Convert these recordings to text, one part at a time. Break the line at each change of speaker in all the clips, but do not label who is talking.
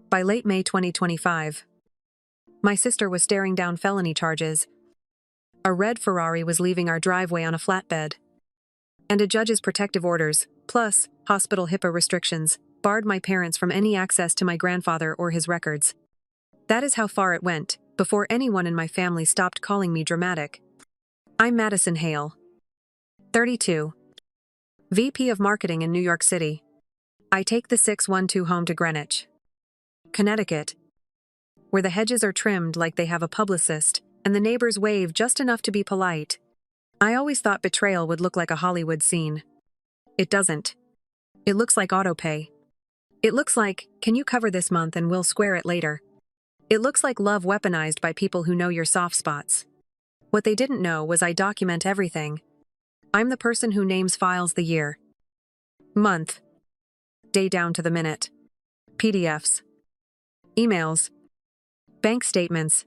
By late May 2025, my sister was staring down felony charges. A red Ferrari was leaving our driveway on a flatbed. And a judge's protective orders, plus hospital HIPAA restrictions, barred my parents from any access to my grandfather or his records. That is how far it went, before anyone in my family stopped calling me dramatic. I'm Madison Hale, 32, VP of Marketing in New York City. I take the 612 home to Greenwich, Connecticut, where the hedges are trimmed like they have a publicist, and the neighbors wave just enough to be polite. I always thought betrayal would look like a Hollywood scene. It doesn't. It looks like autopay. It looks like, can you cover this month and we'll square it later? It looks like love weaponized by people who know your soft spots. What they didn't know was I document everything. I'm the person who names files the year, month, day down to the minute, PDFs, emails, bank statements.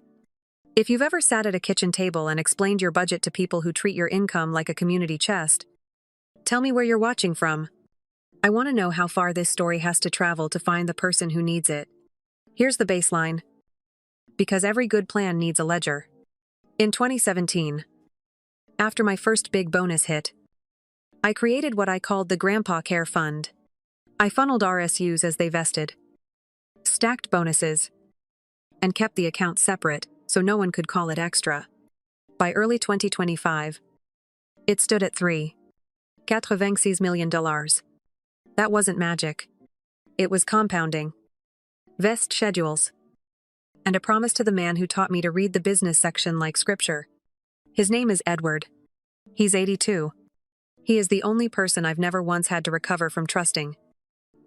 If you've ever sat at a kitchen table and explained your budget to people who treat your income like a community chest, tell me where you're watching from. I want to know how far this story has to travel to find the person who needs it. Here's the baseline. Because every good plan needs a ledger. In 2017, after my first big bonus hit, I created what I called the Grandpa Care Fund. I funneled RSUs as they vested, stacked bonuses, and kept the account separate so no one could call it extra. By early 2025, it stood at $3.86 million. That wasn't magic. It was compounding, vest schedules, and a promise to the man who taught me to read the business section like scripture. His name is Edward. He's 82. He is the only person I've never once had to recover from trusting.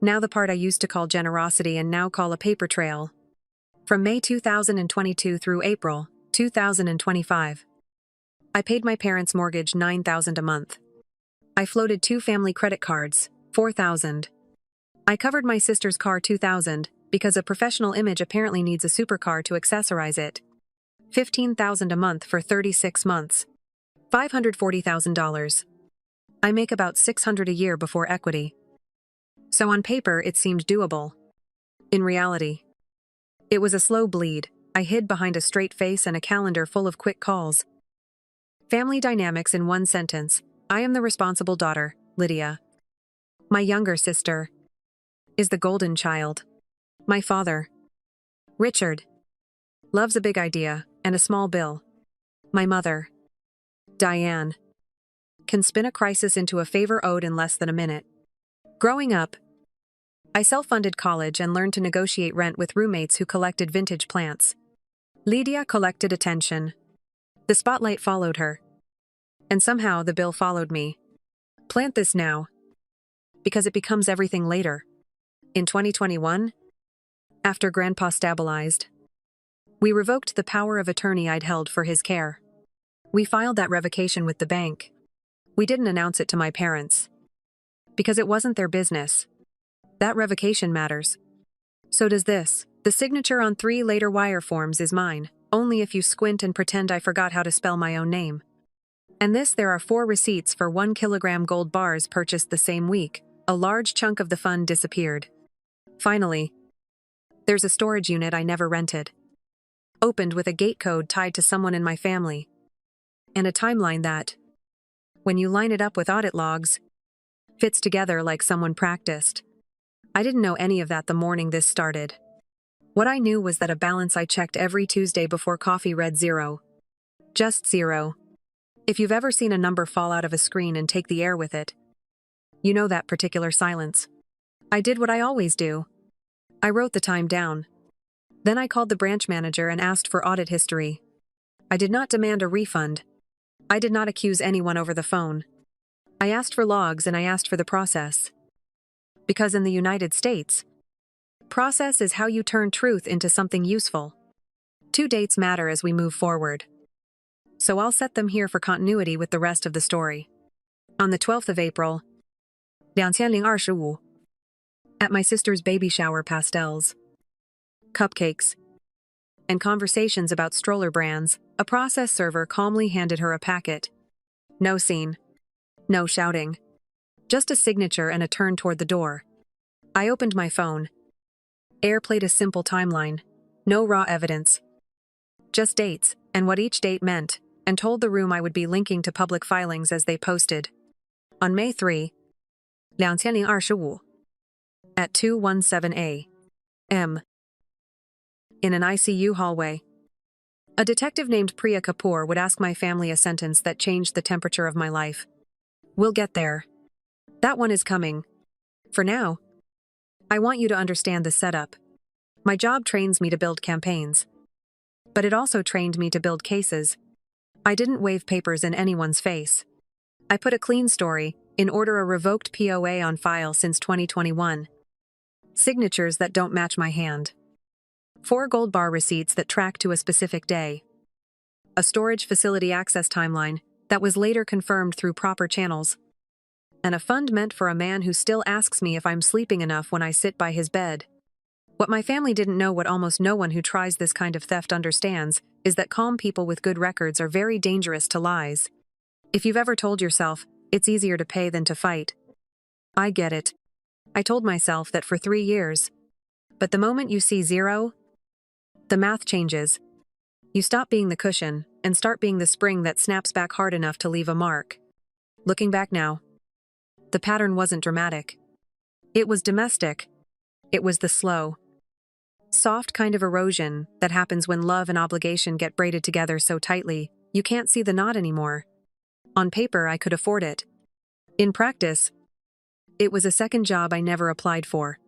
Now the part I used to call generosity and now call a paper trail. From May 2022 through April 2025, I paid my parents' mortgage $9,000 a month. I floated 2 family credit cards, $4,000. I covered my sister's car $2,000 because a professional image apparently needs a supercar to accessorize it. $15,000 a month for 36 months. $540,000. I make about $600 a year before equity. So on paper it seemed doable. In reality, it was a slow bleed. I hid behind a straight face and a calendar full of quick calls. Family dynamics in one sentence. I am the responsible daughter, Lydia. My younger sister is the golden child. My father, Richard, loves a big idea and a small bill. My mother, Diane, can spin a crisis into a favor owed in less than a minute. Growing up, I self-funded college and learned to negotiate rent with roommates who collected vintage plants. Lydia collected attention. The spotlight followed her. And somehow the bill followed me. Plant this now, because it becomes everything later. In 2021, after Grandpa stabilized, we revoked the power of attorney I'd held for his care. We filed that revocation with the bank. We didn't announce it to my parents, because it wasn't their business. That revocation matters. So does this. The signature on 3 later wire forms is mine, only if you squint and pretend I forgot how to spell my own name. And this, there are 4 receipts for 1 kilogram gold bars purchased the same week. A large chunk of the fund disappeared. Finally, there's a storage unit I never rented. Opened with a gate code tied to someone in my family. And a timeline that, when you line it up with audit logs, fits together like someone practiced. I didn't know any of that the morning this started. What I knew was that a balance I checked every Tuesday before coffee read 0. Just 0. If you've ever seen a number fall out of a screen and take the air with it, you know that particular silence. I did what I always do. I wrote the time down. Then I called the branch manager and asked for audit history. I did not demand a refund. I did not accuse anyone over the phone. I asked for logs and I asked for the process. Because in the United States, process is how you turn truth into something useful. 2 dates matter as we move forward. So I'll set them here for continuity with the rest of the story. On the 12th of April, 2025, at my sister's baby shower, pastels, cupcakes, and conversations about stroller brands, a process server calmly handed her a packet. No scene. No shouting. Just a signature and a turn toward the door. I opened my phone. AirPlayed a simple timeline. No raw evidence. Just dates, and what each date meant, and told the room I would be linking to public filings as they posted. On May 3, 2025, at 2:17 a.m., in an ICU hallway, a detective named Priya Kapoor would ask my family a sentence that changed the temperature of my life. We'll get there. That one is coming. For now, I want you to understand the setup. My job trains me to build campaigns. But it also trained me to build cases. I didn't wave papers in anyone's face. I put a clean story, in order a revoked POA on file since 2021. Signatures that don't match my hand. 4 gold bar receipts that track to a specific day. A storage facility access timeline that was later confirmed through proper channels. And a fund meant for a man who still asks me if I'm sleeping enough when I sit by his bed. What my family didn't know, what almost no one who tries this kind of theft understands, is that calm people with good records are very dangerous to lies. If you've ever told yourself, it's easier to pay than to fight. I get it. I told myself that for 3 years. But the moment you see 0, the math changes. You stop being the cushion and start being the spring that snaps back hard enough to leave a mark. Looking back now, the pattern wasn't dramatic. It was domestic. It was the slow, soft kind of erosion that happens when love and obligation get braided together so tightly, you can't see the knot anymore. On paper, I could afford it. In practice, it was a second job I never applied for.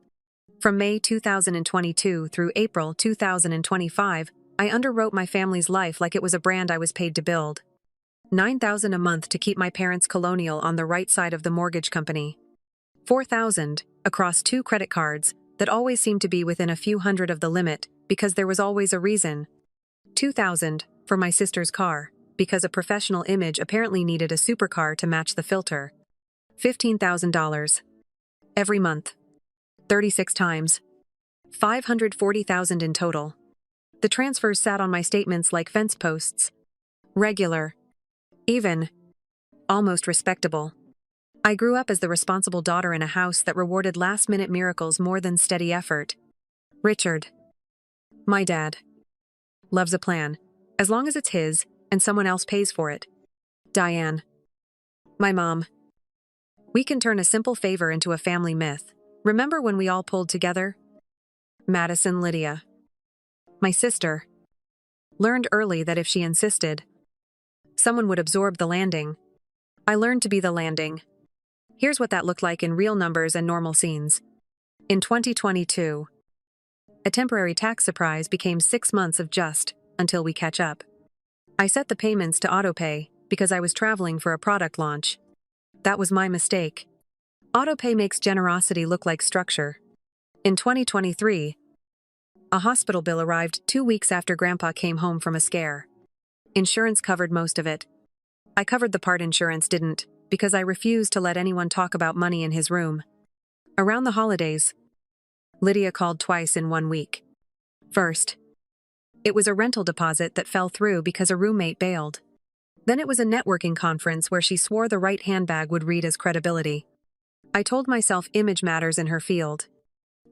From May 2022 through April 2025, I underwrote my family's life like it was a brand I was paid to build. $9,000 a month to keep my parents' colonial on the right side of the mortgage company. $4,000 across 2 credit cards that always seemed to be within a few hundred of the limit because there was always a reason. $2,000 for my sister's car because a professional image apparently needed a supercar to match the filter. $15,000 every month. 36 times. $540,000 in total. The transfers sat on my statements like fence posts. Regular. Even. Almost respectable. I grew up as the responsible daughter in a house that rewarded last-minute miracles more than steady effort. Richard. My dad. Loves a plan, as long as it's his and someone else pays for it. Diane. My mom. We can turn a simple favor into a family myth. Remember when we all pulled together? Madison Lydia. My sister. Learned early that if she insisted, someone would absorb the landing. I learned to be the landing. Here's what that looked like in real numbers and normal scenes. In 2022, a temporary tax surprise became 6 months of just until we catch up. I set the payments to autopay because I was traveling for a product launch. That was my mistake. Autopay makes generosity look like structure. In 2023, a hospital bill arrived 2 weeks after Grandpa came home from a scare. Insurance covered most of it. I covered the part insurance didn't, because I refused to let anyone talk about money in his room. Around the holidays, Lydia called twice in 1 week. First, it was a rental deposit that fell through because a roommate bailed. Then it was a networking conference where she swore the right handbag would read as credibility. I told myself image matters in her field.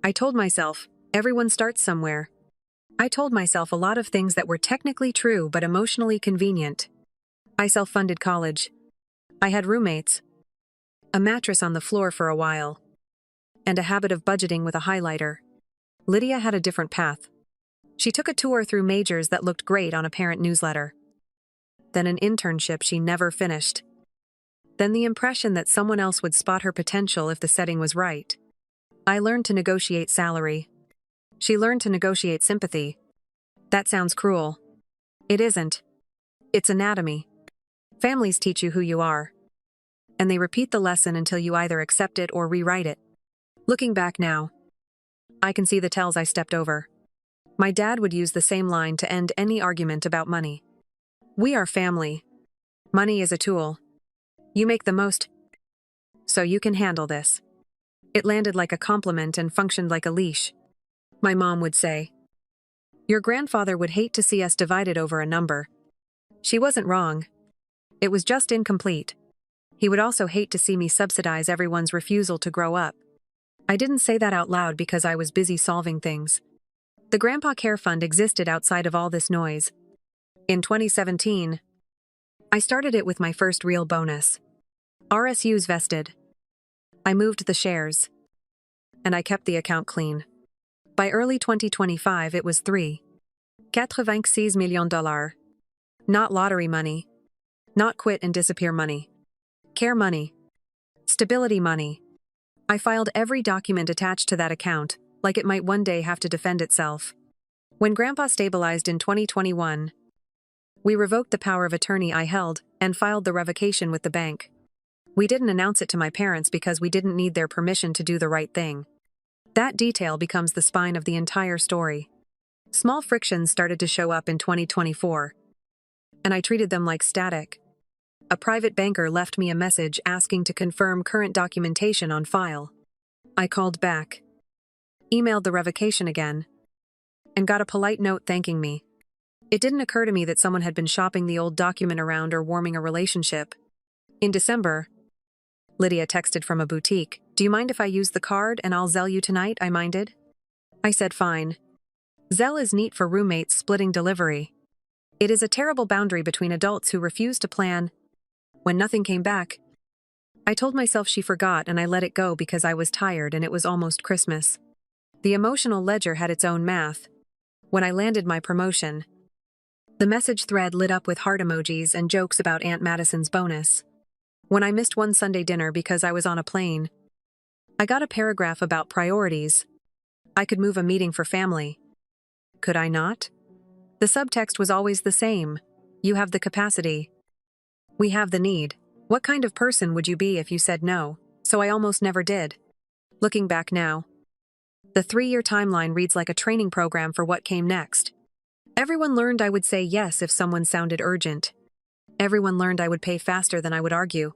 I told myself, everyone starts somewhere. I told myself a lot of things that were technically true but emotionally convenient. I self-funded college. I had roommates, a mattress on the floor for a while, and a habit of budgeting with a highlighter. Lydia had a different path. She took a tour through majors that looked great on a parent newsletter. Then an internship she never finished. Then the impression that someone else would spot her potential if the setting was right. I learned to negotiate salary. She learned to negotiate sympathy. That sounds cruel. It isn't. It's anatomy. Families teach you who you are. And they repeat the lesson until you either accept it or rewrite it. Looking back now, I can see the tells I stepped over. My dad would use the same line to end any argument about money. We are family. Money is a tool. You make the most, so you can handle this. It landed like a compliment and functioned like a leash. My mom would say, your grandfather would hate to see us divided over a number. She wasn't wrong. It was just incomplete. He would also hate to see me subsidize everyone's refusal to grow up. I didn't say that out loud because I was busy solving things. The Grandpa Care Fund existed outside of all this noise. In 2017, I started it with my first real bonus. RSUs vested. I moved the shares. And I kept the account clean. By early 2025, it was $3.86 million. Not lottery money. Not quit and disappear money. Care money. Stability money. I filed every document attached to that account, like it might one day have to defend itself. When Grandpa stabilized in 2021, we revoked the power of attorney I held and filed the revocation with the bank. We didn't announce it to my parents because we didn't need their permission to do the right thing. That detail becomes the spine of the entire story. Small frictions started to show up in 2024, and I treated them like static. A private banker left me a message asking to confirm current documentation on file. I called back, emailed the revocation again, and got a polite note thanking me. It didn't occur to me that someone had been shopping the old document around or warming a relationship. In December, Lydia texted from a boutique. "Do you mind if I use the card and I'll Zelle you tonight?" I minded. I said fine. Zelle is neat for roommates splitting delivery. It is a terrible boundary between adults who refuse to plan. When nothing came back, I told myself she forgot and I let it go because I was tired and it was almost Christmas. The emotional ledger had its own math. When I landed my promotion, the message thread lit up with heart emojis and jokes about Aunt Madison's bonus. When I missed one Sunday dinner because I was on a plane, I got a paragraph about priorities. I could move a meeting for family. Could I not? The subtext was always the same. You have the capacity. We have the need. What kind of person would you be if you said no? So I almost never did. Looking back now, the 3-year timeline reads like a training program for what came next. Everyone learned I would say yes if someone sounded urgent. Everyone learned I would pay faster than I would argue.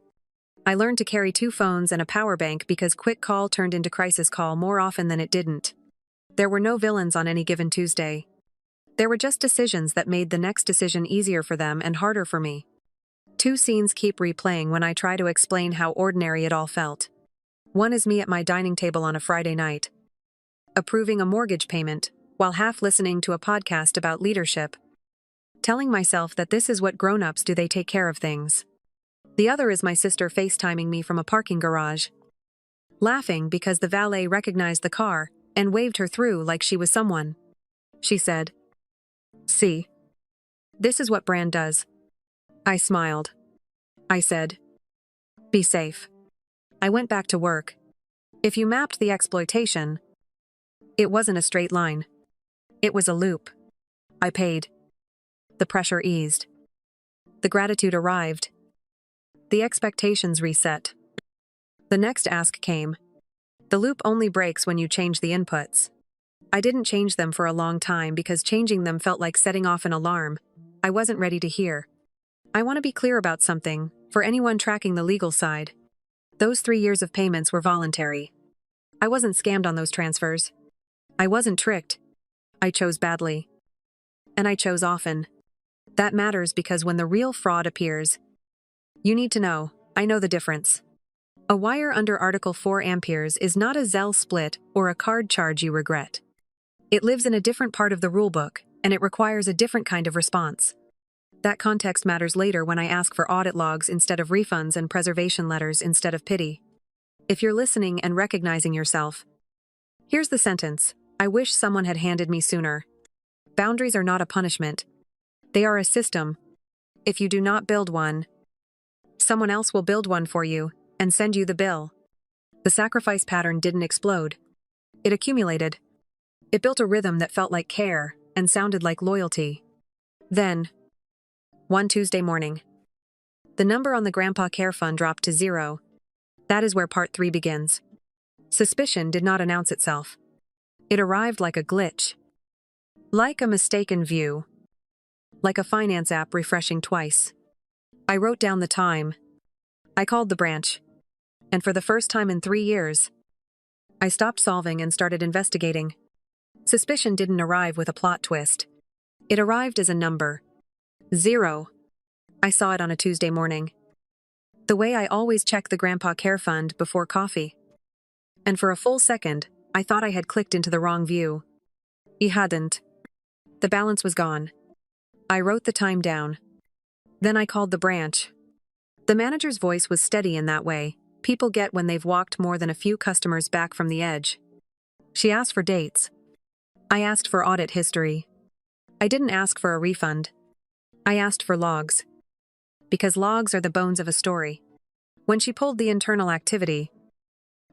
I learned to carry 2 phones and a power bank because quick call turned into crisis call more often than it didn't. There were no villains on any given Tuesday. There were just decisions that made the next decision easier for them and harder for me. 2 scenes keep replaying when I try to explain how ordinary it all felt. One is me at my dining table on a Friday night, approving a mortgage payment while half listening to a podcast about leadership, telling myself that this is what grown-ups do, they take care of things. The other is my sister FaceTiming me from a parking garage, laughing because the valet recognized the car and waved her through like she was someone. She said, "See, this is what Brand does." I smiled. I said, "Be safe." I went back to work. If you mapped the exploitation, it wasn't a straight line. It was a loop. I paid. The pressure eased. The gratitude arrived. The expectations reset. The next ask came. The loop only breaks when you change the inputs. I didn't change them for a long time because changing them felt like setting off an alarm I wasn't ready to hear. I want to be clear about something, for anyone tracking the legal side. Those 3 years of payments were voluntary. I wasn't scammed on those transfers. I wasn't tricked. I chose badly. And I chose often. That matters because when the real fraud appears, you need to know, I know the difference. A wire under Article 4 amperes is not a Zelle split or a card charge you regret. It lives in a different part of the rulebook, and it requires a different kind of response. That context matters later when I ask for audit logs instead of refunds and preservation letters instead of pity. If you're listening and recognizing yourself, here's the sentence: I wish someone had handed me sooner. Boundaries are not a punishment. They are a system. If you do not build one, someone else will build one for you and send you the bill. The sacrifice pattern didn't explode. It accumulated. It built a rhythm that felt like care and sounded like loyalty. Then, one Tuesday morning, the number on the Grandpa Care Fund dropped to 0. That is where part 3 begins. Suspicion did not announce itself. It arrived like a glitch. Like a mistaken view. Like a finance app refreshing twice. I wrote down the time. I called the branch. And for the first time in 3 years, I stopped solving and started investigating. Suspicion didn't arrive with a plot twist. It arrived as a number. 0. I saw it on a Tuesday morning. The way I always check the Grandpa Care Fund before coffee. and for a full second, I thought I had clicked into the wrong view. I hadn't. The balance was gone. I wrote the time down. Then I called the branch. The manager's voice was steady in that way people get when they've walked more than a few customers back from the edge. She asked for dates. I asked for audit history. I didn't ask for a refund. I asked for logs. Because logs are the bones of a story. When she pulled the internal activity,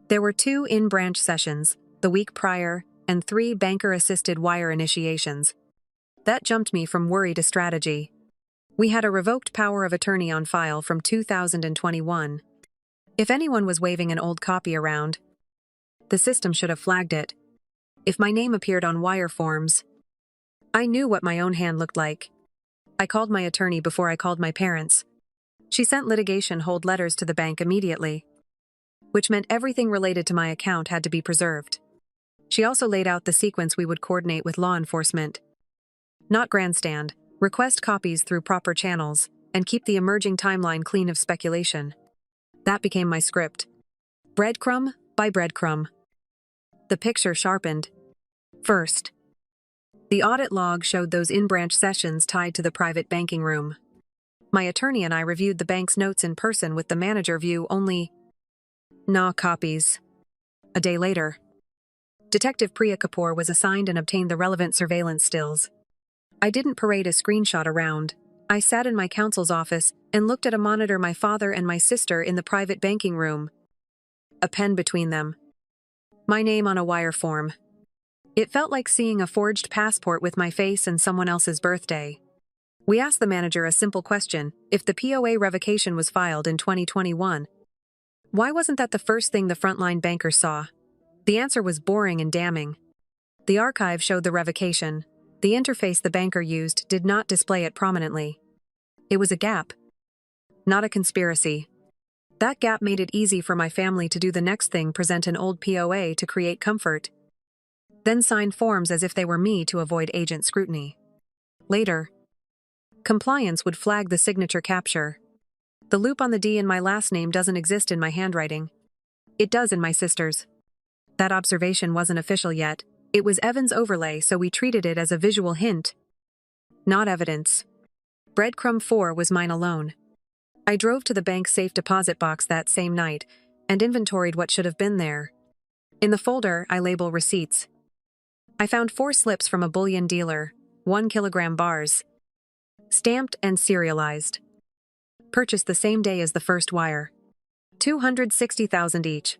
there were 2 in-branch sessions, the week prior, and 3 banker-assisted wire initiations. That jumped me from worry to strategy. We had a revoked power of attorney on file from 2021. If anyone was waving an old copy around, the system should have flagged it. If my name appeared on wire forms, I knew what my own hand looked like. I called my attorney before I called my parents. She sent litigation hold letters to the bank immediately, which meant everything related to my account had to be preserved. She also laid out the sequence we would coordinate with law enforcement. Not grandstand, request copies through proper channels, and keep the emerging timeline clean of speculation. That became my script. Breadcrumb by breadcrumb. The picture sharpened. First, the audit log showed those in-branch sessions tied to the private banking room. My attorney and I reviewed the bank's notes in person with the manager view only. Nah copies. A day later, Detective Priya Kapoor was assigned and obtained the relevant surveillance stills. I didn't parade a screenshot around. I sat in my counsel's office and looked at a monitor my father and my sister in the private banking room. A pen between them. My name on a wire form. It felt like seeing a forged passport with my face and someone else's birthday. We asked the manager a simple question: if the POA revocation was filed in 2021, why wasn't that the first thing the frontline bankers saw? The answer was boring and damning. The archive showed the revocation. The interface the banker used did not display it prominently. It was a gap, not a conspiracy. That gap made it easy for my family to do the next thing: present an old POA to create comfort, then sign forms as if they were me to avoid agent scrutiny. Later, compliance would flag the signature capture. The loop on the D in my last name doesn't exist in my handwriting. It does in my sister's. That observation wasn't official yet. It was Evan's overlay, so we treated it as a visual hint, not evidence. Breadcrumb 4 was mine alone. I drove to the bank's safe deposit box that same night and inventoried what should have been there. In the folder, I label receipts. I found 4 slips from a bullion dealer, 1 kilogram bars, stamped and serialized. Purchased the same day as the first wire. 260,000 each.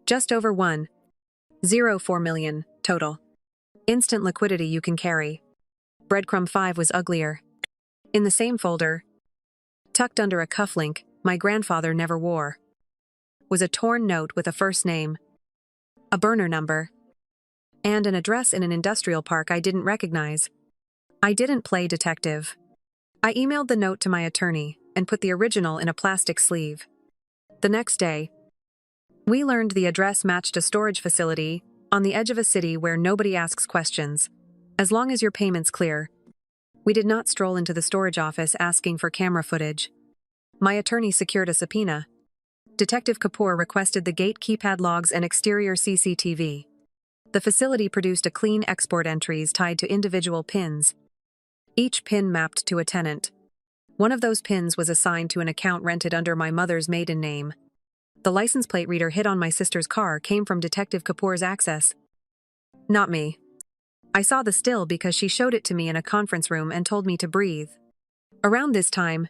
Just over 1.04 million total. Instant liquidity you can carry. Breadcrumb 5 was uglier. In the same folder, tucked under a cufflink my grandfather never wore, was a torn note with a first name, a burner number, and an address in an industrial park I didn't recognize. I didn't play detective. I emailed the note to my attorney and put the original in a plastic sleeve. The next day, we learned the address matched a storage facility on the edge of a city where nobody asks questions, as long as your payment's clear. We did not stroll into the storage office asking for camera footage. My attorney secured a subpoena. Detective Kapoor requested the gate keypad logs and exterior CCTV. The facility produced a clean export entries tied to individual pins, each pin mapped to a tenant. One of those pins was assigned to an account rented under my mother's maiden name. The license plate reader hit on my sister's car came from Detective Kapoor's access. Not me. I saw the still because she showed it to me in a conference room and told me to breathe. Around this time,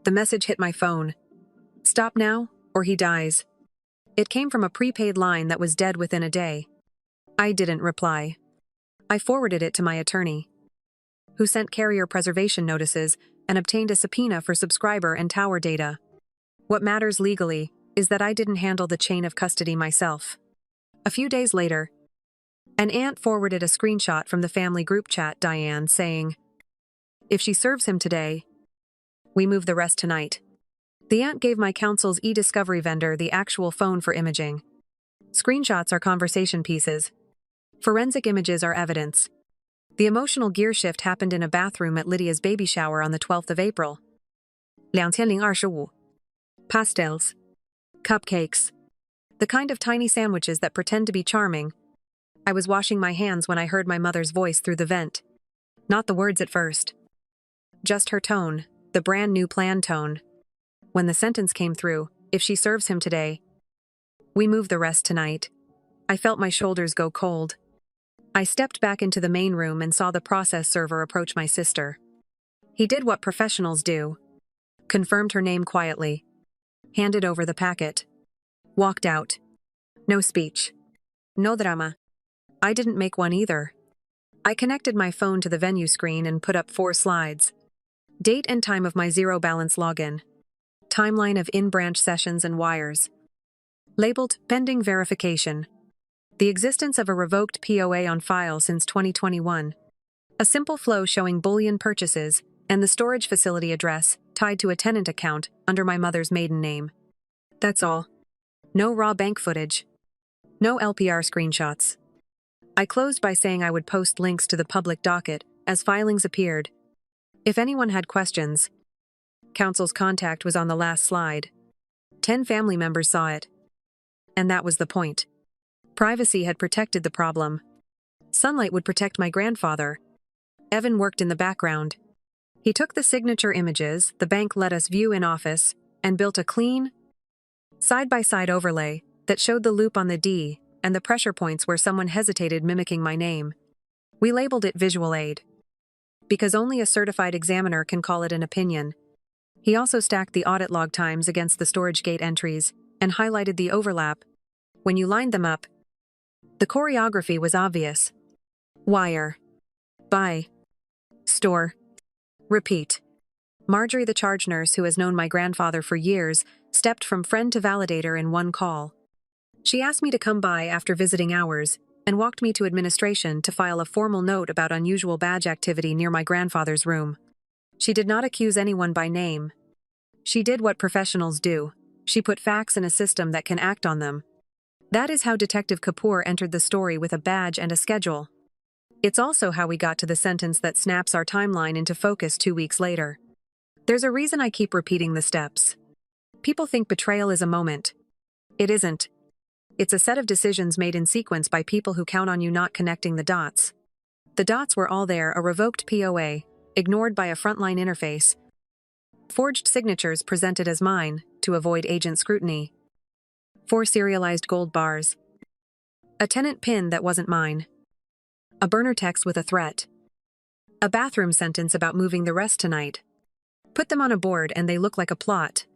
the message hit my phone. Stop now, or he dies. It came from a prepaid line that was dead within a day. I didn't reply. I forwarded it to my attorney, who sent carrier preservation notices and obtained a subpoena for subscriber and tower data. What matters legally is that I didn't handle the chain of custody myself. A few days later, an aunt forwarded a screenshot from the family group chat Diane saying, "If she serves him today, we move the rest tonight." The aunt gave my counsel's e-discovery vendor the actual phone for imaging. Screenshots are conversation pieces. Forensic images are evidence. The emotional gear shift happened in a bathroom at Lydia's baby shower on the 12th of April. 2025. Pastels. Cupcakes. The kind of tiny sandwiches that pretend to be charming. I was washing my hands when I heard my mother's voice through the vent. Not the words at first. Just her tone, the brand new plan tone. When the sentence came through, if she serves him today, we move the rest tonight. I felt my shoulders go cold. I stepped back into the main room and saw the process server approach my sister. He did what professionals do. Confirmed her name quietly. Handed over the packet. Walked out. No speech. No drama. I didn't make one either. I connected my phone to the venue screen and put up 4 slides. Date and time of my zero-balance login. Timeline of in-branch sessions and wires. Labeled Pending Verification. The existence of a revoked POA on file since 2021. A simple flow showing bullion purchases and the storage facility address tied to a tenant account under my mother's maiden name. That's all. No raw bank footage. No LPR screenshots. I closed by saying I would post links to the public docket as filings appeared. If anyone had questions, counsel's contact was on the last slide. 10 family members saw it. And that was the point. Privacy had protected the problem. Sunlight would protect my grandfather. Evan worked in the background. He took the signature images the bank let us view in office and built a clean, side-by-side overlay that showed the loop on the D and the pressure points where someone hesitated mimicking my name. We labeled it visual aid, because only a certified examiner can call it an opinion. He also stacked the audit log times against the storage gate entries and highlighted the overlap. When you lined them up, the choreography was obvious. Wire. Buy. Store. Repeat. Marjorie, the charge nurse who has known my grandfather for years, stepped from friend to validator in one call. She asked me to come by after visiting hours and walked me to administration to file a formal note about unusual badge activity near my grandfather's room. She did not accuse anyone by name. She did what professionals do. She put facts in a system that can act on them. That is how Detective Kapoor entered the story with a badge and a schedule. It's also how we got to the sentence that snaps our timeline into focus 2 weeks later. There's a reason I keep repeating the steps. People think betrayal is a moment. It isn't. It's a set of decisions made in sequence by people who count on you not connecting the dots. The dots were all there: a revoked POA, ignored by a frontline interface, forged signatures presented as mine to avoid agent scrutiny, 4 serialized gold bars, a tenant pin that wasn't mine, a burner text with a threat, a bathroom sentence about moving the rest tonight. Put them on a board and they look like a plot.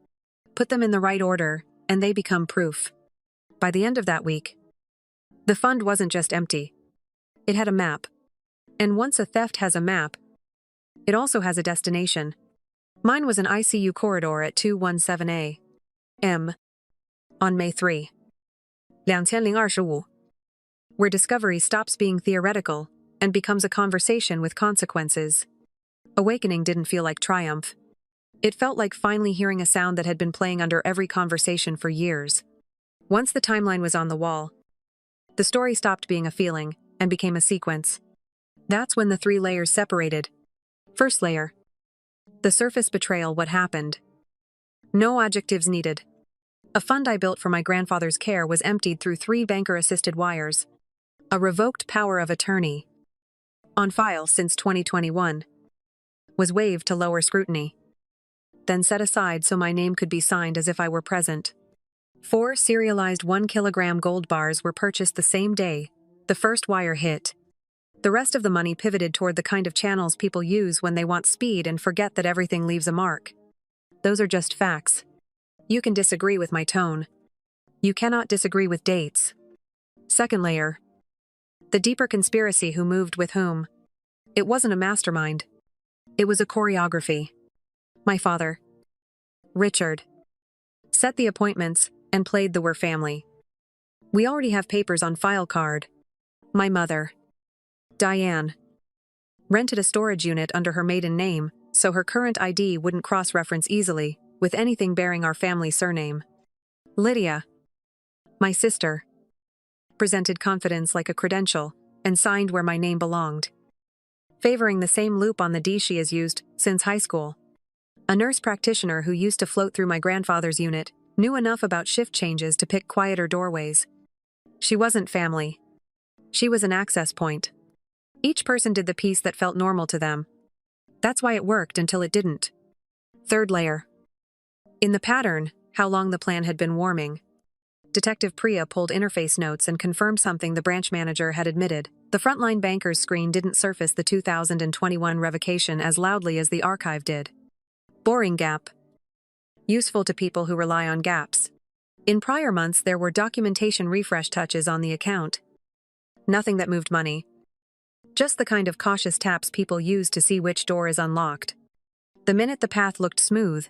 Put them in the right order and they become proof. By the end of that week, the fund wasn't just empty. It had a map. And once a theft has a map, it also has a destination. Mine was an ICU corridor at 217A M on May 3, 2025, where discovery stops being theoretical and becomes a conversation with consequences. Awakening didn't feel like triumph. It felt like finally hearing a sound that had been playing under every conversation for years. Once the timeline was on the wall, the story stopped being a feeling and became a sequence. That's when the 3 layers separated. First layer. The surface betrayal, what happened. No adjectives needed. A fund I built for my grandfather's care was emptied through 3 banker-assisted wires. A revoked power of attorney, on file since 2021, was waived to lower scrutiny, then set aside so my name could be signed as if I were present. 4 serialized 1-kilogram gold bars were purchased the same day the first wire hit. The rest of the money pivoted toward the kind of channels people use when they want speed and forget that everything leaves a mark. Those are just facts. You can disagree with my tone. You cannot disagree with dates. Second layer. The deeper conspiracy: who moved with whom. It wasn't a mastermind. It was a choreography. My father, Richard, set the appointments and played the we're family. We already have papers on file card. My mother, Diane, rented a storage unit under her maiden name so her current ID wouldn't cross-reference easily with anything bearing our family surname. Lydia, my sister, presented confidence like a credential and signed where my name belonged, favoring the same loop on the D she has used since high school. A nurse practitioner who used to float through my grandfather's unit Knew enough about shift changes to pick quieter doorways. She wasn't family. She was an access point. Each person did the piece that felt normal to them. That's why it worked until it didn't. Third layer. In the pattern, how long the plan had been warming. Detective Priya pulled interface notes and confirmed something the branch manager had admitted. The frontline banker's screen didn't surface the 2021 revocation as loudly as the archive did. Boring gap. Useful to people who rely on gaps. In prior months, there were documentation refresh touches on the account. Nothing that moved money. Just the kind of cautious taps people use to see which door is unlocked. The minute the path looked smooth,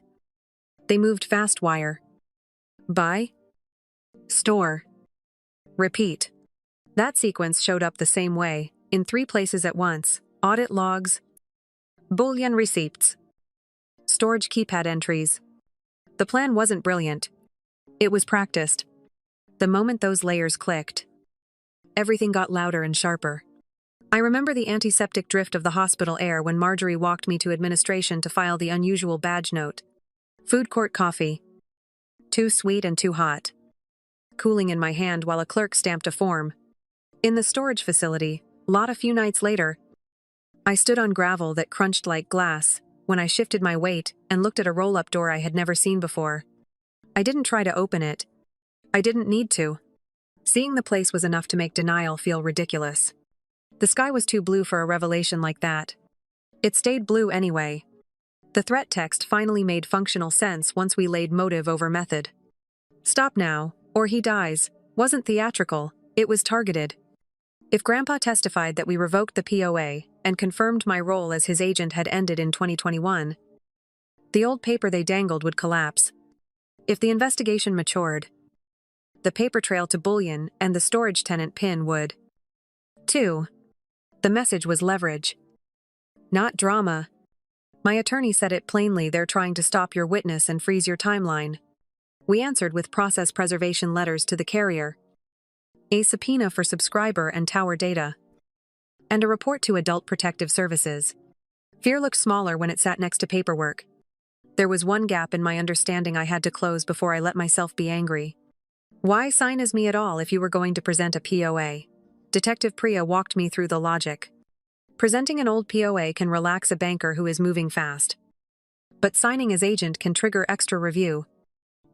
they moved fast wire. Buy. Store. Repeat. That sequence showed up the same way, in 3 places at once: audit logs, bullion receipts, storage keypad entries. The plan wasn't brilliant. It was practiced. The moment those layers clicked, everything got louder and sharper. I remember the antiseptic drift of the hospital air when Marjorie walked me to administration to file the unusual badge note. Food court coffee. Too sweet and too hot. Cooling in my hand while a clerk stamped a form. In the storage facility, a few nights later, I stood on gravel that crunched like glass when I shifted my weight and looked at a roll-up door I had never seen before. I didn't try to open it. I didn't need to. Seeing the place was enough to make denial feel ridiculous. The sky was too blue for a revelation like that. It stayed blue anyway. The threat text finally made functional sense once we laid motive over method. Stop now, or he dies, wasn't theatrical, it was targeted. If Grandpa testified that we revoked the POA and confirmed my role as his agent had ended in 2021, the old paper they dangled would collapse. If the investigation matured, the paper trail to bullion and the storage tenant pin would. 2. The message was leverage. Not drama. My attorney said it plainly: they're trying to stop your witness and freeze your timeline. We answered with process preservation letters to the carrier, a subpoena for subscriber and tower data, and a report to Adult Protective Services. Fear looked smaller when it sat next to paperwork. There was one gap in my understanding I had to close before I let myself be angry. Why sign as me at all if you were going to present a POA? Detective Priya walked me through the logic. Presenting an old POA can relax a banker who is moving fast. But signing as agent can trigger extra review.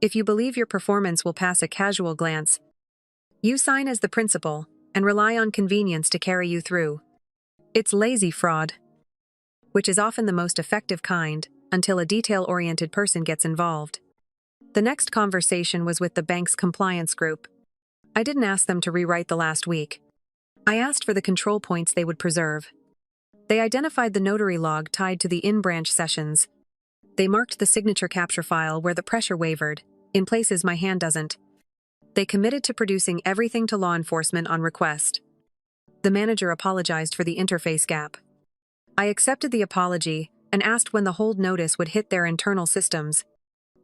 If you believe your performance will pass a casual glance, you sign as the principal and rely on convenience to carry you through. It's lazy fraud, which is often the most effective kind until a detail-oriented person gets involved. The next conversation was with the bank's compliance group. I didn't ask them to rewrite the last week. I asked for the control points they would preserve. They identified the notary log tied to the in-branch sessions. They marked the signature capture file where the pressure wavered, in places my hand doesn't. They committed to producing everything to law enforcement on request. The manager apologized for the interface gap. I accepted the apology and asked when the hold notice would hit their internal systems.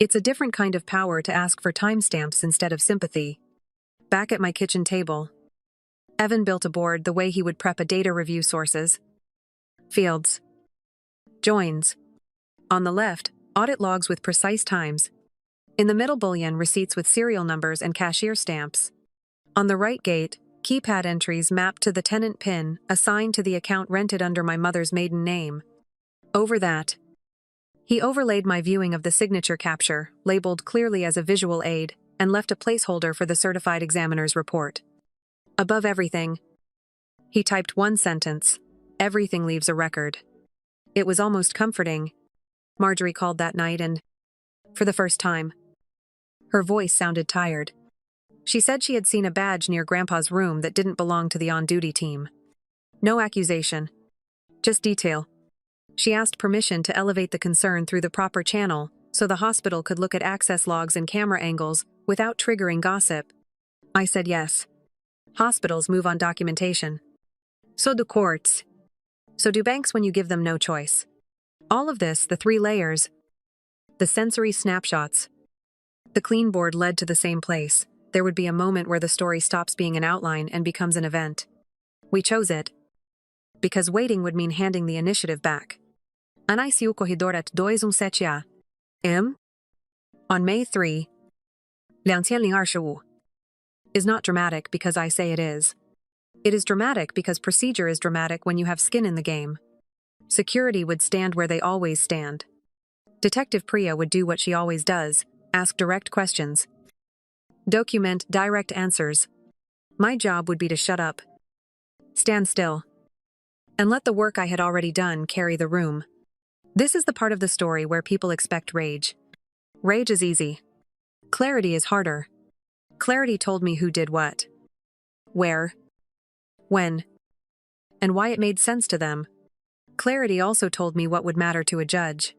It's a different kind of power to ask for timestamps instead of sympathy. Back at my kitchen table, Evan built a board the way he would prep a data review: sources, fields, joins. On the left, audit logs with precise times. In the middle, bullion receipts with serial numbers and cashier stamps. On the right, gate, keypad entries mapped to the tenant PIN assigned to the account rented under my mother's maiden name. Over that, he overlaid my viewing of the signature capture, labeled clearly as a visual aid, and left a placeholder for the certified examiner's report. Above everything, he typed one sentence: everything leaves a record. It was almost comforting. Marjorie called that night and, for the first time, her voice sounded tired. She said she had seen a badge near Grandpa's room that didn't belong to the on-duty team. No accusation, just detail. She asked permission to elevate the concern through the proper channel so the hospital could look at access logs and camera angles without triggering gossip. I said yes. Hospitals move on documentation. So do courts. So do banks when you give them no choice. All of this, the 3 layers, the sensory snapshots. The clean board led to the same place. There would be a moment where the story stops being an outline and becomes an event. We chose it because waiting would mean handing the initiative back. Anai-se o corredor at 217A. On May 3, 2025 is not dramatic because I say it is. It is dramatic because procedure is dramatic when you have skin in the game. Security would stand where they always stand. Detective Priya would do what she always does, ask direct questions. Document direct answers. My job would be to shut up, stand still, and let the work I had already done carry the room. This is the part of the story where people expect rage. Rage is easy. Clarity is harder. Clarity told me who did what, where, when, and why it made sense to them. Clarity also told me what would matter to a judge,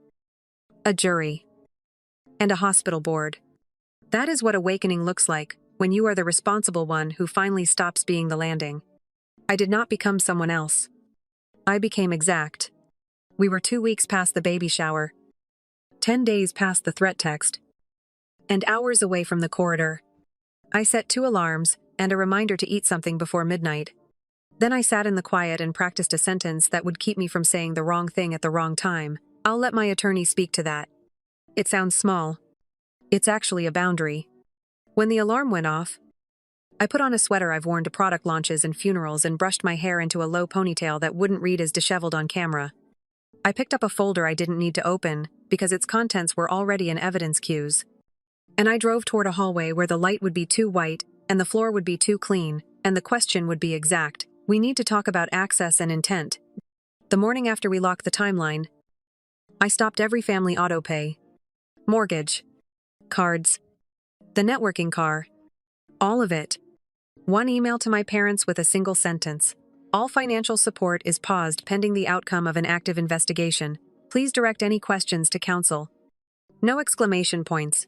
a jury, and a hospital board. That is what awakening looks like when you are the responsible one who finally stops being the landing. I did not become someone else. I became exact. We were 2 weeks past the baby shower, 10 days past the threat text, and hours away from the corridor. I set 2 alarms and a reminder to eat something before midnight. Then I sat in the quiet and practiced a sentence that would keep me from saying the wrong thing at the wrong time. I'll let my attorney speak to that. It sounds small. It's actually a boundary. When the alarm went off, I put on a sweater I've worn to product launches and funerals and brushed my hair into a low ponytail that wouldn't read as disheveled on camera. I picked up a folder I didn't need to open because its contents were already in evidence queues. And I drove toward a hallway where the light would be too white and the floor would be too clean and the question would be exact. We need to talk about access and intent. The morning after we locked the timeline, I stopped every family autopay, mortgage, cards, the networking car, all of it. One email to my parents with a single sentence. All financial support is paused pending the outcome of an active investigation. Please direct any questions to counsel. No exclamation points.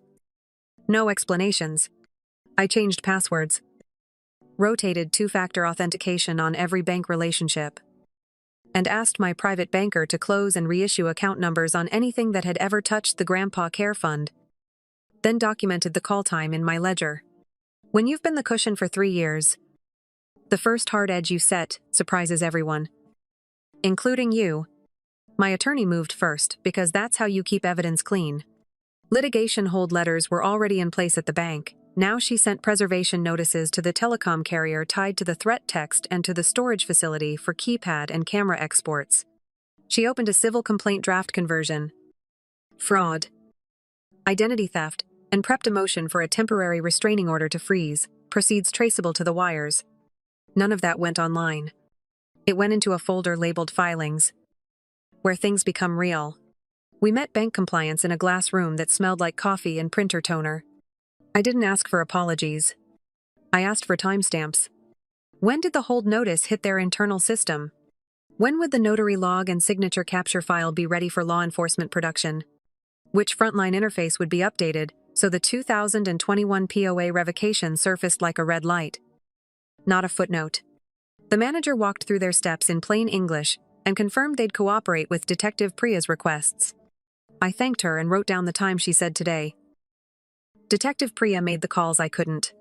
No explanations. I changed passwords. Rotated 2-factor authentication on every bank relationship. And asked my private banker to close and reissue account numbers on anything that had ever touched the Grandpa Care Fund. Then documented the call time in my ledger. When you've been the cushion for 3 years, the first hard edge you set surprises everyone, including you. My attorney moved first because that's how you keep evidence clean. Litigation hold letters were already in place at the bank. Now she sent preservation notices to the telecom carrier tied to the threat text and to the storage facility for keypad and camera exports. She opened a civil complaint draft conversion, fraud, identity theft, and prepped a motion for a temporary restraining order to freeze, proceeds traceable to the wires. None of that went online. It went into a folder labeled Filings, where things become real. We met bank compliance in a glass room that smelled like coffee and printer toner. I didn't ask for apologies. I asked for timestamps. When did the hold notice hit their internal system? When would the notary log and signature capture file be ready for law enforcement production? Which frontline interface would be updated so the 2021 POA revocation surfaced like a red light? Not a footnote. The manager walked through their steps in plain English and confirmed they'd cooperate with Detective Priya's requests. I thanked her and wrote down the time she said today. Detective Priya made the calls I couldn't.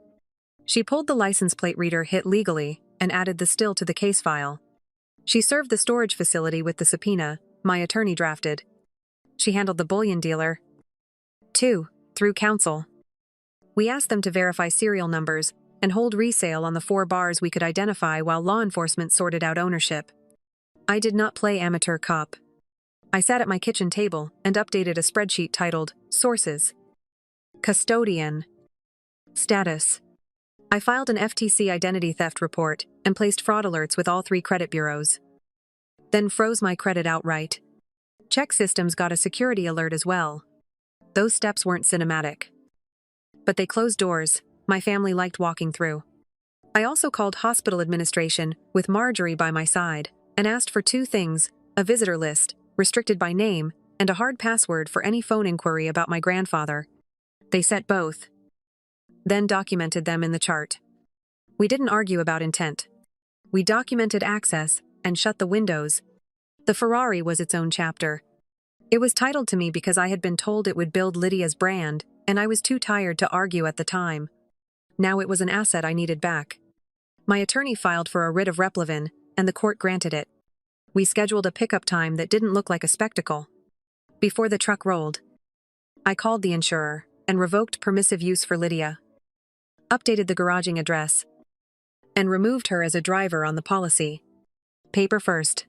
She pulled the license plate reader hit legally and added the still to the case file. She served the storage facility with the subpoena my attorney drafted. She handled the bullion dealer, too, through counsel. We asked them to verify serial numbers and hold resale on the 4 bars we could identify while law enforcement sorted out ownership. I did not play amateur cop. I sat at my kitchen table and updated a spreadsheet titled Sources, Custodian, Status. I filed an FTC identity theft report and placed fraud alerts with all 3 credit bureaus. Then froze my credit outright. Check systems got a security alert as well. Those steps weren't cinematic. But they closed doors my family liked walking through. I also called hospital administration with Marjorie by my side and asked for 2 things: a visitor list, restricted by name, and a hard password for any phone inquiry about my grandfather. They set both. Then documented them in the chart. We didn't argue about intent. We documented access and shut the windows. The Ferrari was its own chapter. It was titled to me because I had been told it would build Lydia's brand, and I was too tired to argue at the time. Now it was an asset I needed back. My attorney filed for a writ of replevin, and the court granted it. We scheduled a pickup time that didn't look like a spectacle. Before the truck rolled, I called the insurer and revoked permissive use for Lydia. updated the garaging address, and removed her as a driver on the policy. Paper first.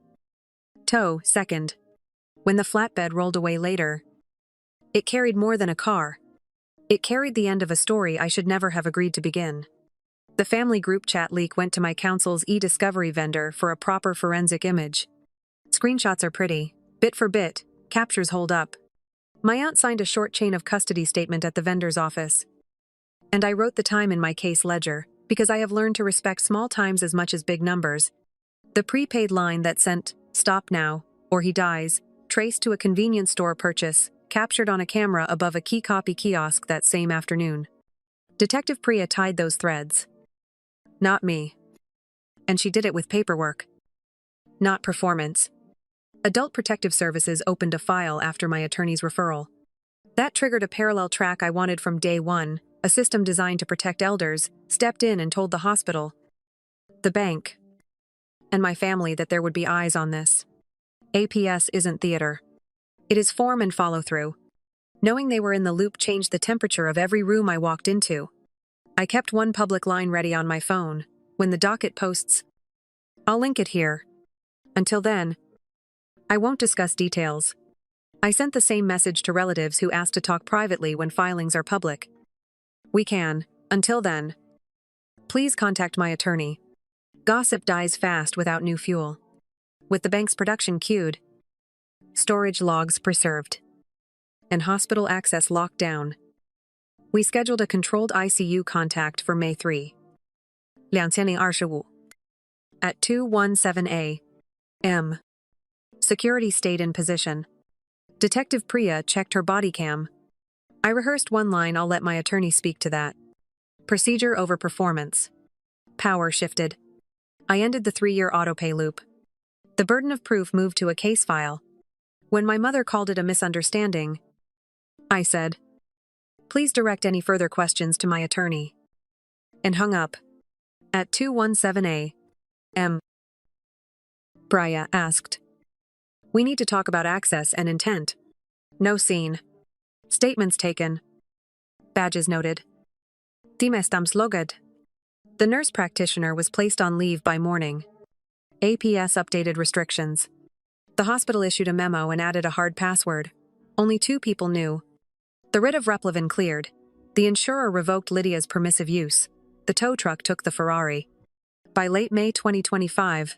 Tow second. When the flatbed rolled away later, it carried more than a car. It carried the end of a story I should never have agreed to begin. The family group chat leak went to my counsel's e-discovery vendor for a proper forensic image. Screenshots are pretty. Bit for bit, captures hold up. My aunt signed a short chain of custody statement at the vendor's office. And I wrote the time in my case ledger, because I have learned to respect small times as much as big numbers. The prepaid line that sent, "Stop now, or he dies," traced to a convenience store purchase, captured on a camera above a key copy kiosk that same afternoon. Detective Priya tied those threads. Not me. And she did it with paperwork. Not performance. Adult Protective Services opened a file after my attorney's referral. That triggered a parallel track I wanted from day one. A system designed to protect elders stepped in and told the hospital, the bank, and my family that there would be eyes on this. APS isn't theater. It is form and follow-through. Knowing they were in the loop changed the temperature of every room I walked into. I kept one public line ready on my phone. When the docket posts, I'll link it here. Until then, I won't discuss details. I sent the same message to relatives who asked to talk privately when filings are public. We can. Until then, please contact my attorney. Gossip dies fast without new fuel. With the bank's production queued, storage logs preserved, and hospital access locked down, we scheduled a controlled ICU contact for May 3, 2025, at 2:17 a.m. Security stayed in position. Detective Priya checked her body cam. I rehearsed one line. I'll let my attorney speak to that. Procedure over performance. Power shifted. I ended the 3-year autopay loop. The burden of proof moved to a case file. When my mother called it a misunderstanding, I said, "Please direct any further questions to my attorney," and hung up. At 2:17 a.m. Priya asked, "We need to talk about access and intent." No scene. Statements taken. Badges noted. Dime estamos logad. The nurse practitioner was placed on leave by morning. APS updated restrictions. The hospital issued a memo and added a hard password. Only 2 people knew. The writ of Replevin cleared. The insurer revoked Lydia's permissive use. The tow truck took the Ferrari. By late May 2025,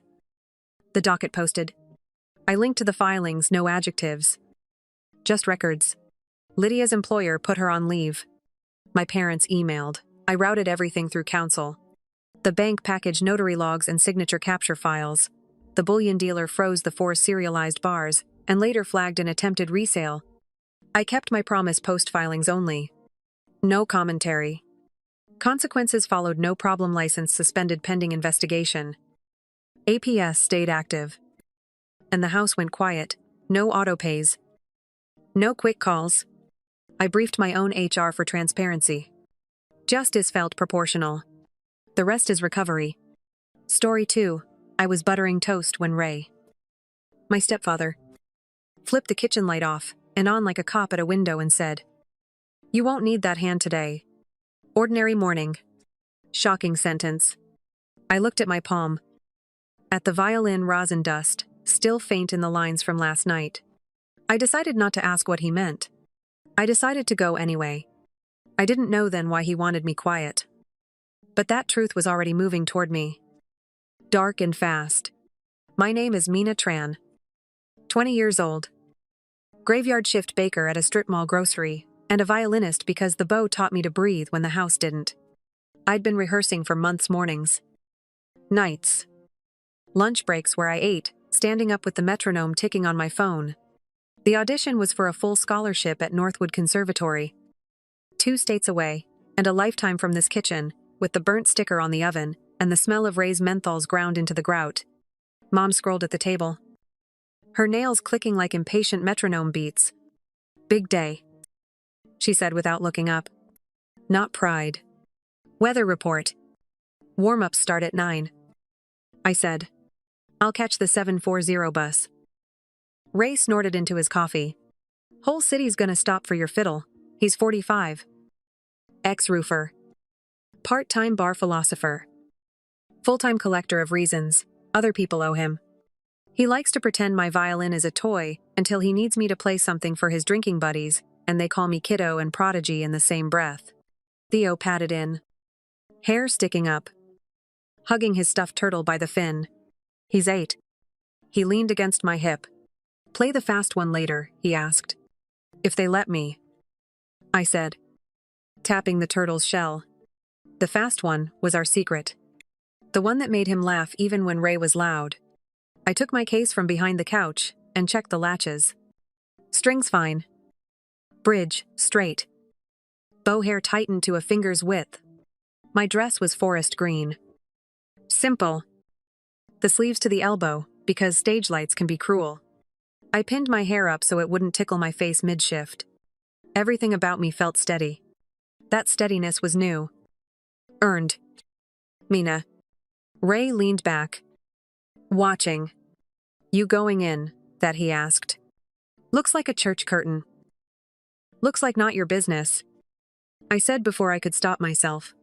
the docket posted. I linked to the filings, no adjectives. Just records. Lydia's employer put her on leave. My parents emailed. I routed everything through counsel. The bank packaged notary logs and signature capture files. The bullion dealer froze the 4 serialized bars and later flagged an attempted resale. I kept my promise post-filings only. No commentary. Consequences followed. No problem license suspended pending investigation. APS stayed active. And the house went quiet. No autopays. No quick calls. I briefed my own HR for transparency. Justice felt proportional. The rest is recovery. Story 2. I was buttering toast when Ray, my stepfather, flipped the kitchen light off and on like a cop at a window and said, "You won't need that hand today." Ordinary morning. Shocking sentence. I looked at my palm. At the violin rosin dust, still faint in the lines from last night. I decided not to ask what he meant. I decided to go anyway. I didn't know then why he wanted me quiet. But that truth was already moving toward me. Dark and fast. My name is Mina Tran. 20 years old. Graveyard shift baker at a strip mall grocery, and a violinist because the bow taught me to breathe when the house didn't. I'd been rehearsing for months, mornings, nights, lunch breaks where I ate, standing up with the metronome ticking on my phone. The audition was for a full scholarship at Northwood Conservatory. 2 states away, and a lifetime from this kitchen, with the burnt sticker on the oven, and the smell of Ray's menthols ground into the grout. Mom scrolled at the table, her nails clicking like impatient metronome beats. "Big day," she said without looking up. Not pride. "Weather report. Warm-ups start at 9. I said, "I'll catch the 740 bus." Ray snorted into his coffee. "Whole city's gonna stop for your fiddle. He's 45. Ex-roofer. Part-time bar philosopher. Full-time collector of reasons other people owe him. He likes to pretend my violin is a toy until he needs me to play something for his drinking buddies, and they call me kiddo and prodigy in the same breath. Theo patted in. Hair sticking up. Hugging his stuffed turtle by the fin. He's 8. He leaned against my hip. Play the fast one later, he asked. If they let me. I said, tapping the turtle's shell. The fast one was our secret. The one that made him laugh even when Ray was loud. I took my case from behind the couch and checked the latches. Strings fine. Bridge, straight. Bow hair tightened to a finger's width. My dress was forest green. Simple. The sleeves to the elbow, because stage lights can be cruel. I pinned my hair up so it wouldn't tickle my face mid-shift. Everything about me felt steady. That steadiness was new. Earned. Mina. Ray leaned back. Watching. You going in, that he asked. Looks like a church curtain. Looks like not your business. I said before I could stop myself.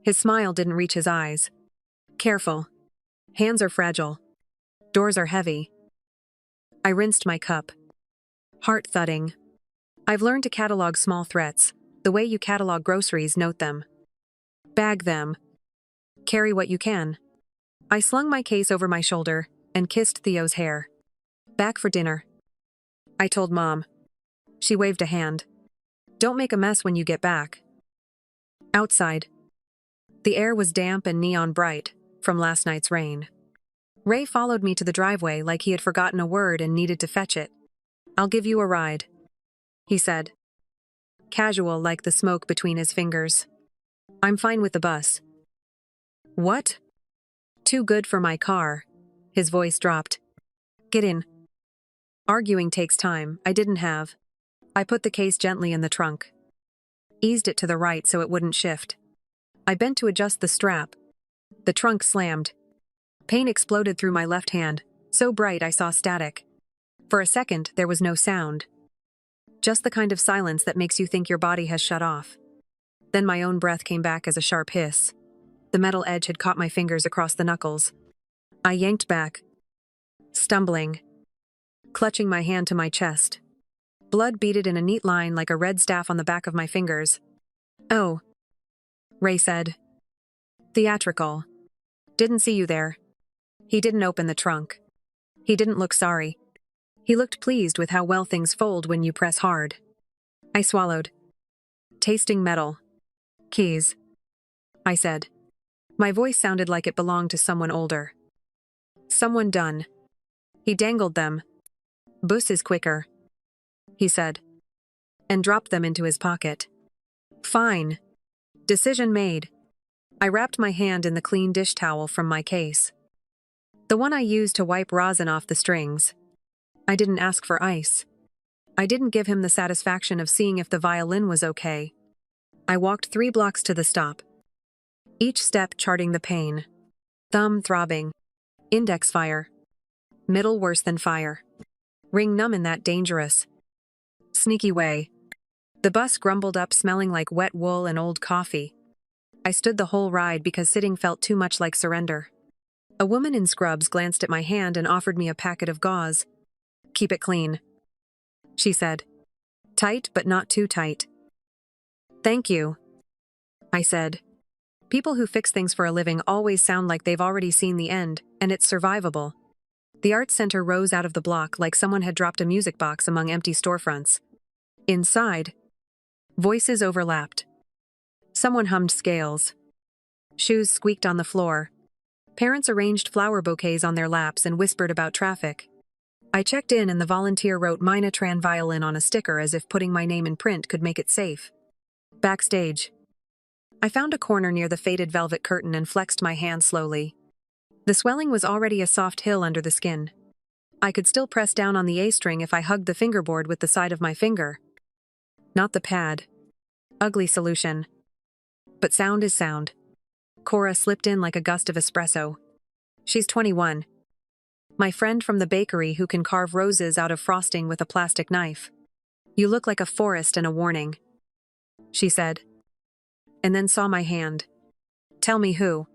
His smile didn't reach his eyes. Careful. Hands are fragile. Doors are heavy. I rinsed my cup. Heart thudding. I've learned to catalog small threats, the way you catalog groceries, note them. Bag them. Carry what you can. I slung my case over my shoulder and kissed Theo's hair. Back for dinner. I told Mom. She waved a hand. Don't make a mess when you get back. Outside. The air was damp and neon bright from last night's rain. Ray followed me to the driveway like he had forgotten a word and needed to fetch it. I'll give you a ride, he said. Casual like the smoke between his fingers. I'm fine with the bus. What? Too good for my car. His voice dropped. Get in. Arguing takes time. I didn't have. I put the case gently in the trunk. Eased it to the right so it wouldn't shift. I bent to adjust the strap. The trunk slammed. Pain exploded through my left hand, so bright I saw static. For a second, there was no sound. Just the kind of silence that makes you think your body has shut off. Then my own breath came back as a sharp hiss. The metal edge had caught my fingers across the knuckles. I yanked back. Stumbling. Clutching my hand to my chest. Blood beaded in a neat line like a red staff on the back of my fingers. Oh. Ray said. Theatrical. Didn't see you there. He didn't open the trunk. He didn't look sorry. He looked pleased with how well things fold when you press hard. I swallowed. Tasting metal. Keys. I said. My voice sounded like it belonged to someone older. Someone done. He dangled them. Bus is quicker, he said, and dropped them into his pocket. Fine. Decision made. I wrapped my hand in the clean dish towel from my case. The one I used to wipe rosin off the strings. I didn't ask for ice. I didn't give him the satisfaction of seeing if the violin was okay. I walked 3 blocks to the stop. Each step charting the pain. Thumb throbbing. Index fire. Middle worse than fire. Ring numb in that dangerous, sneaky way. The bus grumbled up smelling like wet wool and old coffee. I stood the whole ride because sitting felt too much like surrender. A woman in scrubs glanced at my hand and offered me a packet of gauze. Keep it clean, she said. Tight but not too tight. Thank you, I said. People who fix things for a living always sound like they've already seen the end, and it's survivable. The arts center rose out of the block like someone had dropped a music box among empty storefronts. Inside, voices overlapped. Someone hummed scales. Shoes squeaked on the floor. Parents arranged flower bouquets on their laps and whispered about traffic. I checked in and the volunteer wrote Mina Tran Violin on a sticker as if putting my name in print could make it safe. Backstage. I found a corner near the faded velvet curtain and flexed my hand slowly. The swelling was already a soft hill under the skin. I could still press down on the A string if I hugged the fingerboard with the side of my finger. Not the pad. Ugly solution. But sound is sound. Cora slipped in like a gust of espresso. She's 21. My friend from the bakery who can carve roses out of frosting with a plastic knife. You look like a forest and a warning, she said. And then saw my hand. Tell me who,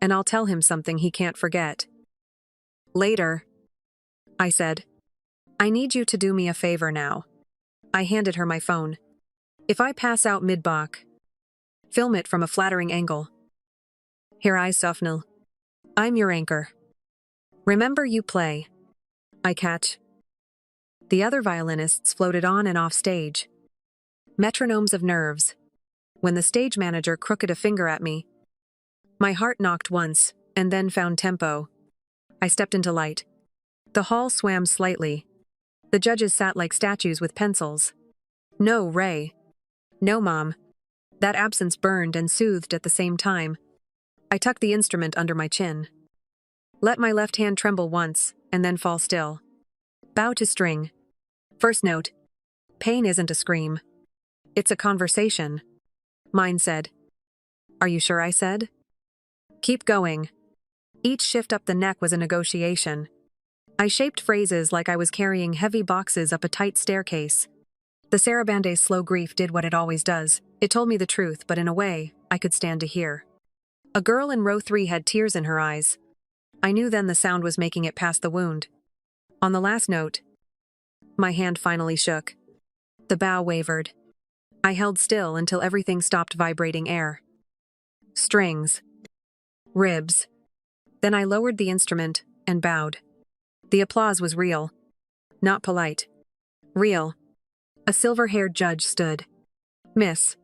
and I'll tell him something he can't forget. Later, I said. I need you to do me a favor now. I handed her my phone. If I pass out mid-bach, film it from a flattering angle. Here I sofnil. I'm your anchor. Remember you play. I catch. The other violinists floated on and off stage. Metronomes of nerves. When the stage manager crooked a finger at me, my heart knocked once, and then found tempo. I stepped into light. The hall swam slightly. The judges sat like statues with pencils. No, Ray. No, Mom. That absence burned and soothed at the same time. I tucked the instrument under my chin. Let my left hand tremble once, and then fall still. Bow to string. First note. Pain isn't a scream. It's a conversation. Mine said. Are you sure? I said. Keep going. Each shift up the neck was a negotiation. I shaped phrases like I was carrying heavy boxes up a tight staircase. The sarabande's slow grief did what it always does. It told me the truth, but in a way, I could stand to hear. A girl in row 3 had tears in her eyes. I knew then the sound was making it past the wound. On the last note, my hand finally shook. The bow wavered. I held still until everything stopped vibrating air. Strings. Ribs. Then I lowered the instrument and bowed. The applause was real. Not polite. Real. A silver-haired judge stood. Miss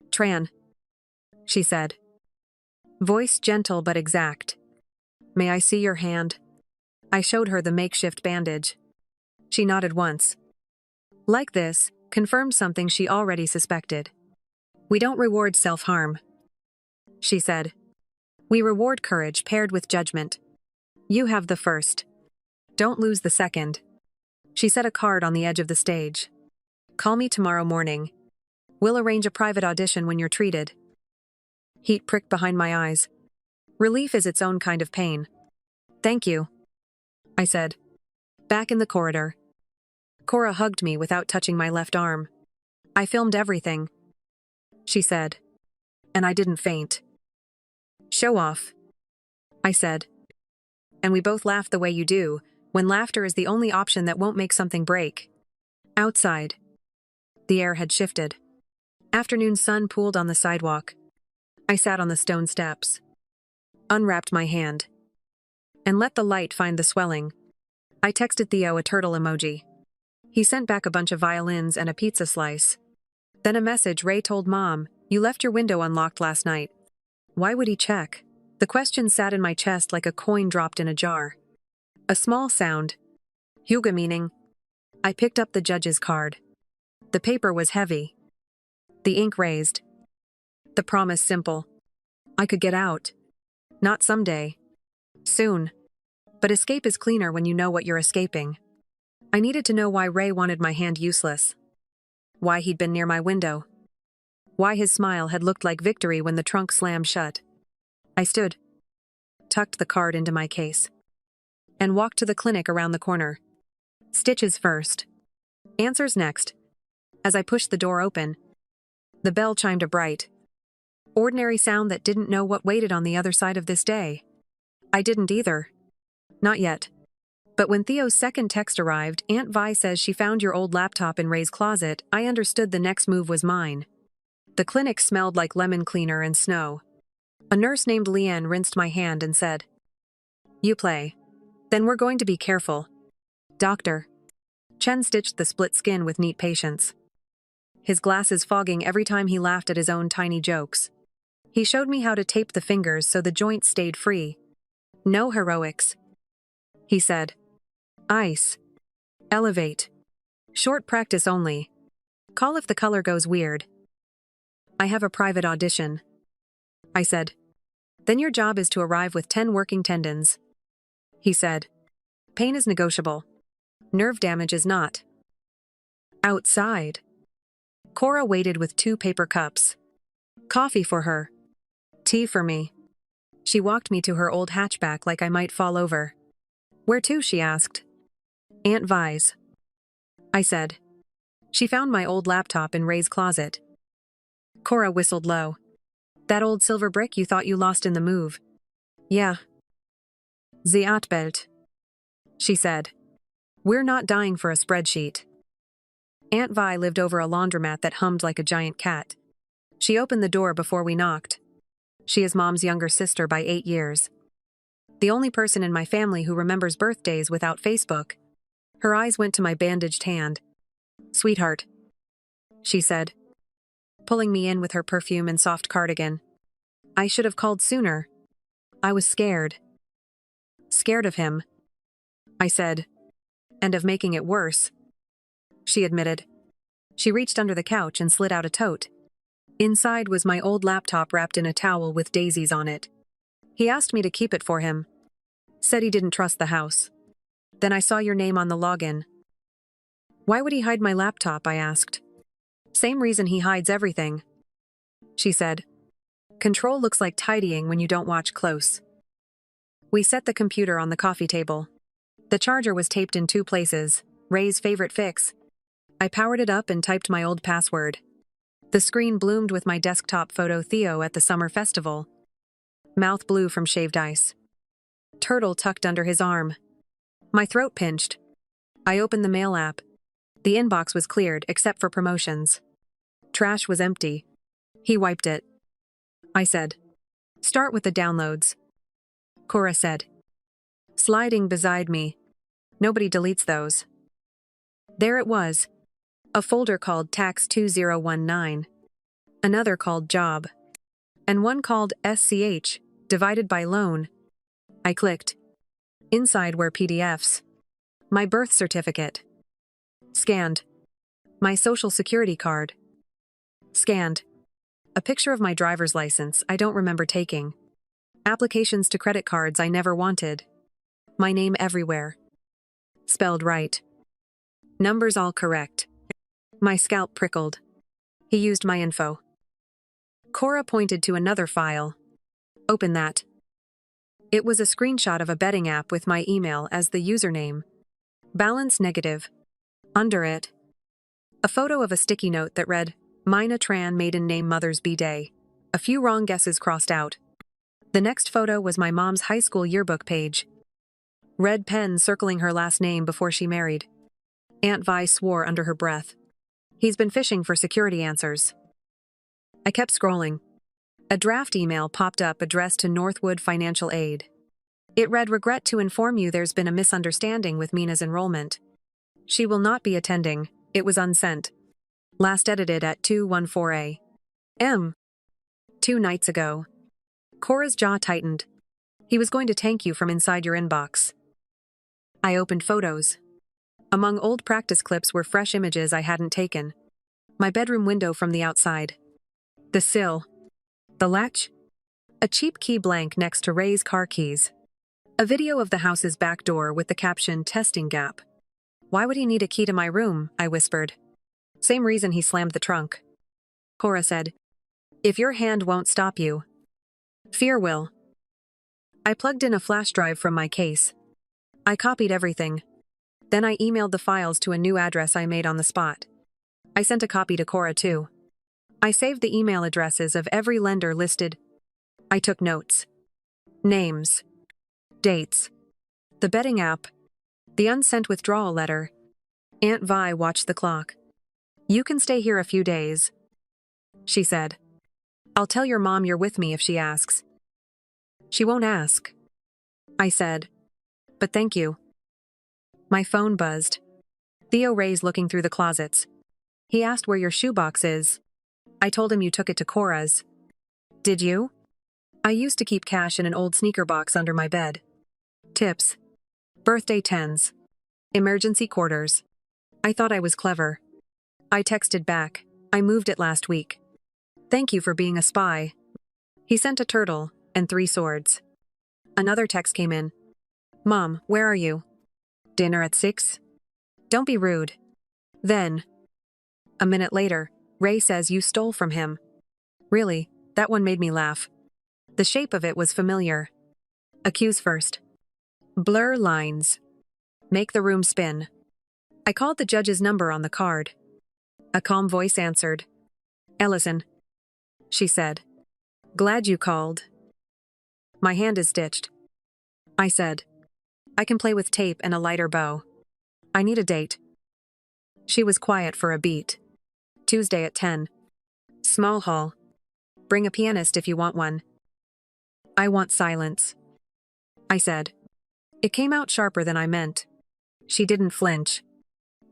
Tran, she said. Voice gentle but exact. May I see your hand? I showed her the makeshift bandage. She nodded once. Like this, confirmed something she already suspected. We don't reward self-harm, she said. We reward courage paired with judgment. You have the first. Don't lose the second. She set a card on the edge of the stage. Call me tomorrow morning. We'll arrange a private audition when you're treated. Heat pricked behind my eyes. Relief is its own kind of pain. Thank you, I said. Back in the corridor. Cora hugged me without touching my left arm. I filmed everything, she said. And I didn't faint. Show off, I said. And we both laughed the way you do, when laughter is the only option that won't make something break. Outside. The air had shifted. Afternoon sun pooled on the sidewalk. I sat on the stone steps. Unwrapped my hand. And let the light find the swelling. I texted Theo a turtle emoji. He sent back a bunch of violins and a pizza slice. Then a message. Ray told Mom, you left your window unlocked last night. Why would he check? The question sat in my chest like a coin dropped in a jar. A small sound. Huga meaning. I picked up the judge's card. The paper was heavy. The ink raised. The promise simple. I could get out. Not someday. Soon. But escape is cleaner when you know what you're escaping. I needed to know why Ray wanted my hand useless. Why he'd been near my window. Why his smile had looked like victory when the trunk slammed shut. I stood, tucked the card into my case, and walked to the clinic around the corner. Stitches first. Answers next. As I pushed the door open, the bell chimed a bright, ordinary sound that didn't know what waited on the other side of this day. I didn't either. Not yet. But when Theo's second text arrived, Aunt Vi says she found your old laptop in Ray's closet, I understood the next move was mine. The clinic smelled like lemon cleaner and snow. A nurse named Leanne rinsed my hand and said, You play. Then we're going to be careful. Doctor. Chen stitched the split skin with neat patience. His glasses fogging every time he laughed at his own tiny jokes. He showed me how to tape the fingers so the joints stayed free. No heroics, he said. Ice. Elevate. Short practice only. Call if the color goes weird. I have a private audition, I said. Then your job is to arrive with 10 working tendons, he said. Pain is negotiable. Nerve damage is not. Outside. Cora waited with 2 paper cups. Coffee for her. Tea for me. She walked me to her old hatchback like I might fall over. Where to? She asked. Aunt Vi's, I said. She found my old laptop in Ray's closet. Cora whistled low. That old silver brick you thought you lost in the move. Yeah. Sie Atbelt, she said. We're not dying for a spreadsheet. Aunt Vi lived over a laundromat that hummed like a giant cat. She opened the door before we knocked. She is Mom's younger sister by 8 years. The only person in my family who remembers birthdays without Facebook. Her eyes went to my bandaged hand. Sweetheart, she said, pulling me in with her perfume and soft cardigan. I should have called sooner. I was scared. Scared of him, I said, and of making it worse, she admitted. She reached under the couch and slid out a tote. Inside was my old laptop wrapped in a towel with daisies on it. He asked me to keep it for him. Said he didn't trust the house. Then I saw your name on the login. Why would he hide my laptop, I asked. Same reason he hides everything, she said. Control looks like tidying when you don't watch close. We set the computer on the coffee table. The charger was taped in 2 places, Ray's favorite fix. I powered it up and typed my old password. The screen bloomed with my desktop photo Theo at the summer festival. Mouth blue from shaved ice. Turtle tucked under his arm. My throat pinched. I opened the mail app. The inbox was cleared except for promotions. Trash was empty. He wiped it. I said, start with the downloads. Cora said, sliding beside me. Nobody deletes those. There it was. A folder called Tax 2019. Another called Job. And one called SCH, divided by loan. I clicked. Inside were PDFs. My birth certificate. Scanned. My social security card. Scanned. A picture of my driver's license I don't remember taking. Applications to credit cards I never wanted. My name everywhere. Spelled right. Numbers all correct. My scalp prickled. He used my info. Cora pointed to another file. Open that. It was a screenshot of a betting app with my email as the username. Balance negative. Under it, a photo of a sticky note that read, Mina Tran maiden name Mother's B-Day. A few wrong guesses crossed out. The next photo was my mom's high school yearbook page. Red pen circling her last name before she married. Aunt Vi swore under her breath. He's been fishing for security answers. I kept scrolling. A draft email popped up addressed to Northwood Financial Aid. It read, regret to inform you there's been a misunderstanding with Mina's enrollment. She will not be attending. It was unsent. Last edited at 2:14 a.m. 2 nights ago. Cora's jaw tightened. He was going to thank you from inside your inbox. I opened photos. Among old practice clips were fresh images I hadn't taken. My bedroom window from the outside. The sill. The latch. A cheap key blank next to Ray's car keys. A video of the house's back door with the caption, testing gap. Why would he need a key to my room? I whispered. Same reason he slammed the trunk. Cora said, if your hand won't stop you, fear will. I plugged in a flash drive from my case. I copied everything. Then I emailed the files to a new address I made on the spot. I sent a copy to Cora too. I saved the email addresses of every lender listed. I took notes. Names. Dates. The betting app. The unsent withdrawal letter. Aunt Vi watched the clock. You can stay here a few days, she said. I'll tell your mom you're with me if she asks. She won't ask, I said. But thank you. My phone buzzed. Theo Ray's looking through the closets. He asked where your shoebox is. I told him you took it to Cora's. Did you? I used to keep cash in an old sneaker box under my bed. Tips. Birthday tens. Emergency quarters. I thought I was clever. I texted back. I moved it last week. Thank you for being a spy. He sent a turtle and 3 swords. Another text came in. Mom, where are you? Dinner at 6? Don't be rude. Then, a minute later, Ray says you stole from him. Really, that one made me laugh. The shape of it was familiar. Accuse first. Blur lines. Make the room spin. I called the judge's number on the card. A calm voice answered. Ellison, she said. Glad you called. My hand is stitched. I said. I can play with tape and a lighter bow. I need a date. She was quiet for a beat. Tuesday at 10. Small hall. Bring a pianist if you want one. I want silence. I said. It came out sharper than I meant. She didn't flinch.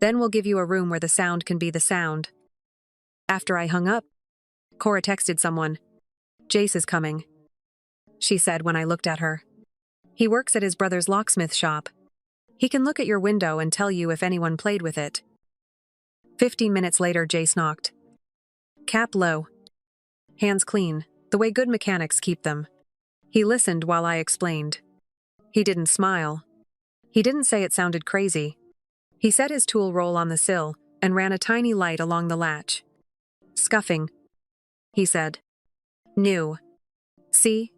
Then we'll give you a room where the sound can be the sound. After I hung up, Cora texted someone. Jace is coming, she said when I looked at her. He works at his brother's locksmith shop. He can look at your window and tell you if anyone played with it. 15 minutes later, Jace knocked. Cap low. Hands clean, the way good mechanics keep them. He listened while I explained. He didn't smile. He didn't say it sounded crazy. He set his tool roll on the sill and ran a tiny light along the latch. Scuffing, he said. New. See?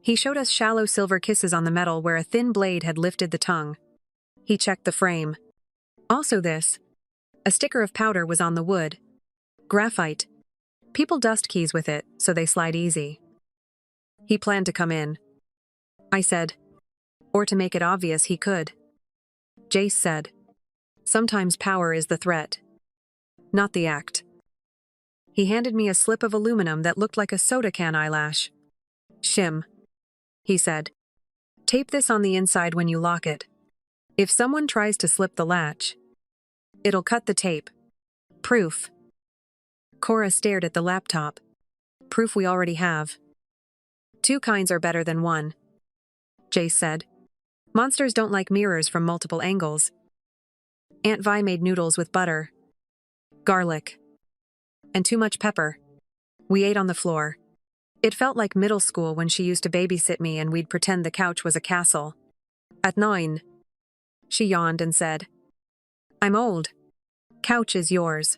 He showed us shallow silver kisses on the metal where a thin blade had lifted the tongue. He checked the frame. Also this. A sticker of powder was on the wood. Graphite. People dust keys with it, so they slide easy. He planned to come in. I said. Or to make it obvious he could. Jace said. Sometimes power is the threat, not the act. He handed me a slip of aluminum that looked like a soda can eyelash. Shim, he said. Tape this on the inside when you lock it. If someone tries to slip the latch, it'll cut the tape. Proof. Cora stared at the laptop. Proof we already have. 2 kinds are better than 1. Jace said. Monsters don't like mirrors from multiple angles. Aunt Vi made noodles with butter, garlic, and too much pepper. We ate on the floor. It felt like middle school when she used to babysit me and we'd pretend the couch was a castle. At 9, she yawned and said, I'm old. Couch is yours.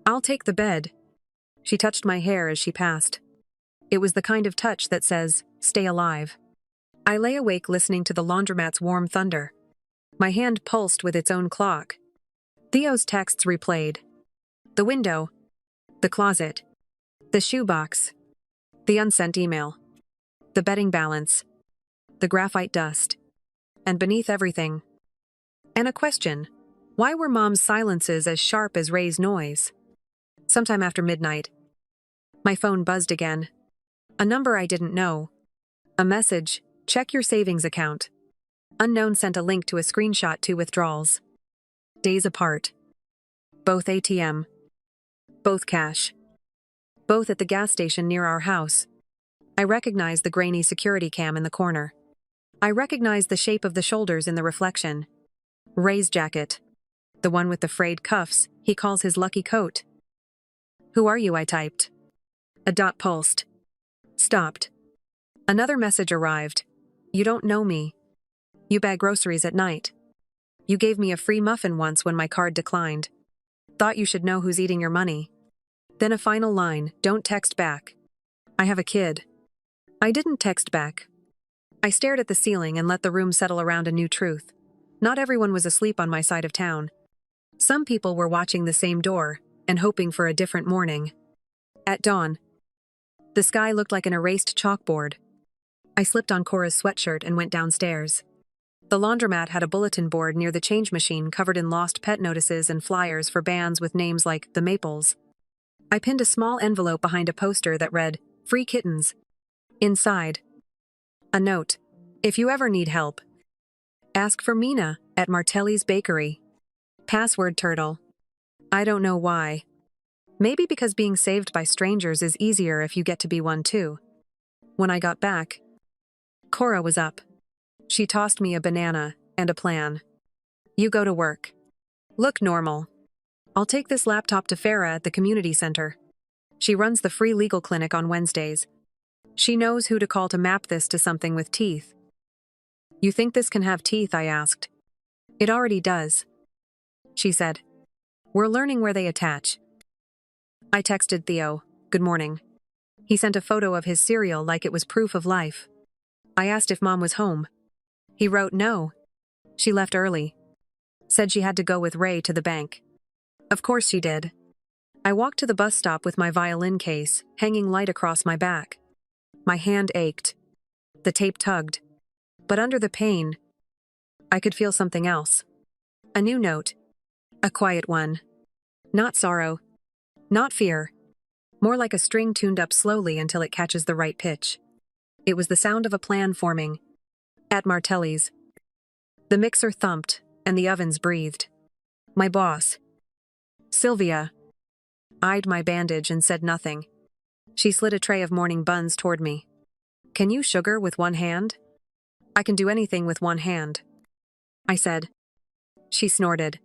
I'll take the bed. She touched my hair as she passed. It was the kind of touch that says, stay alive. I lay awake listening to the laundromat's warm thunder. My hand pulsed with its own clock. Theo's texts replayed. The window. The closet. The shoebox. The unsent email. The betting balance. The graphite dust. And beneath everything. And a question. Why were Mom's silences as sharp as Ray's noise? Sometime after midnight. My phone buzzed again. A number I didn't know. A message. Check your savings account. Unknown sent a link to a screenshot to withdrawals. Days apart. Both ATM. Both cash. Both at the gas station near our house. I recognized the grainy security cam in the corner. I recognized the shape of the shoulders in the reflection. Ray's jacket. The one with the frayed cuffs he calls his lucky coat. Who are you? I typed. A dot pulsed. Stopped. Another message arrived. You don't know me. You bag groceries at night. You gave me a free muffin once when my card declined. Thought you should know who's eating your money. Then a final line, don't text back. I have a kid. I didn't text back. I stared at the ceiling and let the room settle around a new truth. Not everyone was asleep on my side of town. Some people were watching the same door and hoping for a different morning. At dawn, the sky looked like an erased chalkboard. I slipped on Cora's sweatshirt and went downstairs. The laundromat had a bulletin board near the change machine covered in lost pet notices and flyers for bands with names like The Maples. I pinned a small envelope behind a poster that read, Free Kittens. Inside, a note. If you ever need help, ask for Mina at Martelli's Bakery. Password turtle. I don't know why. Maybe because being saved by strangers is easier if you get to be one too. When I got back, Cora was up. She tossed me a banana and a plan. You go to work. Look normal. I'll take this laptop to Farah at the community center. She runs the free legal clinic on Wednesdays. She knows who to call to map this to something with teeth. You think this can have teeth? I asked. It already does, she said. We're learning where they attach. I texted Theo, good morning. He sent a photo of his cereal like it was proof of life. I asked if Mom was home. He wrote no. She left early. Said she had to go with Ray to the bank. Of course she did. I walked to the bus stop with my violin case, hanging light across my back. My hand ached. The tape tugged. But under the pain, I could feel something else. A new note. A quiet one. Not sorrow. Not fear. More like a string tuned up slowly until it catches the right pitch. It was the sound of a plan forming. At Martelli's. The mixer thumped, and the ovens breathed. My boss, Sylvia, eyed my bandage and said nothing. She slid a tray of morning buns toward me. Can you sugar with one hand? I can do anything with one hand, I said. She snorted.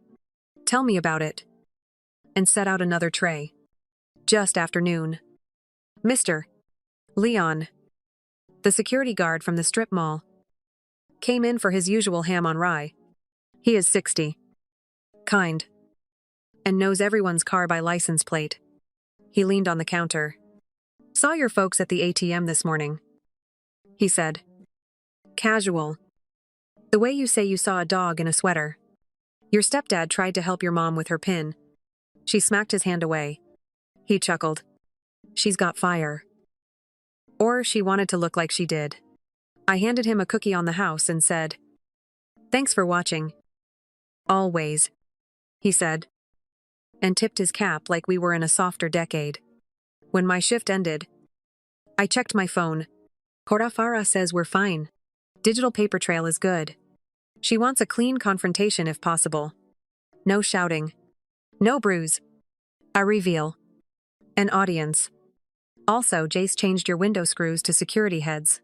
Tell me about it. And set out another tray. Just afternoon. Mr. Leon, the security guard from the strip mall, came in for his usual ham on rye. He is 60. Kind. And knows everyone's car by license plate. He leaned on the counter. Saw your folks at the ATM this morning, he said. Casual. The way you say you saw a dog in a sweater. Your stepdad tried to help your mom with her pin. She smacked his hand away. He chuckled. She's got fire. Or she wanted to look like she did. I handed him a cookie on the house and said, Thanks for watching. Always, he said, and tipped his cap like we were in a softer decade. When my shift ended, I checked my phone. Corafara says we're fine. Digital paper trail is good. She wants a clean confrontation if possible. No shouting. No bruise. A reveal. An audience. Also, Jace changed your window screws to security heads.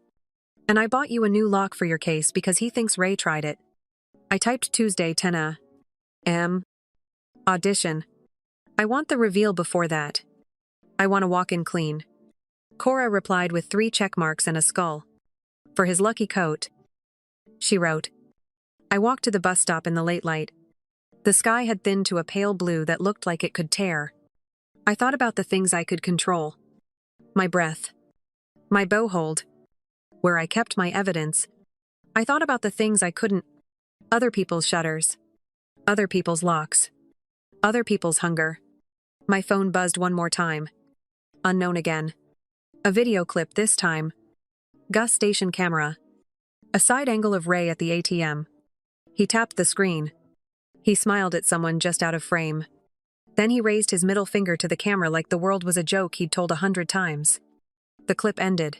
And I bought you a new lock for your case because he thinks Ray tried it. I typed Tuesday 10 a.m. Audition. I want the reveal before that. I want to walk in clean. Cora replied with 3 check marks and a skull. For his lucky coat. She wrote. I walked to the bus stop in the late light. The sky had thinned to a pale blue that looked like it could tear. I thought about the things I could control. My breath. My bow hold. Where I kept my evidence. I thought about the things I couldn't. Other people's shutters. Other people's locks. Other people's hunger. My phone buzzed one more time. Unknown again. A video clip this time. Gus station camera. A side angle of Ray at the ATM. He tapped the screen. He smiled at someone just out of frame. Then he raised his middle finger to the camera like the world was a joke he'd told 100 times. The clip ended.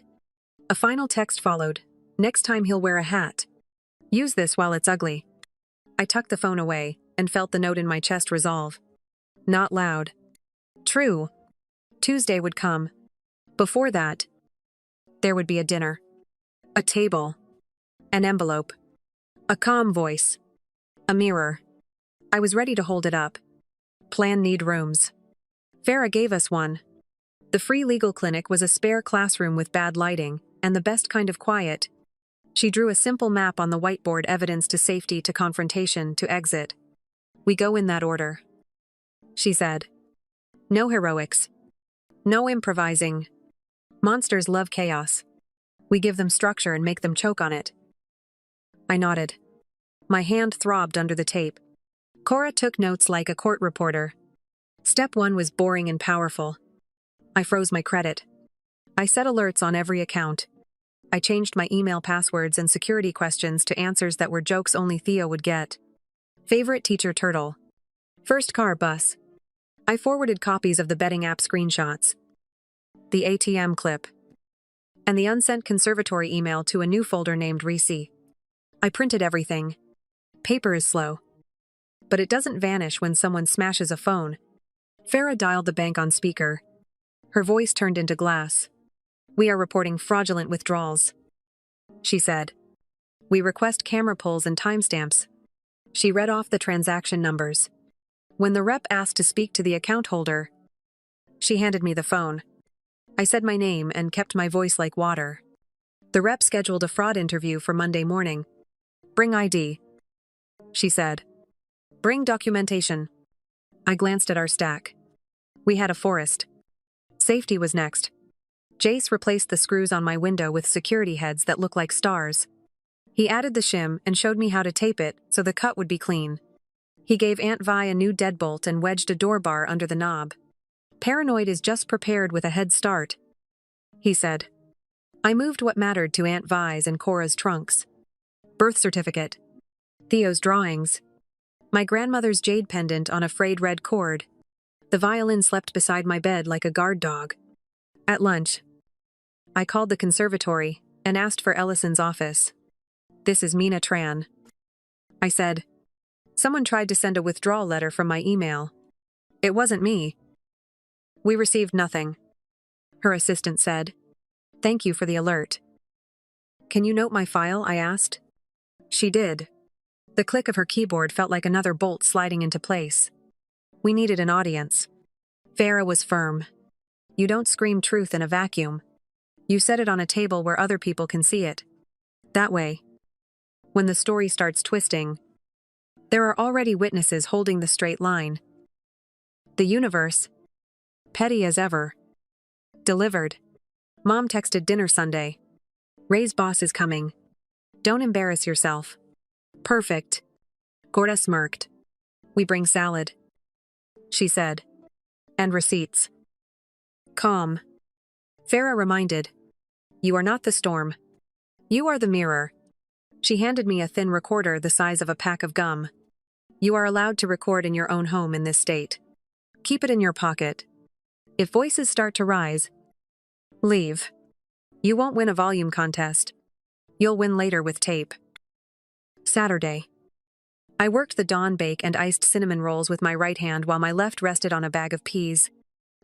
A final text followed. Next time he'll wear a hat. Use this while it's ugly. I tucked the phone away and felt the note in my chest resolve. Not loud. True. Tuesday would come. Before that, there would be a dinner. A table. An envelope. A calm voice. A mirror. I was ready to hold it up. Plan need rooms. Farah gave us one. The free legal clinic was a spare classroom with bad lighting, and the best kind of quiet. She drew a simple map on the whiteboard, evidence to safety to confrontation to exit. We go in that order. She said. No heroics. No improvising. Monsters love chaos. We give them structure and make them choke on it. I nodded. My hand throbbed under the tape. Cora took notes like a court reporter. Step 1 was boring and powerful. I froze my credit. I set alerts on every account. I changed my email passwords and security questions to answers that were jokes only Theo would get. Favorite teacher turtle. First car bus. I forwarded copies of the betting app screenshots. The ATM clip. And the unsent conservatory email to a new folder named Reese. I printed everything. Paper is slow. But it doesn't vanish when someone smashes a phone. Farah dialed the bank on speaker. Her voice turned into glass. We are reporting fraudulent withdrawals, she said. We request camera pulls and timestamps. She read off the transaction numbers. When the rep asked to speak to the account holder, she handed me the phone. I said my name and kept my voice like water. The rep scheduled a fraud interview for Monday morning. Bring ID, she said. Bring documentation. I glanced at our stack. We had a forest. Safety was next. Jace replaced the screws on my window with security heads that look like stars. He added the shim and showed me how to tape it so the cut would be clean. He gave Aunt Vi a new deadbolt and wedged a door bar under the knob. Paranoid is just prepared with a head start, he said. I moved what mattered to Aunt Vi's and Cora's trunks. Birth certificate. Theo's drawings. My grandmother's jade pendant on a frayed red cord. The violin slept beside my bed like a guard dog. At lunch, I called the conservatory and asked for Ellison's office. "This is Mina Tran," I said. "Someone tried to send a withdrawal letter from my email. It wasn't me." "We received nothing," her assistant said. "Thank you for the alert." "Can you note my file?" I asked. She did. The click of her keyboard felt like another bolt sliding into place. We needed an audience. Farah was firm. "You don't scream truth in a vacuum. You set it on a table where other people can see it. That way, when the story starts twisting, there are already witnesses holding the straight line." The universe, petty as ever, delivered. Mom texted dinner Sunday. "Ray's boss is coming. Don't embarrass yourself." "Perfect." Gorda smirked. "We bring salad," she said. "And receipts." Calm. Farah reminded. "You are not the storm. You are the mirror." She handed me a thin recorder the size of a pack of gum. "You are allowed to record in your own home in this state. Keep it in your pocket. If voices start to rise, leave. You won't win a volume contest. You'll win later with tape." Saturday. I worked the dawn bake and iced cinnamon rolls with my right hand while my left rested on a bag of peas.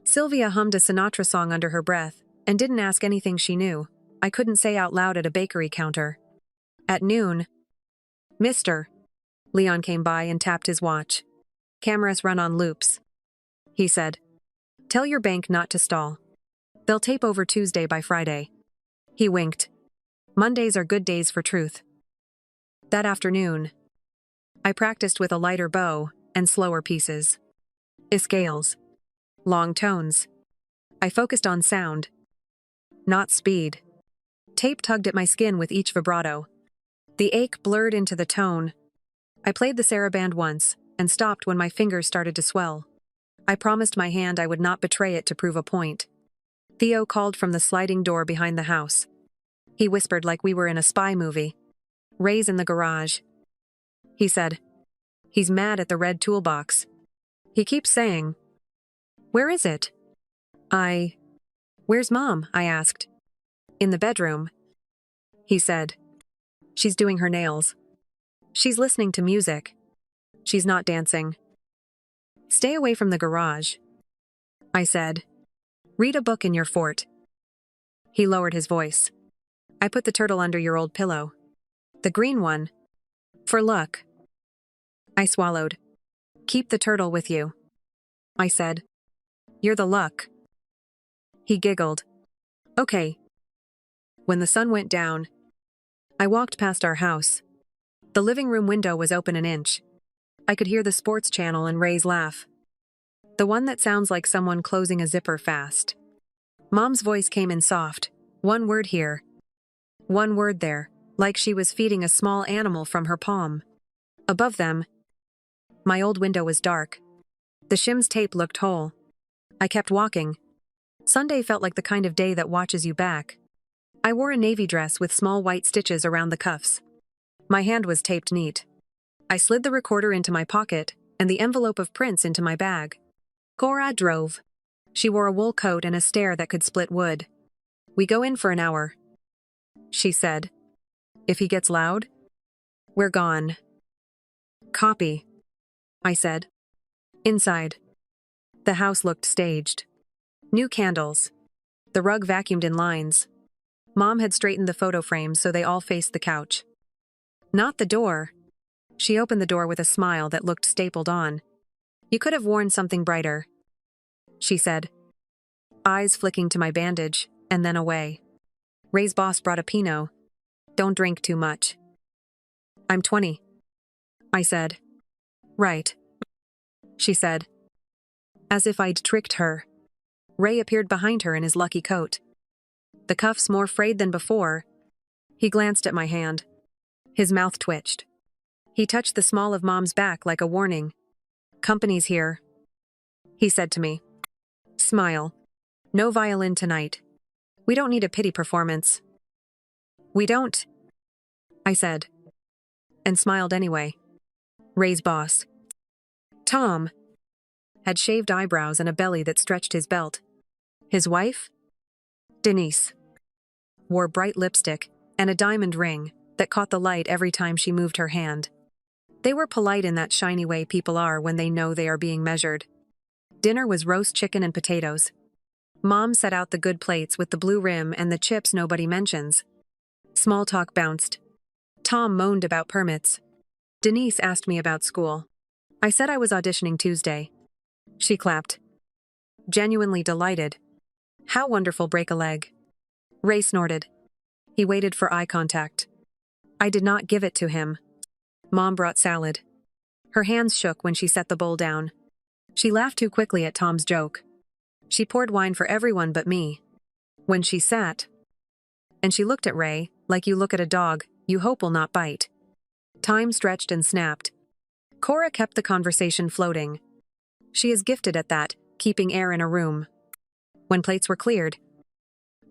Sylvia hummed a Sinatra song under her breath and didn't ask anything she knew. I couldn't say out loud at a bakery counter. At noon, "Mister." Leon came by and tapped his watch. "Cameras run on loops," he said. "Tell your bank not to stall. They'll tape over Tuesday by Friday." He winked. "Mondays are good days for truth." That afternoon, I practiced with a lighter bow and slower pieces. Scales. Long tones. I focused on sound, not speed. Tape tugged at my skin with each vibrato. The ache blurred into the tone. I played the saraband once and stopped when my fingers started to swell. I promised my hand I would not betray it to prove a point. Theo called from the sliding door behind the house. He whispered like we were in a spy movie. "Ray's in the garage," he said. "He's mad at the red toolbox. He keeps saying, 'Where is it?'" "Where's Mom?" I asked. "In the bedroom," he said. "She's doing her nails. She's listening to music. She's not dancing." "Stay away from the garage," I said. "Read a book in your fort." He lowered his voice. "I put the turtle under your old pillow. The green one. For luck." I swallowed. "Keep the turtle with you," I said. "You're the luck." He giggled. "Okay." When the sun went down, I walked past our house. The living room window was open an inch. I could hear the sports channel and Ray's laugh. The one that sounds like someone closing a zipper fast. Mom's voice came in soft. One word here. One word there, like she was feeding a small animal from her palm. Above them, my old window was dark. The shim's tape looked whole. I kept walking. Sunday felt like the kind of day that watches you back. I wore a navy dress with small white stitches around the cuffs. My hand was taped neat. I slid the recorder into my pocket and the envelope of prints into my bag. Cora drove. She wore a wool coat and a stare that could split wood. "We go in for an hour," she said. "If he gets loud, we're gone." "Copy," I said. Inside, the house looked staged. New candles. The rug vacuumed in lines. Mom had straightened the photo frames so they all faced the couch. "Not the door." She opened the door with a smile that looked stapled on. "You could have worn something brighter," she said, eyes flicking to my bandage, and then away. "Ray's boss brought a Pinot. Don't drink too much." "I'm 20, I said. "Right," she said. As if I'd tricked her. Ray appeared behind her in his lucky coat. The cuffs more frayed than before. He glanced at my hand. His mouth twitched. He touched the small of Mom's back like a warning. "Company's here," he said to me. "Smile. No violin tonight. We don't need a pity performance. We don't, I said, and smiled anyway. Ray's boss, Tom, had shaved eyebrows and a belly that stretched his belt. His wife, Denise, wore bright lipstick and a diamond ring that caught the light every time she moved her hand. They were polite in that shiny way people are when they know they are being measured. Dinner was roast chicken and potatoes. Mom set out the good plates with the blue rim and the chips nobody mentions. Small talk bounced. Tom moaned about permits. Denise asked me about school. I said I was auditioning Tuesday. She clapped. Genuinely delighted. How wonderful, break a leg. Ray snorted. He waited for eye contact. I did not give it to him. Mom brought salad. Her hands shook when she set the bowl down. She laughed too quickly at Tom's joke. She poured wine for everyone but me. When she sat, and she looked at Ray, like you look at a dog you hope will not bite. Time stretched and snapped. Cora kept the conversation floating. She is gifted at that, keeping air in a room. When plates were cleared,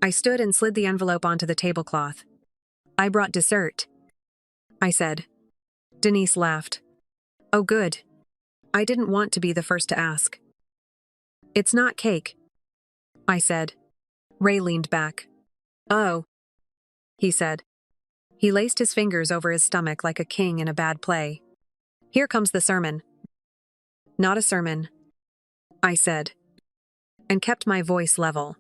I stood and slid the envelope onto the tablecloth. I brought dessert, I said. Denise laughed. Oh, good. I didn't want to be the first to ask. It's not cake, I said. Ray leaned back. Oh, he said. He laced his fingers over his stomach like a king in a bad play. Here comes the sermon. Not a sermon, I said, and kept my voice level.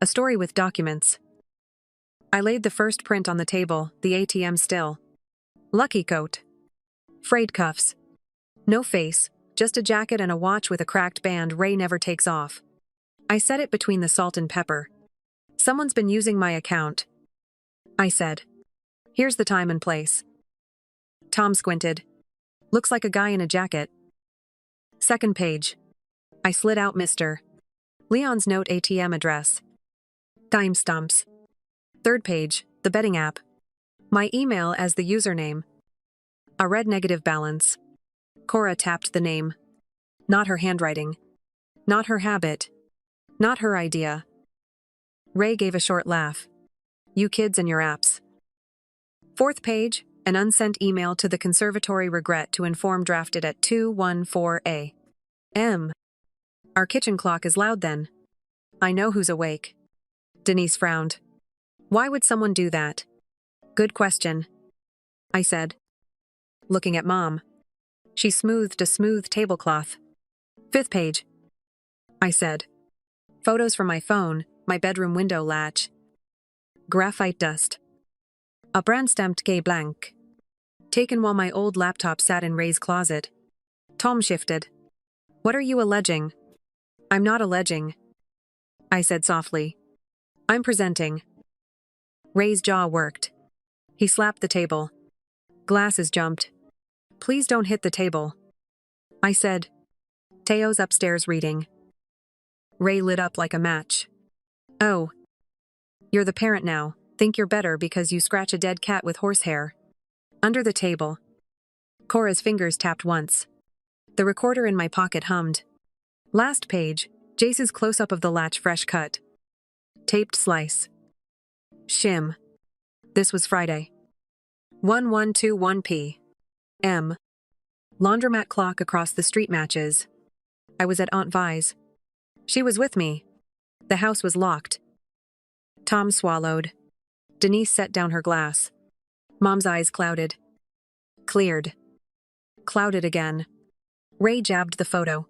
A story with documents. I laid the first print on the table, the ATM still. Lucky coat. Frayed cuffs. No face, just a jacket and a watch with a cracked band Ray never takes off. I set it between the salt and pepper. Someone's been using my account, I said. Here's the time and place. Tom squinted. Looks like a guy in a jacket. Second page. I slid out Mr. Leon's note ATM address. Timestamps. Third page, the betting app. My email as the username. A red negative balance. Cora tapped the name. Not her handwriting. Not her habit. Not her idea. Ray gave a short laugh. You kids and your apps. Fourth page, an unsent email to the conservatory regret to inform drafted at 2:14 a.m. Our kitchen clock is loud then. I know who's awake. Denise frowned. Why would someone do that? Good question, I said, looking at Mom. She smoothed a smooth tablecloth. Fifth page, I said. Photos from my phone, my bedroom window latch. Graphite dust. A brand-stamped gay blank. Taken while my old laptop sat in Ray's closet. Tom shifted. What are you alleging? I'm not alleging, I said softly. I'm presenting. Ray's jaw worked. He slapped the table. Glasses jumped. Please don't hit the table, I said. Teo's upstairs reading. Ray lit up like a match. Oh. You're the parent now. Think you're better because you scratch a dead cat with horsehair. Under the table. Cora's fingers tapped once. The recorder in my pocket hummed. Last page, Jace's close-up of the latch fresh cut. Taped slice. Shim. This was Friday. 1121 p.m. Laundromat clock across the street matches. I was at Aunt Vi's. She was with me. The house was locked. Tom swallowed. Denise set down her glass. Mom's eyes clouded. Cleared. Clouded again. Ray jabbed the photo.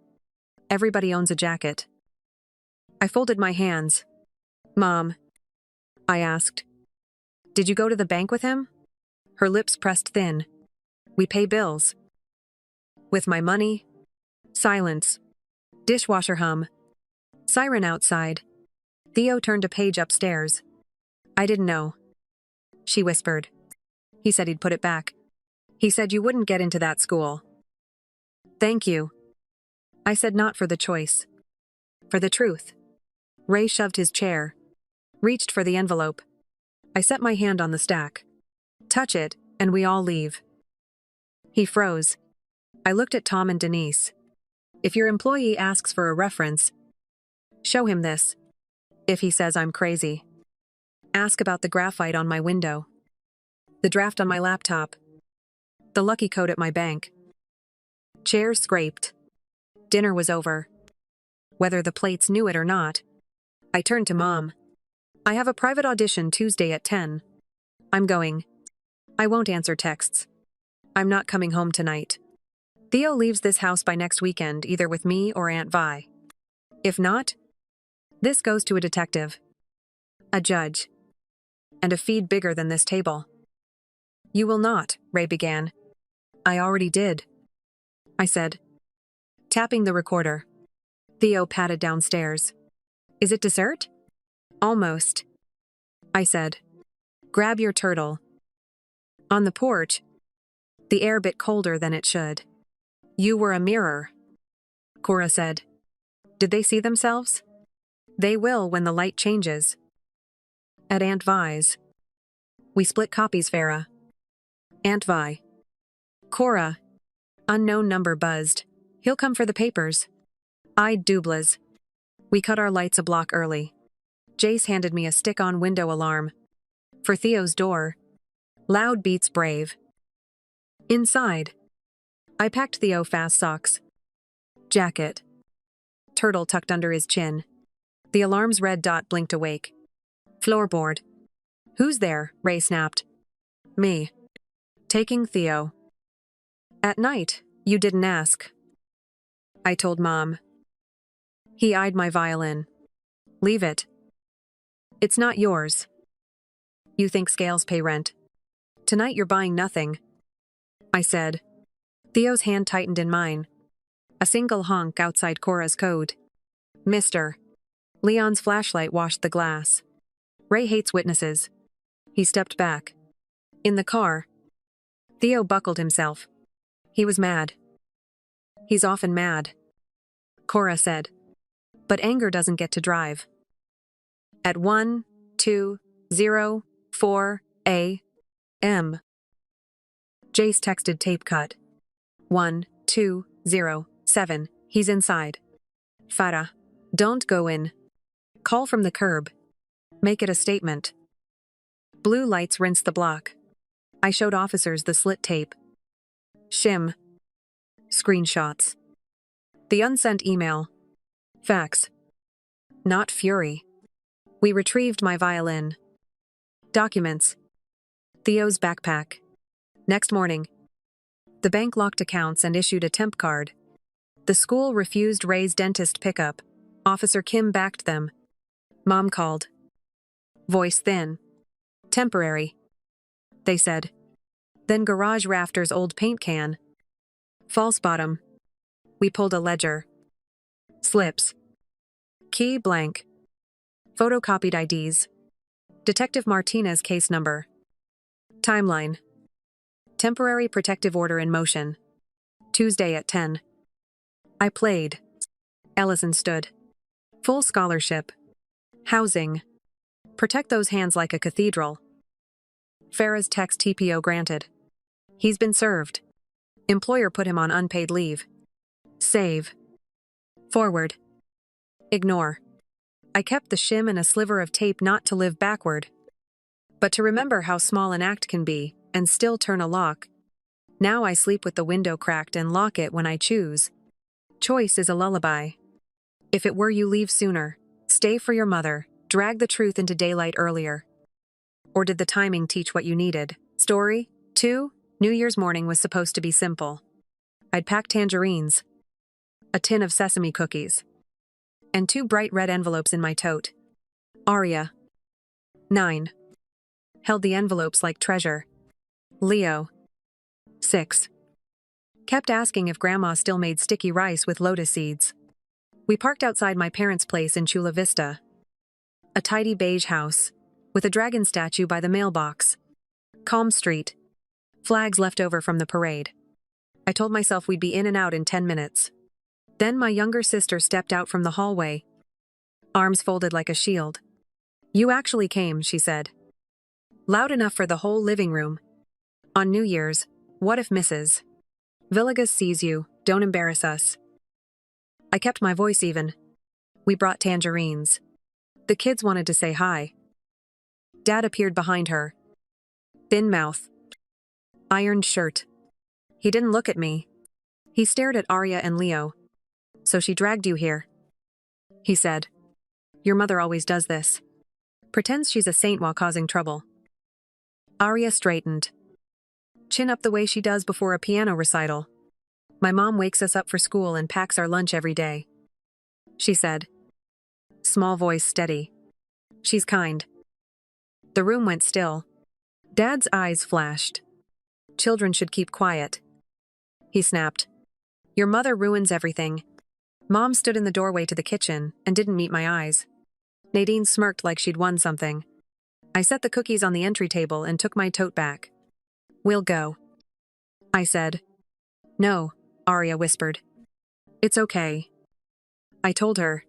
Everybody owns a jacket. I folded my hands. Mom, I asked. Did you go to the bank with him? Her lips pressed thin. We pay bills. With my money? Silence. Dishwasher hum. Siren outside. Theo turned a page upstairs. I didn't know. She whispered. He said he'd put it back. He said you wouldn't get into that school. Thank you. I said not for the choice. For the truth. Ray shoved his chair. Reached for the envelope. I set my hand on the stack. Touch it, and we all leave. He froze. I looked at Tom and Denise. If your employee asks for a reference, show him this. If he says I'm crazy, ask about the graphite on my window. The draft on my laptop. The lucky code at my bank. Chairs scraped. Dinner was over. Whether the plates knew it or not. I turned to Mom. I have a private audition Tuesday at 10. I'm going. I won't answer texts. I'm not coming home tonight. Theo leaves this house by next weekend, either with me or Aunt Vi. If not, this goes to a detective, a judge, and a feed bigger than this table. You will not, Ray began. I already did, I said, tapping the recorder. Theo patted downstairs. Is it dessert? Almost, I said. Grab your turtle. On the porch, the air bit colder than it should. You were a mirror, Cora said. Did they see themselves? They will when the light changes. At Aunt Vi's. We split copies, Farah. Aunt Vi. Cora. Unknown number buzzed. He'll come for the papers. I'd doubles. We cut our lights a block early. Jace handed me a stick-on window alarm. For Theo's door. Loud beats brave. Inside. I packed Theo fast socks. Jacket. Turtle tucked under his chin. The alarm's red dot blinked awake. Floorboard. Who's there? Ray snapped. Me. Taking Theo. At night, you didn't ask. I told Mom. He eyed my violin. Leave it. It's not yours. You think scales pay rent. Tonight you're buying nothing. I said. Theo's hand tightened in mine. A single honk outside Cora's code. Mister. Leon's flashlight washed the glass. Ray hates witnesses. He stepped back. In the car. Theo buckled himself. He was mad. He's often mad. Cora said. But anger doesn't get to drive. At 1:20:4 a.m. Jace texted tape cut. 1:2:07. He's inside. Farah. Don't go in. Call from the curb. Make it a statement. Blue lights rinsed the block. I showed officers the slit tape. Shim. Screenshots. The unsent email. Fax. Not fury. We retrieved my violin. Documents. Theo's backpack. Next morning. The bank locked accounts and issued a temp card. The school refused Ray's dentist pickup. Officer Kim backed them. Mom called. Voice thin. Temporary. They said. Then garage rafters old paint can. False bottom. We pulled a ledger. Slips. Key blank. Photocopied IDs. Detective Martinez case number. Timeline. Temporary protective order in motion. Tuesday at 10. I played. Ellison stood. Full scholarship. Housing. Protect those hands like a cathedral. Farah's text TPO granted. He's been served. Employer put him on unpaid leave. Save. Forward. Ignore. I kept the shim and a sliver of tape not to live backward, but to remember how small an act can be and still turn a lock. Now I sleep with the window cracked and lock it when I choose. Choice is a lullaby. If it were you leave sooner, stay for your mother, drag the truth into daylight earlier. Or did the timing teach what you needed? Story 2. New Year's morning was supposed to be simple. I'd packed tangerines, a tin of sesame cookies, and 2 bright red envelopes in my tote. Aria. 9. Held the envelopes like treasure. Leo. 6. Kept asking if Grandma still made sticky rice with lotus seeds. We parked outside my parents' place in Chula Vista. A tidy beige house, with a dragon statue by the mailbox. Calm street. Flags left over from the parade. I told myself we'd be in and out in 10 minutes. Then my younger sister stepped out from the hallway. Arms folded like a shield. You actually came, she said. Loud enough for the whole living room. On New Year's, what if Mrs. Villegas sees you, don't embarrass us. I kept my voice even. We brought tangerines. The kids wanted to say hi. Dad appeared behind her. Thin mouth. Ironed shirt. He didn't look at me. He stared at Arya and Leo. So she dragged you here. He said. Your mother always does this. Pretends she's a saint while causing trouble. Arya straightened. Chin up the way she does before a piano recital. My mom wakes us up for school and packs our lunch every day. She said. Small voice steady. She's kind. The room went still. Dad's eyes flashed. Children should keep quiet. He snapped. Your mother ruins everything. Mom stood in the doorway to the kitchen and didn't meet my eyes. Nadine smirked like she'd won something. I set the cookies on the entry table and took my tote back. We'll go. I said. No, Arya whispered. It's okay. I told her.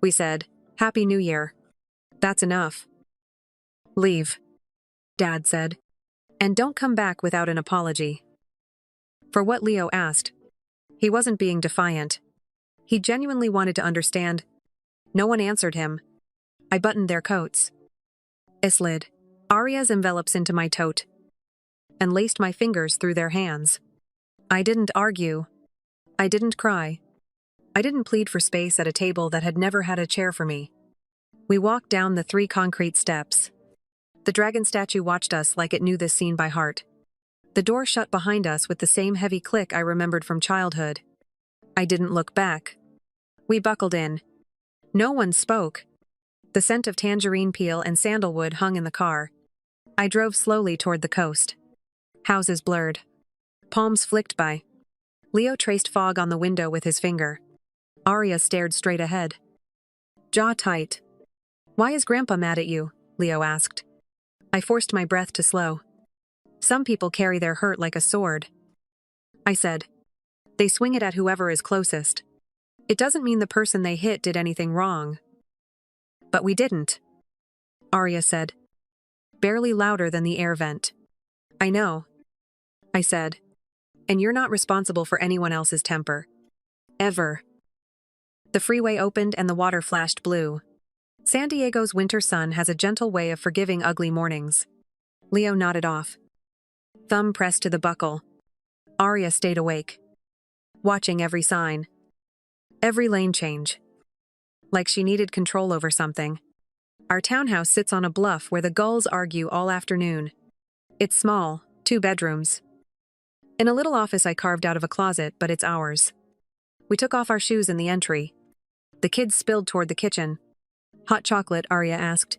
We said, Happy New Year. That's enough. Leave, Dad said. And don't come back without an apology. For what Leo asked. He wasn't being defiant. He genuinely wanted to understand. No one answered him. I buttoned their coats. I slid Arya's envelopes into my tote and laced my fingers through their hands. I didn't argue. I didn't cry. I didn't plead for space at a table that had never had a chair for me. We walked down the 3 concrete steps. The dragon statue watched us like it knew this scene by heart. The door shut behind us with the same heavy click I remembered from childhood. I didn't look back. We buckled in. No one spoke. The scent of tangerine peel and sandalwood hung in the car. I drove slowly toward the coast. Houses blurred. Palms flicked by. Leo traced fog on the window with his finger. Arya stared straight ahead. Jaw tight. Why is Grandpa mad at you? Leo asked. I forced my breath to slow. Some people carry their hurt like a sword. I said. They swing it at whoever is closest. It doesn't mean the person they hit did anything wrong. But we didn't. Arya said. Barely louder than the air vent. I know. I said. And you're not responsible for anyone else's temper. Ever. The freeway opened and the water flashed blue. San Diego's winter sun has a gentle way of forgiving ugly mornings. Leo nodded off. Thumb pressed to the buckle. Arya stayed awake. Watching every sign. Every lane change. Like she needed control over something. Our townhouse sits on a bluff where the gulls argue all afternoon. It's small, 2 bedrooms. In a little office I carved out of a closet, but it's ours. We took off our shoes in the entry. The kids spilled toward the kitchen. Hot chocolate, Arya asked.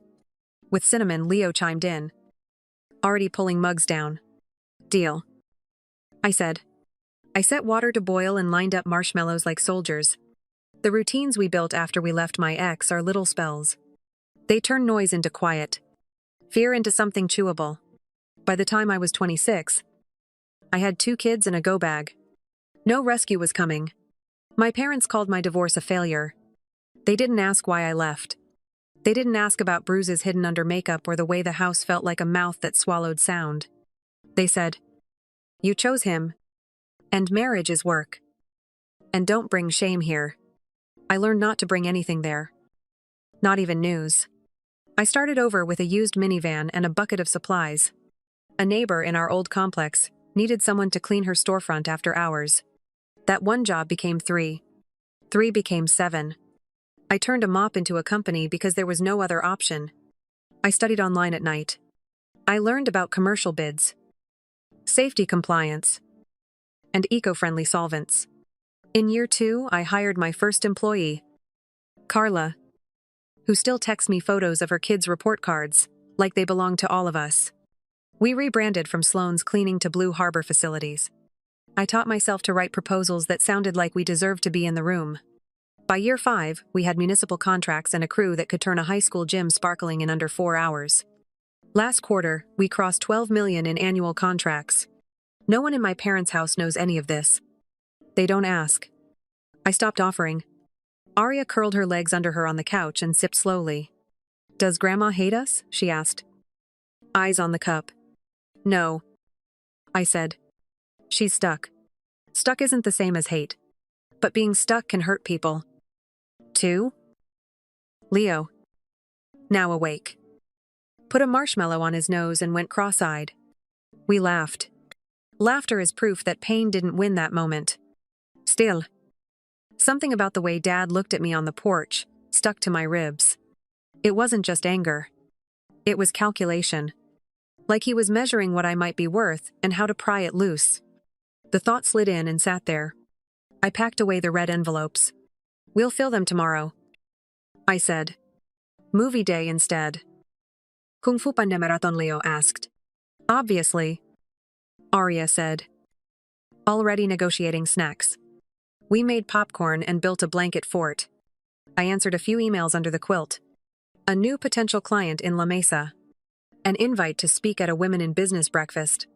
With cinnamon, Leo chimed in. Already pulling mugs down. Deal. I said. I set water to boil and lined up marshmallows like soldiers. The routines we built after we left my ex are little spells. They turn noise into quiet. Fear into something chewable. By the time I was 26, I had 2 kids and a go bag. No rescue was coming. My parents called my divorce a failure. They didn't ask why I left. They didn't ask about bruises hidden under makeup or the way the house felt like a mouth that swallowed sound. They said, You chose him. And marriage is work. And don't bring shame here. I learned not to bring anything there. Not even news. I started over with a used minivan and a bucket of supplies. A neighbor in our old complex needed someone to clean her storefront after hours. That one job became 3. 3 became 7. I turned a mop into a company because there was no other option. I studied online at night. I learned about commercial bids, safety compliance, and eco-friendly solvents. In year 2, I hired my first employee, Carla, who still texts me photos of her kids' report cards, like they belong to all of us. We rebranded from Sloan's Cleaning to Blue Harbor Facilities. I taught myself to write proposals that sounded like we deserved to be in the room. By year 5, we had municipal contracts and a crew that could turn a high school gym sparkling in under 4 hours. Last quarter, we crossed $12 million in annual contracts. No one in my parents' house knows any of this. They don't ask. I stopped offering. Arya curled her legs under her on the couch and sipped slowly. Does Grandma hate us? She asked. Eyes on the cup. No. I said. She's stuck. Stuck isn't the same as hate. But being stuck can hurt people. Too? Leo, now awake, put a marshmallow on his nose and went cross-eyed. We laughed. Laughter is proof that pain didn't win that moment. Still, something about the way Dad looked at me on the porch stuck to my ribs. It wasn't just anger. It was calculation. Like he was measuring what I might be worth and how to pry it loose. The thought slid in and sat there. I packed away the red envelopes. We'll fill them tomorrow, I said. Movie day instead. Kung fu panda marathon, Leo asked. Obviously, Arya said. Already negotiating snacks. We made popcorn and built a blanket fort. I answered a few emails under the quilt. A new potential client in La Mesa. An invite to speak at a women in business breakfast.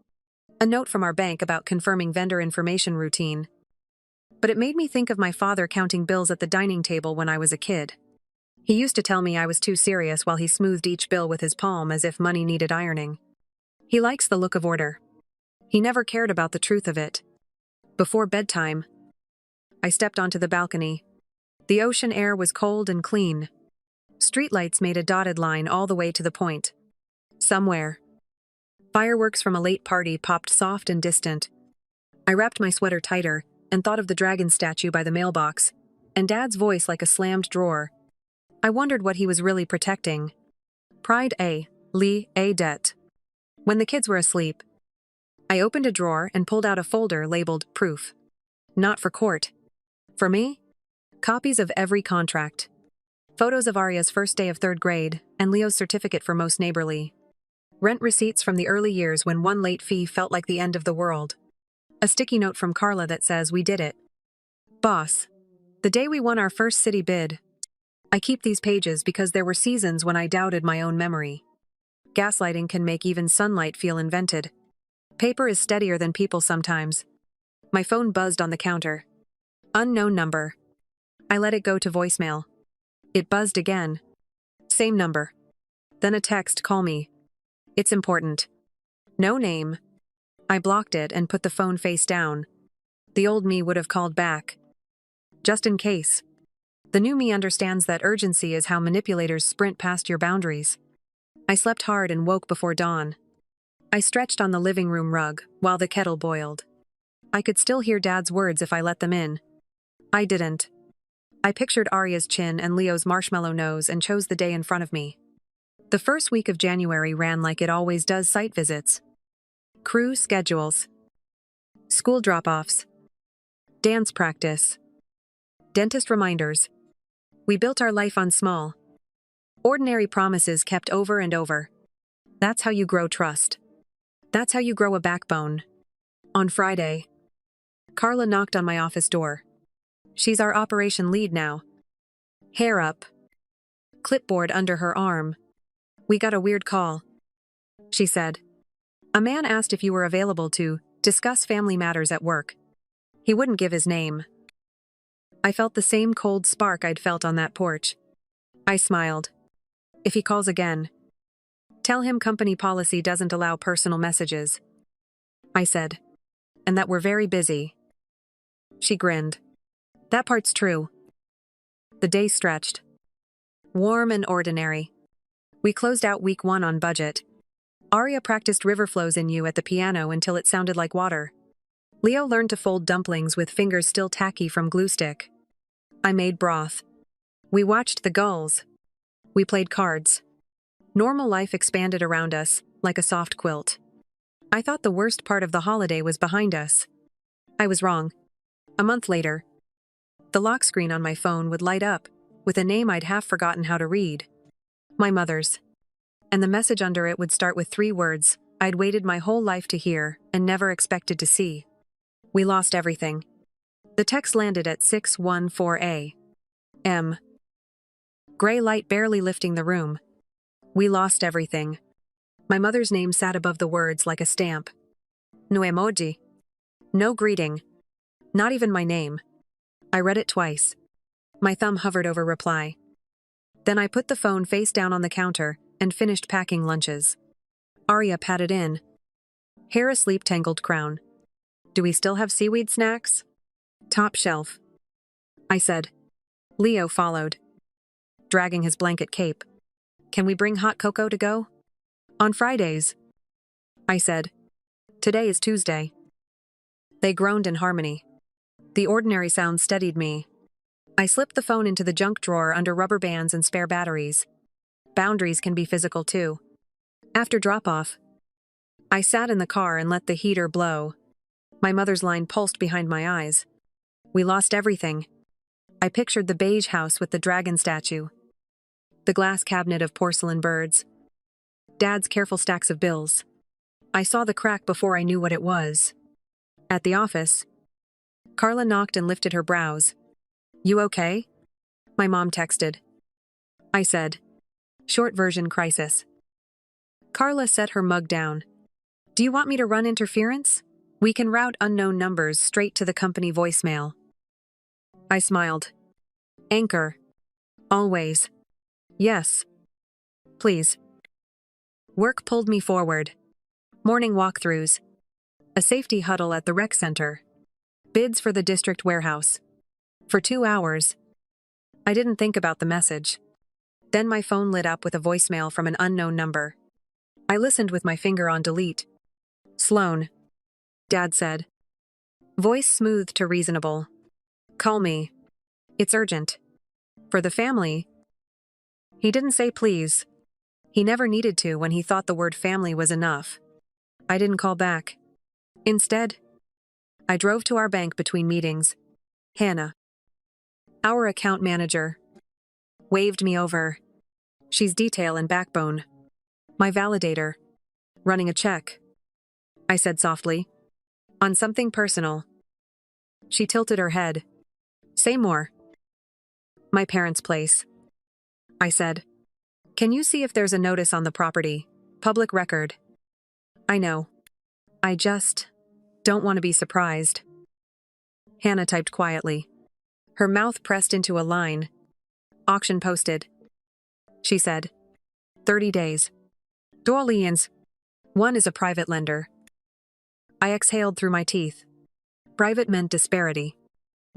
A note from our bank about confirming vendor information routine. But it made me think of my father counting bills at the dining table when I was a kid. He used to tell me I was too serious while he smoothed each bill with his palm as if money needed ironing. He likes the look of order. He never cared about the truth of it. Before bedtime, I stepped onto the balcony. The ocean air was cold and clean. Streetlights made a dotted line all the way to the point. Somewhere, fireworks from a late party popped soft and distant. I wrapped my sweater tighter and thought of the dragon statue by the mailbox, and Dad's voice like a slammed drawer. I wondered what he was really protecting. Pride A, Lee A debt. When the kids were asleep, I opened a drawer and pulled out a folder labeled Proof. Not for court. For me? Copies of every contract. Photos of Arya's first day of third grade and Leo's certificate for most neighborly. Rent receipts from the early years when one late fee felt like the end of the world. A sticky note from Carla that says we did it. Boss, the day we won our first city bid. I keep these pages because there were seasons when I doubted my own memory. Gaslighting can make even sunlight feel invented. Paper is steadier than people sometimes. My phone buzzed on the counter. Unknown number. I let it go to voicemail. It buzzed again. Same number. Then a text, call me. It's important. No name. I blocked it and put the phone face down. The old me would have called back. Just in case. The new me understands that urgency is how manipulators sprint past your boundaries. I slept hard and woke before dawn. I stretched on the living room rug while the kettle boiled. I could still hear Dad's words if I let them in. I didn't. I pictured Arya's chin and Leo's marshmallow nose and chose the day in front of me. The first week of January ran like it always does: site visits, crew schedules, school drop-offs, dance practice, dentist reminders. We built our life on small, ordinary promises kept over and over. That's how you grow trust. That's how you grow a backbone. On Friday, Carla knocked on my office door. She's our operation lead now. Hair up. Clipboard under her arm. We got a weird call, she said. A man asked if you were available to discuss family matters at work. He wouldn't give his name. I felt the same cold spark I'd felt on that porch. I smiled. If he calls again, tell him company policy doesn't allow personal messages, I said, and that we're very busy. She grinned. That part's true. The day stretched. Warm and ordinary. We closed out week 1 on budget. Arya practiced river flows in you at the piano until it sounded like water. Leo learned to fold dumplings with fingers still tacky from glue stick. I made broth. We watched the gulls. We played cards. Normal life expanded around us, like a soft quilt. I thought the worst part of the holiday was behind us. I was wrong. A month later, the lock screen on my phone would light up, with a name I'd half forgotten how to read. My mother's. And the message under it would start with 3 words I'd waited my whole life to hear and never expected to see. We lost everything. The text landed at 6:14 a.m. Gray light barely lifting the room. We lost everything. My mother's name sat above the words like a stamp. No emoji. No greeting. Not even my name. I read it twice. My thumb hovered over reply. Then I put the phone face down on the counter and finished packing lunches. Arya patted in. Hair asleep, tangled crown. Do we still have seaweed snacks? Top shelf, I said. Leo followed, dragging his blanket cape. Can we bring hot cocoa to go? On Fridays, I said. Today is Tuesday. They groaned in harmony. The ordinary sound steadied me. I slipped the phone into the junk drawer under rubber bands and spare batteries. Boundaries can be physical too. After drop-off, I sat in the car and let the heater blow. My mother's line pulsed behind my eyes. We lost everything. I pictured the beige house with the dragon statue, the glass cabinet of porcelain birds, Dad's careful stacks of bills. I saw the crack before I knew what it was. At the office, Carla knocked and lifted her brows. "You okay?" My mom texted. I said, "Short version crisis." Carla set her mug down. "Do you want me to run interference? We can route unknown numbers straight to the company voicemail." I smiled. "Anchor. Always. Yes. Please." Work pulled me forward. Morning walkthroughs. A safety huddle at the rec center. Bids for the district warehouse. For 2 hours. I didn't think about the message. Then my phone lit up with a voicemail from an unknown number. I listened with my finger on delete. "Sloan," Dad said. Voice smoothed to reasonable. "Call me. It's urgent. For the family." He didn't say please. He never needed to when he thought the word family was enough. I didn't call back. Instead, I drove to our bank between meetings. Hannah, our account manager, waved me over. She's detail and backbone. My validator. Running a check. I said softly. On something personal. She tilted her head. "Say more." "My parents' place." I said. "Can you see if there's a notice on the property? Public record." "I know. I just don't want to be surprised." Hannah typed quietly. Her mouth pressed into a line. "Auction posted." She said. 30 days. D'Orleans. One is a private lender. I exhaled through my teeth. Private meant disparity.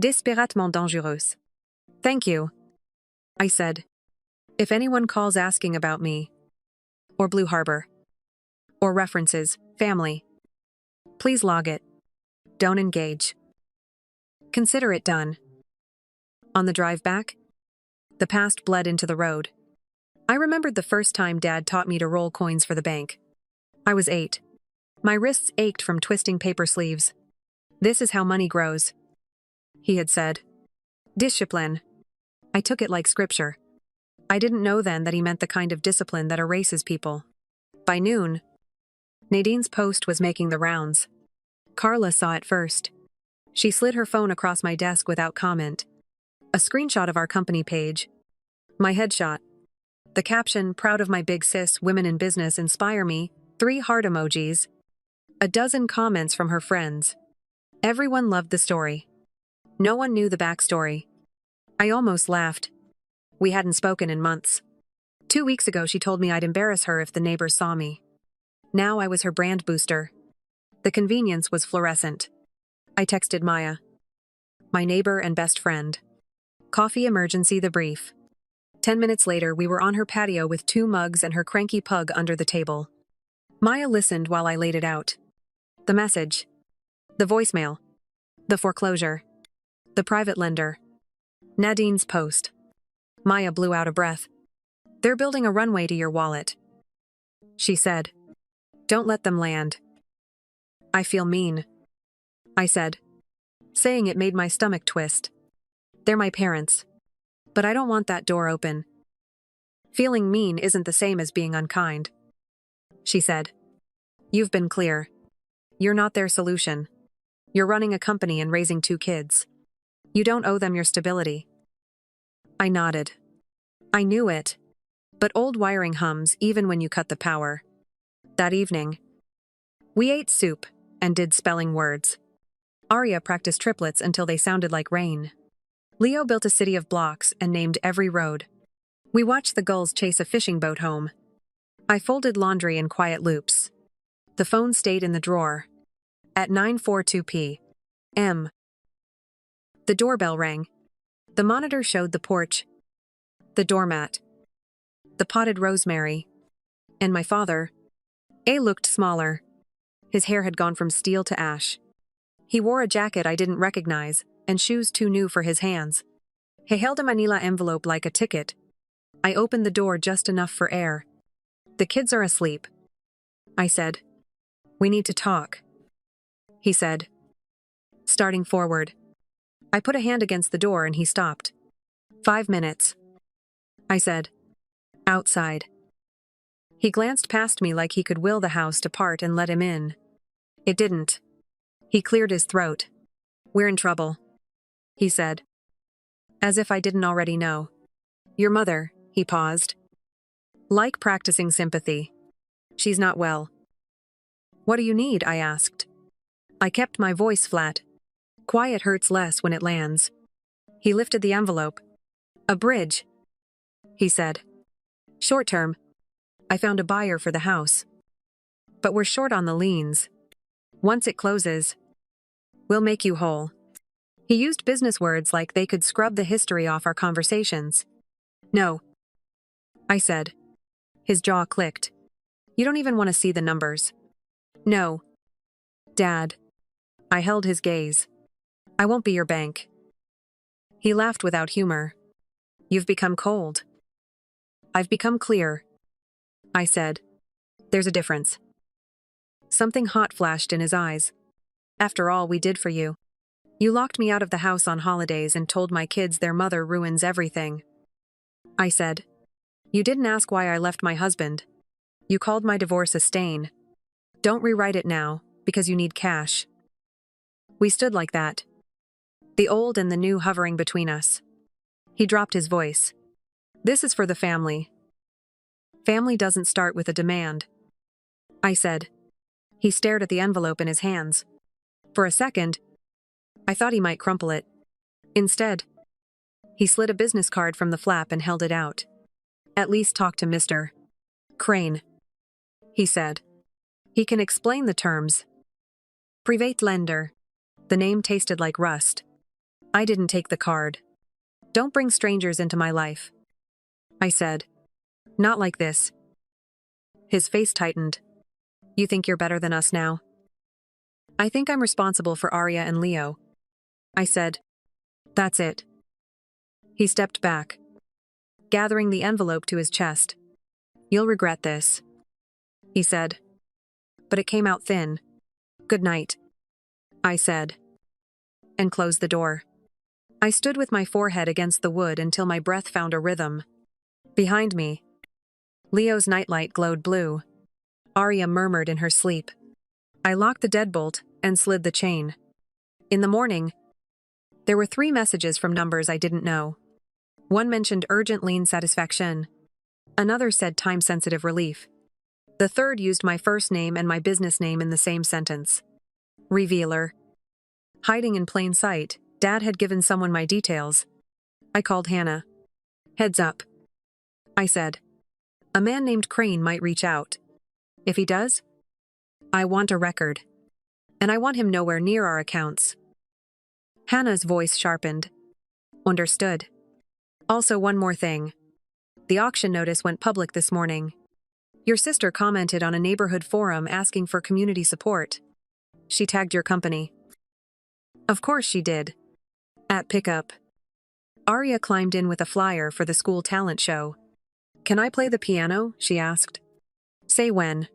Disparatement dangereuse. "Thank you," I said. "If anyone calls asking about me, or Blue Harbor, or references, family, please log it. Don't engage. Consider it done." On the drive back, the past bled into the road. I remembered the first time Dad taught me to roll coins for the bank. I was 8. My wrists ached from twisting paper sleeves. "This is how money grows," he had said. Discipline. I took it like scripture. I didn't know then that he meant the kind of discipline that erases people. By noon, Nadine's post was making the rounds. Carla saw it first. She slid her phone across my desk without comment. A screenshot of our company page. My headshot. The caption, "Proud of my big sis, women in business inspire me," 3 heart emojis. A dozen comments from her friends. Everyone loved the story. No one knew the backstory. I almost laughed. We hadn't spoken in months. 2 weeks ago she told me I'd embarrass her if the neighbors saw me. Now I was her brand booster. The convenience was fluorescent. I texted Maya. My neighbor and best friend. Coffee emergency the brief. 10 minutes later we were on her patio with 2 mugs and her cranky pug under the table. Maya listened while I laid it out. The message. The voicemail. The foreclosure. The private lender. Nadine's post. Maya blew out a breath. "They're building a runway to your wallet," she said. "Don't let them land." "I feel mean," I said. Saying it made my stomach twist. "They're my parents. But I don't want that door open." "Feeling mean isn't the same as being unkind," she said. "You've been clear. You're not their solution. You're running a company and raising 2 kids. You don't owe them your stability." I nodded. I knew it. But old wiring hums even when you cut the power. That evening, we ate soup and did spelling words. Arya practiced triplets until they sounded like rain. Leo built a city of blocks and named every road. We watched the gulls chase a fishing boat home. I folded laundry in quiet loops. The phone stayed in the drawer. At 9:42 p.m., the doorbell rang. The monitor showed the porch, the doormat, the potted rosemary, and my father. A looked smaller. His hair had gone from steel to ash. He wore a jacket I didn't recognize, and shoes too new for his hands. He held a manila envelope like a ticket. I opened the door just enough for air. "The kids are asleep," I said. "We need to talk," he said, starting forward. I put a hand against the door and he stopped. "5 minutes," I said. "Outside." He glanced past me like he could will the house to part and let him in. It didn't. He cleared his throat. "We're in trouble," he said, as if I didn't already know. "Your mother," he paused. Like practicing sympathy. "She's not well." "What do you need?" I asked. I kept my voice flat. Quiet hurts less when it lands. He lifted the envelope. "A bridge," he said. "Short term. I found a buyer for the house. But we're short on the liens. Once it closes, we'll make you whole." He used business words like they could scrub the history off our conversations. "No," I said. His jaw clicked. "You don't even want to see the numbers." "No, Dad." I held his gaze. "I won't be your bank." He laughed without humor. "You've become cold." "I've become clear," I said. "There's a difference." Something hot flashed in his eyes. "After all we did for you. You locked me out of the house on holidays and told my kids their mother ruins everything." I said. "You didn't ask why I left my husband. You called my divorce a stain. Don't rewrite it now, because you need cash." We stood like that. The old and the new hovering between us. He dropped his voice. "This is for the family. Family doesn't start with a demand," I said. He stared at the envelope in his hands. For a second, I thought he might crumple it. Instead, he slid a business card from the flap and held it out. "At least talk to Mr. Crane," he said. "He can explain the terms." "Private lender." The name tasted like rust. I didn't take the card. "Don't bring strangers into my life," I said. "Not like this." His face tightened. "You think you're better than us now?" "I think I'm responsible for Arya and Leo," I said. "That's it." He stepped back, gathering the envelope to his chest. "You'll regret this," he said. But it came out thin. "Good night," I said, and closed the door. I stood with my forehead against the wood until my breath found a rhythm. Behind me, Leo's nightlight glowed blue. Arya murmured in her sleep. I locked the deadbolt and slid the chain. In the morning, there were 3 messages from numbers I didn't know. One mentioned urgent lien satisfaction. Another said time-sensitive relief. The third used my first name and my business name in the same sentence. Revealer. Hiding in plain sight, Dad had given someone my details. I called Hannah. "Heads up," I said. "A man named Crane might reach out. If he does, I want a record. And I want him nowhere near our accounts." Hannah's voice sharpened. "Understood. Also, one more thing. The auction notice went public this morning. Your sister commented on a neighborhood forum asking for community support. She tagged your company." "Of course she did." At pickup, Arya climbed in with a flyer for the school talent show. "Can I play the piano?" she asked. "Say when,"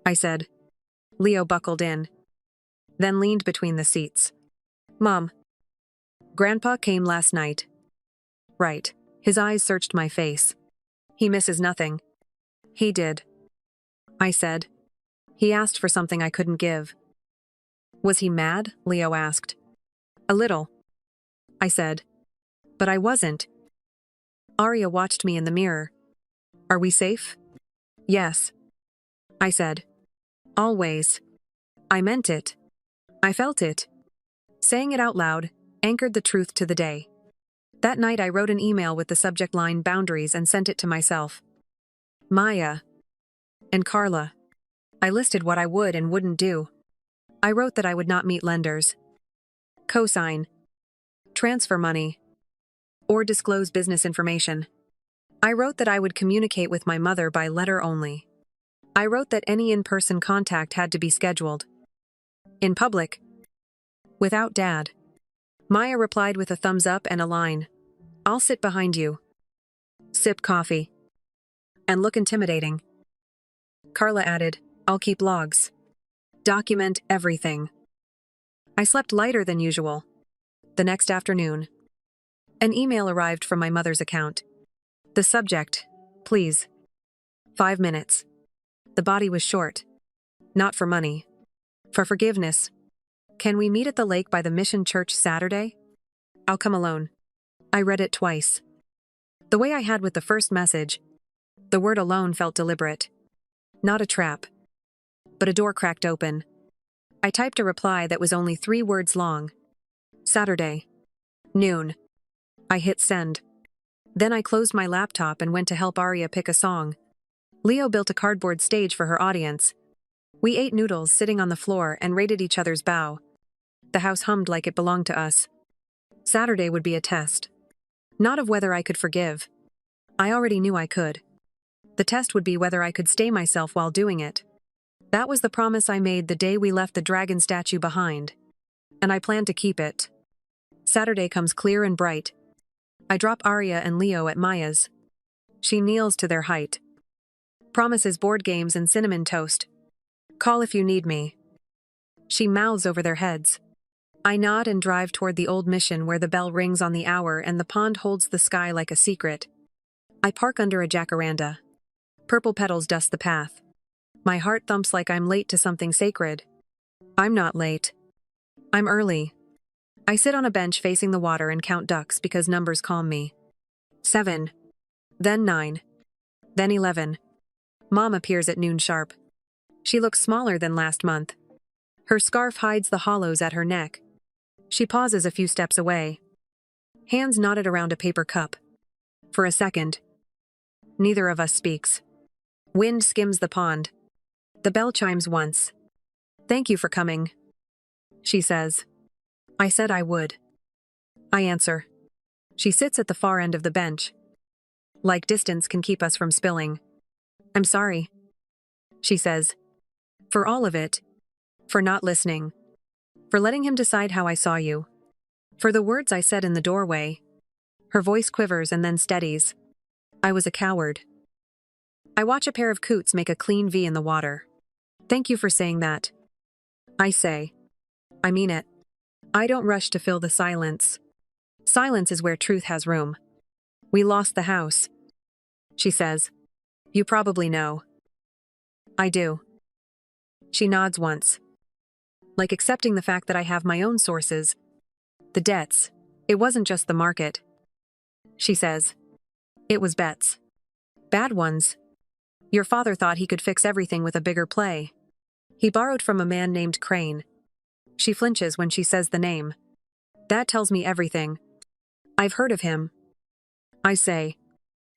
I said. Leo buckled in, then leaned between the seats. "Mom, Grandpa came last night." "Right." His eyes searched my face. "He misses nothing." "He did," I said. "He asked for something I couldn't give." "Was he mad?" Leo asked. "A little," I said. "But I wasn't." Arya watched me in the mirror. "Are we safe?" "Yes," I said. "Always." I meant it. I felt it. Saying it out loud anchored the truth to the day. That night I wrote an email with the subject line "boundaries" and sent it to myself. Maya. And Carla. I listed what I would and wouldn't do. I wrote that I would not meet lenders, cosign, transfer money, or disclose business information. I wrote that I would communicate with my mother by letter only. I wrote that any in-person contact had to be scheduled. In public. Without Dad. Maya replied with a thumbs up and a line. I'll sit behind you. Sip coffee. And look intimidating. Carla added, I'll keep logs. Document everything. I slept lighter than usual. The next afternoon. An email arrived from my mother's account. The subject, please. 5 minutes. The body was short. Not for money. For forgiveness. Can we meet at the lake by the Mission Church Saturday? I'll come alone. I read it twice. The way I had with the first message, the word alone felt deliberate. Not a trap. But a door cracked open. I typed a reply that was only 3 words long. Saturday. Noon. I hit send. Then I closed my laptop and went to help Arya pick a song. Leo built a cardboard stage for her audience. We ate noodles sitting on the floor and rated each other's bow. The house hummed like it belonged to us. Saturday would be a test. Not of whether I could forgive. I already knew I could. The test would be whether I could stay myself while doing it. That was the promise I made the day we left the dragon statue behind. And I planned to keep it. Saturday comes clear and bright. I drop Arya and Leo at Maya's. She kneels to their height. Promises board games and cinnamon toast. Call if you need me. She mouths over their heads. I nod and drive toward the old mission where the bell rings on the hour and the pond holds the sky like a secret. I park under a jacaranda. Purple petals dust the path. My heart thumps like I'm late to something sacred. I'm not late. I'm early. I sit on a bench facing the water and count ducks because numbers calm me. 7. Then 9. Then 11. Mom appears at noon sharp. She looks smaller than last month. Her scarf hides the hollows at her neck. She pauses a few steps away. Hands knotted around a paper cup. For a second. Neither of us speaks. Wind skims the pond. The bell chimes once. Thank you for coming. She says. I said I would. I answer. She sits at the far end of the bench. Like distance can keep us from spilling. I'm sorry. She says. For all of it. For not listening. For letting him decide how I saw you. For the words I said in the doorway. Her voice quivers and then steadies. I was a coward. I watch a pair of coots make a clean V in the water. Thank you for saying that. I say. I mean it. I don't rush to fill the silence. Silence is where truth has room. We lost the house. She says. You probably know. I do. She nods once. Like accepting the fact that I have my own sources. The debts. It wasn't just the market. She says. It was bets. Bad ones. Your father thought he could fix everything with a bigger play. He borrowed from a man named Crane. She flinches when she says the name. That tells me everything. I've heard of him. I say.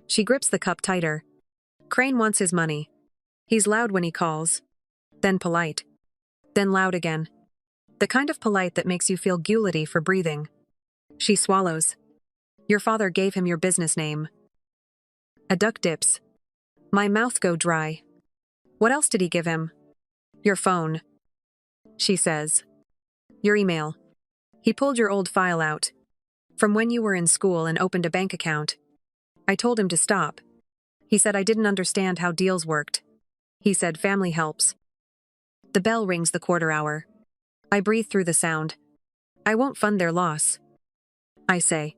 She grips the cup tighter. Crane wants his money. He's loud when he calls. Then polite. Then loud again. The kind of polite that makes you feel guilty for breathing. She swallows. Your father gave him your business name. A duck dips. My mouth go dry. What else did he give him? Your phone. She says. Your email. He pulled your old file out. From when you were in school and opened a bank account. I told him to stop. He said I didn't understand how deals worked. He said family helps. The bell rings the quarter hour. I breathe through the sound. I won't fund their loss. I say.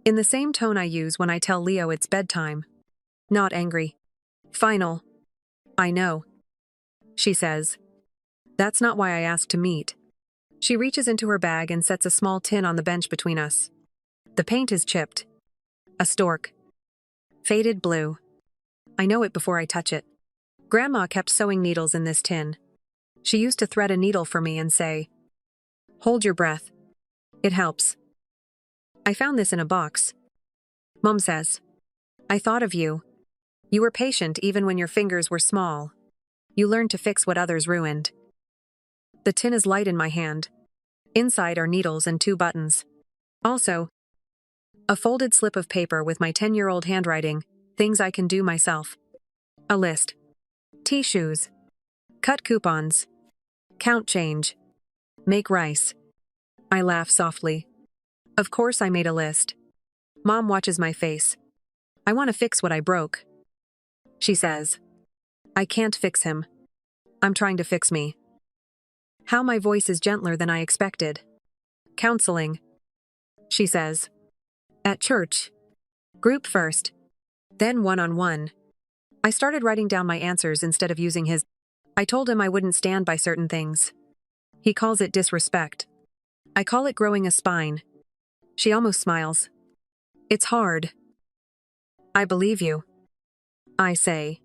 In the same tone I use when I tell Leo it's bedtime. Not angry. Final. I know. She says. That's not why I asked to meet. She reaches into her bag and sets a small tin on the bench between us. The paint is chipped. A stork. Faded blue. I know it before I touch it. Grandma kept sewing needles in this tin. She used to thread a needle for me and say, hold your breath. It helps. I found this in a box. Mom says, I thought of you. You were patient even when your fingers were small. You learned to fix what others ruined. The tin is light in my hand. Inside are needles and 2 buttons. Also, a folded slip of paper with my 10-year-old handwriting, things I can do myself. A list. Shoes. Cut coupons. Count change. Make rice. I laugh softly. Of course I made a list. Mom watches my face. I want to fix what I broke. She says. I can't fix him. I'm trying to fix me. How my voice is gentler than I expected. Counseling. She says. At church. Group first. Then one-on-one. I started writing down my answers instead of using his. I told him I wouldn't stand by certain things. He calls it disrespect. I call it growing a spine. She almost smiles. It's hard. I believe you. I say.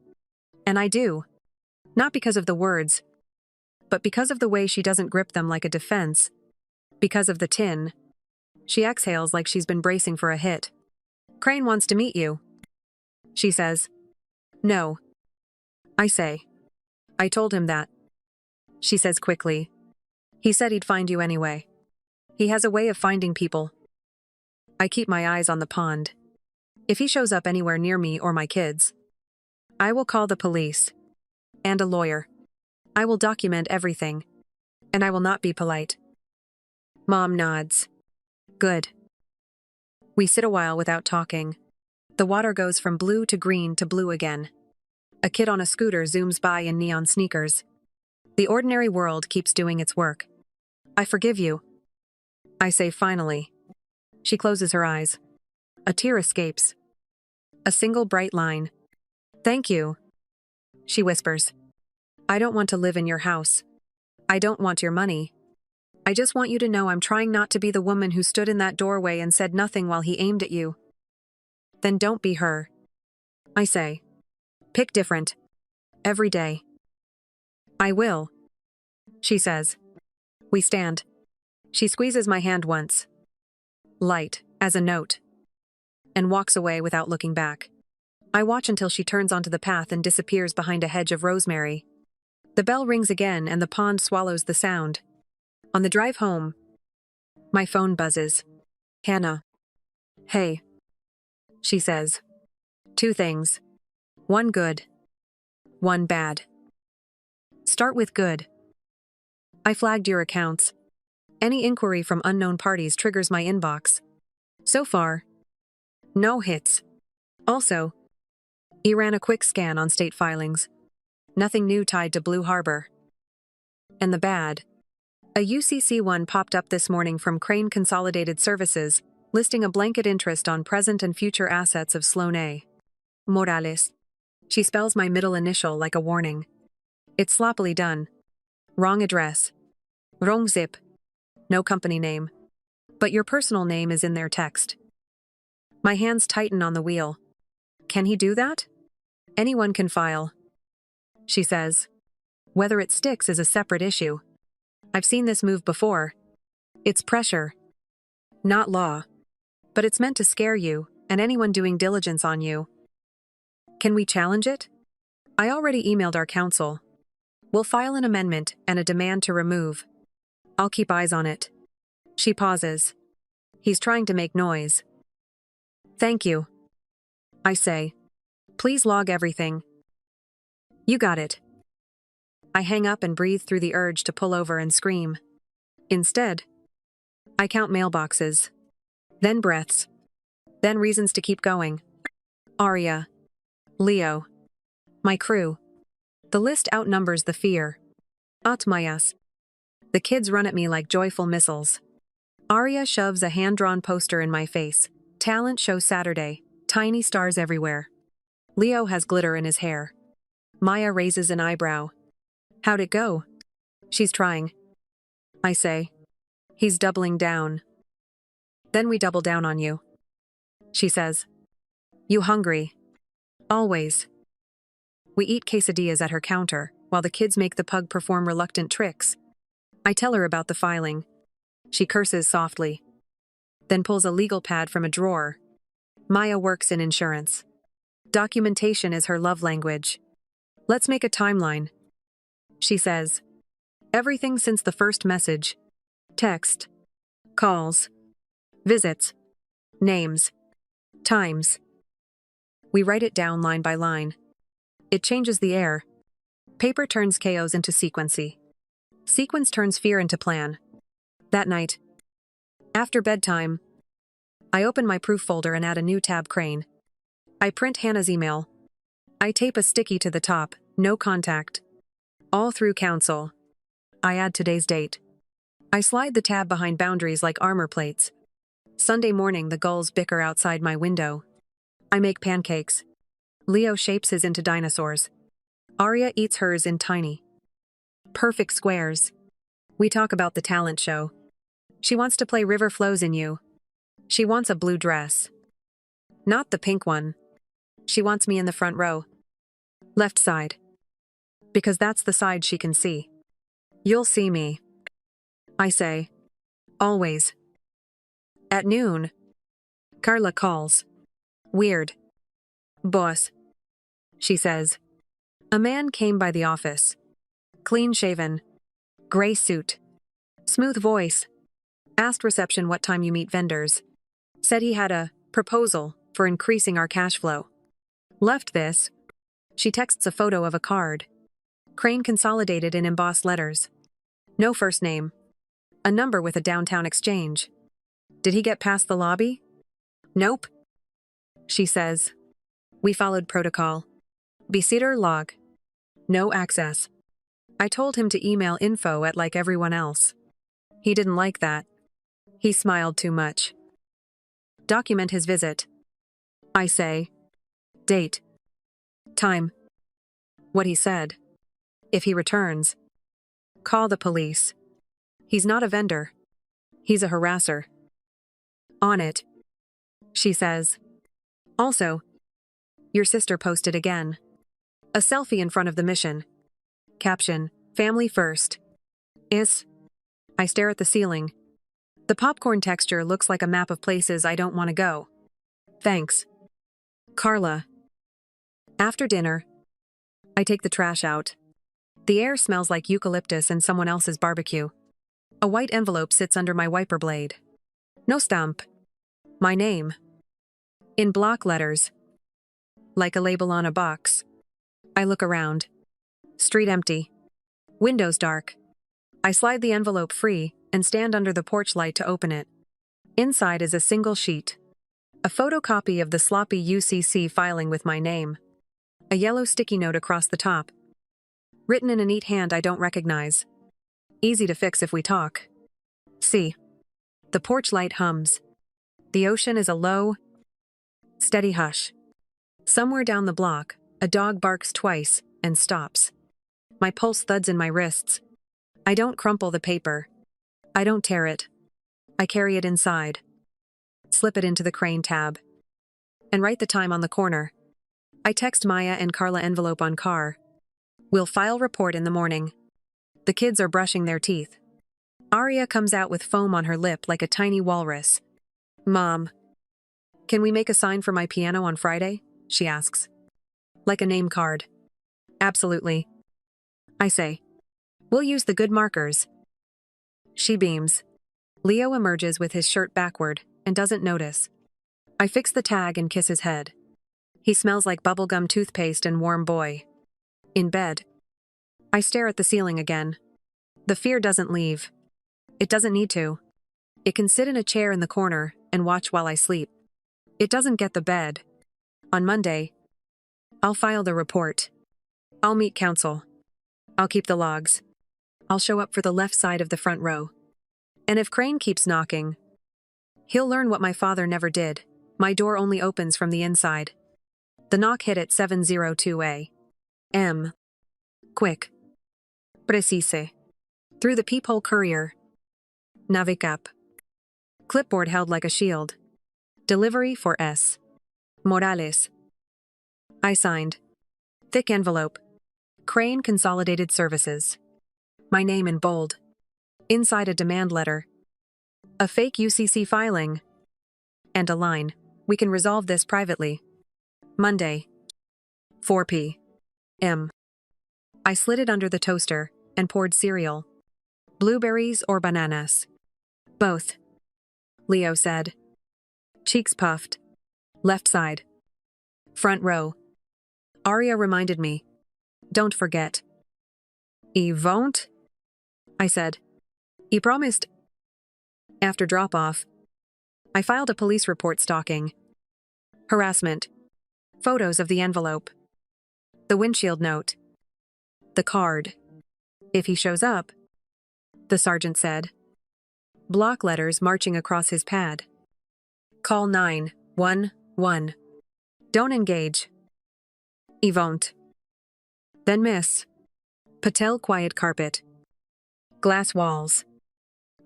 And I do. Not because of the words, but because of the way she doesn't grip them like a defense. Because of the tin. She exhales like she's been bracing for a hit. Crane wants to meet you. She says. No. I say. I told him that. She says quickly. He said he'd find you anyway. He has a way of finding people. I keep my eyes on the pond. If he shows up anywhere near me or my kids, I will call the police. And a lawyer. I will document everything. And I will not be polite. Mom nods. Good. We sit a while without talking. The water goes from blue to green to blue again. A kid on a scooter zooms by in neon sneakers. The ordinary world keeps doing its work. I forgive you. I say finally. She closes her eyes. A tear escapes. A single bright line. Thank you. She whispers. I don't want to live in your house. I don't want your money. I just want you to know I'm trying not to be the woman who stood in that doorway and said nothing while he aimed at you. Then don't be her. I say. Pick different. Every day. I will. She says. We stand. She squeezes my hand once. Light, as a note. And walks away without looking back. I watch until she turns onto the path and disappears behind a hedge of rosemary. The bell rings again and the pond swallows the sound. On the drive home, my phone buzzes. Hannah. Hey. She says. 2 things. 1 good. 1 bad. Start with good. I flagged your accounts. Any inquiry from unknown parties triggers my inbox. So far, no hits. Also, he ran a quick scan on state filings. Nothing new tied to Blue Harbor. And the bad. A UCC one popped up this morning from Crane Consolidated Services, listing a blanket interest on present and future assets of Sloan A. Morales. She spells my middle initial like a warning. It's sloppily done. Wrong address. Wrong zip. No company name. But your personal name is in their text. My hands tighten on the wheel. Can he do that? Anyone can file. She says. Whether it sticks is a separate issue. I've seen this move before. It's pressure. Not law. But it's meant to scare you, and anyone doing diligence on you. Can we challenge it? I already emailed our counsel. We'll file an amendment and a demand to remove. I'll keep eyes on it. She pauses. He's trying to make noise. Thank you. I say. Please log everything. You got it. I hang up and breathe through the urge to pull over and scream. Instead, I count mailboxes. Then breaths. Then reasons to keep going. Aria. Leo. My crew. The list outnumbers the fear. Atmayas. The kids run at me like joyful missiles. Aria shoves a hand-drawn poster in my face. Talent show Saturday. Tiny stars everywhere. Leo has glitter in his hair. Maya raises an eyebrow. How'd it go? She's trying. I say. He's doubling down. Then we double down on you. She says. You hungry? Always. We eat quesadillas at her counter, while the kids make the pug perform reluctant tricks. I tell her about the filing. She curses softly. Then pulls a legal pad from a drawer. Maya works in insurance. Documentation is her love language. Let's make a timeline. She says. Everything since the first message. Text. Calls. Visits. Names. Times. We write it down line by line. It changes the air. Paper turns chaos into sequency. Sequence turns fear into plan. That night, after bedtime, I open my proof folder and add a new tab Crane. I print Hannah's email. I tape a sticky to the top, no contact. All through counsel. I add today's date. I slide the tab behind boundaries like armor plates. Sunday morning, the gulls bicker outside my window. I make pancakes. Leo shapes his into dinosaurs. Arya eats hers in tiny, perfect squares. We talk about the talent show. She wants to play River Flows in You. She wants a blue dress. Not the pink one. She wants me in the front row. Left side. Because that's the side she can see. You'll see me, I say. Always. At noon, Carla calls. Weird. Boss, she says. A man came by the office. Clean-shaven. Gray suit. Smooth voice. Asked reception what time you meet vendors. Said he had a proposal for increasing our cash flow. Left this. She texts a photo of a card. Crane consolidated in embossed letters. No first name. A number with a downtown exchange. Did he get past the lobby? Nope. She says. We followed protocol. Visitor log. No access. I told him to email info at like everyone else. He didn't like that. He smiled too much. Document his visit. I say. Date. Time. What he said. If he returns. Call the police. He's not a vendor. He's a harasser. On it. She says. Also, your sister posted again. A selfie in front of the mission. Caption, family first. I stare at the ceiling. The popcorn texture looks like a map of places I don't want to go. Thanks. Carla. After dinner, I take the trash out. The air smells like eucalyptus and someone else's barbecue. A white envelope sits under my wiper blade. No stamp. My name. In block letters. Like a label on a box. I look around. Street empty. Windows dark. I slide the envelope free and stand under the porch light to open it. Inside is a single sheet. A photocopy of the sloppy UCC filing with my name. A yellow sticky note across the top. Written in a neat hand I don't recognize. Easy to fix if we talk. See. The porch light hums. The ocean is a low, steady hush. Somewhere down the block, a dog barks twice and stops. My pulse thuds in my wrists. I don't crumple the paper. I don't tear it. I carry it inside. Slip it into the Crane tab. And write the time on the corner. I text Maya and Carla envelope on car. We'll file report in the morning. The kids are brushing their teeth. Arya comes out with foam on her lip like a tiny walrus. Mom. Can we make a sign for my piano on Friday? She asks. Like a name card. Absolutely. I say. We'll use the good markers. She beams. Leo emerges with his shirt backward and doesn't notice. I fix the tag and kiss his head. He smells like bubblegum toothpaste and warm boy. In bed. I stare at the ceiling again. The fear doesn't leave. It doesn't need to. It can sit in a chair in the corner and watch while I sleep. It doesn't get the bed. On Monday, I'll file the report. I'll meet counsel. I'll keep the logs. I'll show up for the left side of the front row. And if Crane keeps knocking, he'll learn what my father never did. My door only opens from the inside. The knock hit at 702 a.m. Quick. Precise. Through the peephole courier. Navigap. Clipboard held like a shield. Delivery for S. Morales. I signed. Thick envelope. Crane Consolidated Services. My name in bold. Inside a demand letter. A fake UCC filing. And a line. We can resolve this privately. Monday. 4 p.m. I slid it under the toaster and poured cereal. Blueberries or bananas? Both. Leo said. Cheeks puffed. Left side. Front row. Arya reminded me. Don't forget. "He won't?" I said. "He promised." After drop-off, I filed a police report stalking. Harassment. Photos of the envelope. The windshield note. The card. "If he shows up," the sergeant said. Block letters marching across his pad. "Call 911. Don't engage." "He won't." Then Miss Patel quiet carpet. Glass walls.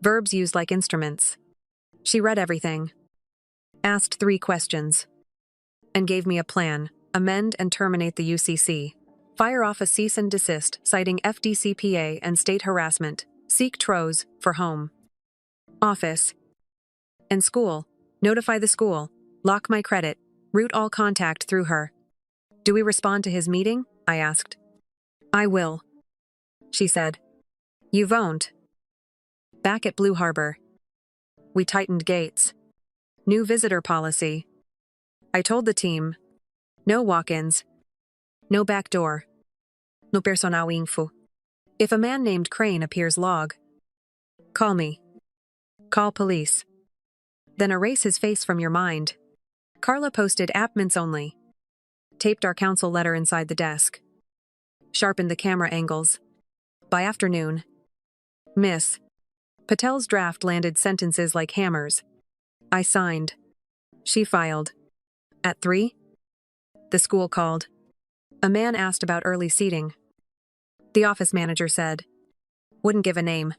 Verbs used like instruments. She read everything. Asked 3 questions. And gave me a plan. Amend and terminate the UCC. Fire off a cease and desist citing FDCPA and state harassment. Seek TROS for home. Office. And school. Notify the school. Lock my credit. Route all contact through her. "Do we respond to his meeting?" I asked. "I will," she said. "You won't." Back at Blue Harbor. We tightened gates. New visitor policy. I told the team, no walk-ins, no back door, no personal info. If a man named Crane appears log, call me. Call police. Then erase his face from your mind. Carla posted app mints only. Taped our council letter inside the desk. Sharpened the camera angles. By afternoon, Miss Patel's draft landed sentences like hammers. I signed. She filed. At 3, the school called. A man asked about early seating. The office manager said, "Wouldn't give a name.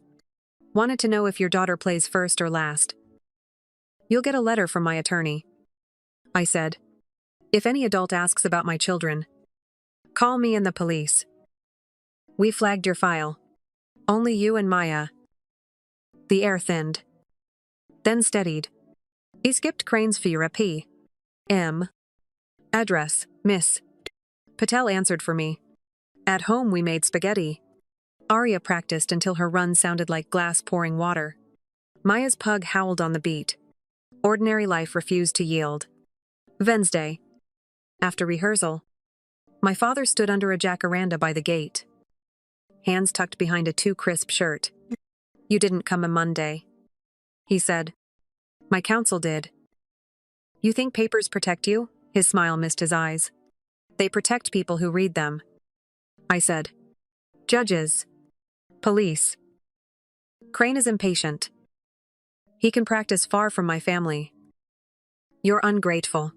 Wanted to know if your daughter plays first or last." "You'll get a letter from my attorney," I said. "If any adult asks about my children, call me and the police. We flagged your file. Only you and Maya." The air thinned. Then steadied. He skipped Crane's Fira P.M. Address, Miss Patel answered for me. At home we made spaghetti. Arya practiced until her run sounded like glass pouring water. Maya's pug howled on the beat. Ordinary life refused to yield. Wednesday. After rehearsal, my father stood under a jacaranda by the gate. Hands tucked behind a too-crisp shirt. "You didn't come a Monday," he said. "My counsel did." "You think papers protect you?" His smile missed his eyes. "They protect people who read them," I said. "Judges. Police. Crane is impatient. He can practice far from my family." "You're ungrateful."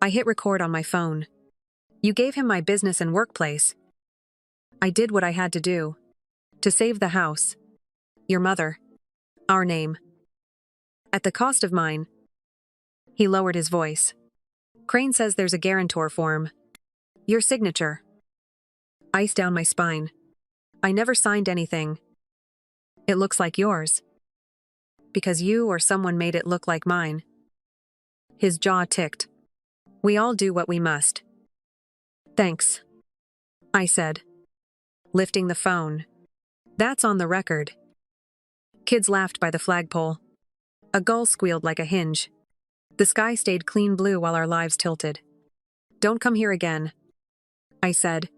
I hit record on my phone. "You gave him my business and workplace." "I did what I had to do. To save the house. Your mother. Our name. At the cost of mine." He lowered his voice. "Crane says there's a guarantor form. Your signature." Ice down my spine. "I never signed anything." "It looks like yours." "Because you or someone made it look like mine." His jaw ticked. "We all do what we must." "Thanks," I said, lifting the phone. "That's on the record." Kids laughed by the flagpole. A gull squealed like a hinge. The sky stayed clean blue while our lives tilted. "Don't come here again," I said.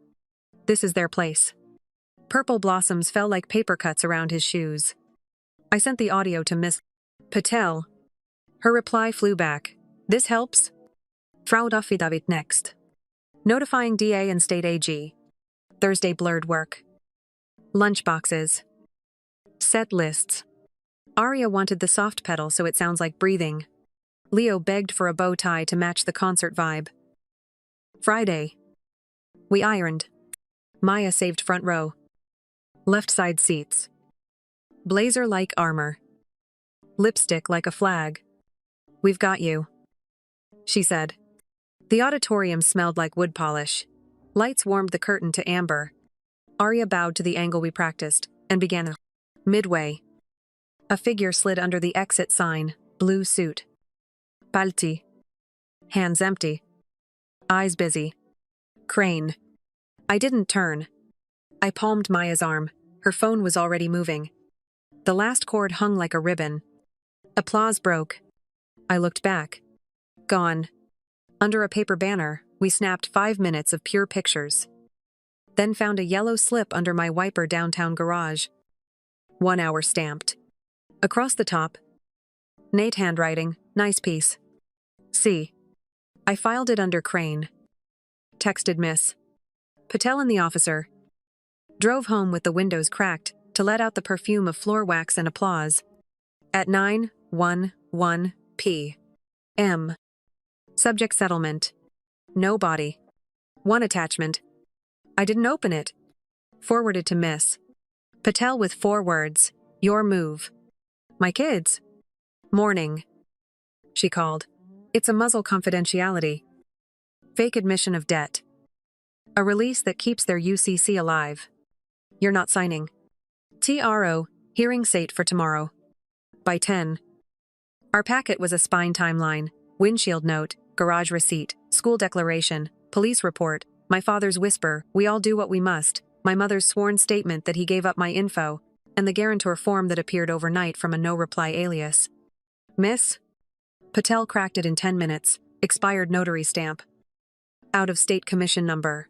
"This is their place." Purple blossoms fell like paper cuts around his shoes. I sent the audio to Miss Patel. Her reply flew back. "This helps?" Fraud affidavit next. Notifying DA and State AG. Thursday blurred work. Lunchboxes. Set lists. Arya wanted the soft pedal so it sounds like breathing. Leo begged for a bow tie to match the concert vibe. Friday. We ironed. Maya saved front row. Left side seats. Blazer-like armor. Lipstick like a flag. "We've got you," she said. The auditorium smelled like wood polish. Lights warmed the curtain to amber. Arya bowed to the angle we practiced and began. Midway. A figure slid under the exit sign, blue suit. Palti. Hands empty. Eyes busy. Crane. I didn't turn. I palmed Maya's arm. Her phone was already moving. The last cord hung like a ribbon. Applause broke. I looked back. Gone. Under a paper banner, we snapped 5 minutes of pure pictures. then found a yellow slip under my wiper downtown garage. 1 hour stamped. Across the top, Nate handwriting, nice piece. See. I filed it under Crane. Texted Miss Patel and the officer. Drove home with the windows cracked to let out the perfume of floor wax and applause. At 9:11 p.m. Subject settlement. No body. 1 attachment. I didn't open it. Forwarded to Miss Patel with 4 words. Your move. My kids. Morning. She called. It's a muzzle confidentiality. Fake admission of debt. A release that keeps their UCC alive. You're not signing. TRO, hearing sate for tomorrow. By 10. Our packet was a spine timeline, windshield note, garage receipt, school declaration, police report, my father's whisper, we all do what we must, my mother's sworn statement that he gave up my info, and the guarantor form that appeared overnight from a no-reply alias. Miss Patel cracked it in 10 minutes, expired notary stamp. Out-of-state commission number.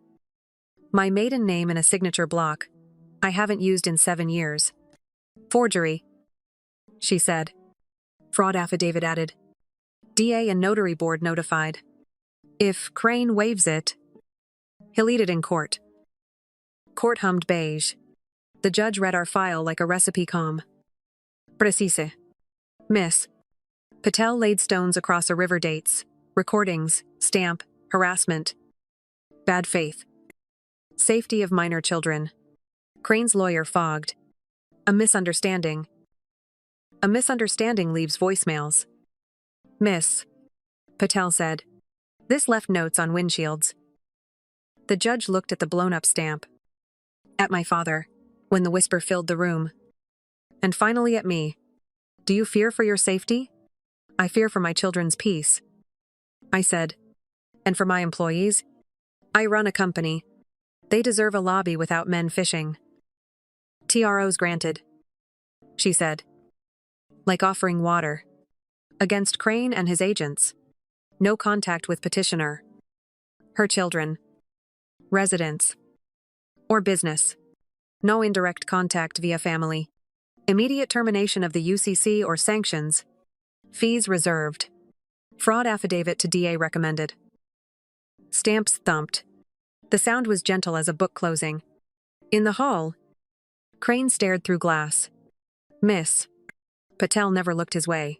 My maiden name in a signature block. I haven't used in 7 years. Forgery, she said. Fraud affidavit added. DA and notary board notified. If Crane waives it, he'll eat it in court. Court hummed beige. The judge read our file like a recipe com. Precise. Miss Patel laid stones across a river dates, recordings, stamp, harassment. Bad faith. Safety of minor children. Crane's lawyer fogged. A misunderstanding. A misunderstanding leaves voicemails. Miss Patel said. This left notes on windshields. The judge looked at the blown-up stamp. At my father, when the whisper filled the room. And finally at me. Do you fear for your safety? I fear for my children's peace. I said. And for my employees? I run a company. They deserve a lobby without men fishing. TROs granted, she said. Like offering water. Against Crane and his agents. No contact with petitioner. Her children. Residents. Or business. No indirect contact via family. Immediate termination of the UCC or sanctions. Fees reserved. Fraud affidavit to DA recommended. Stamps thumped. The sound was gentle as a book closing. In the hall, Crane stared through glass. Miss Patel never looked his way.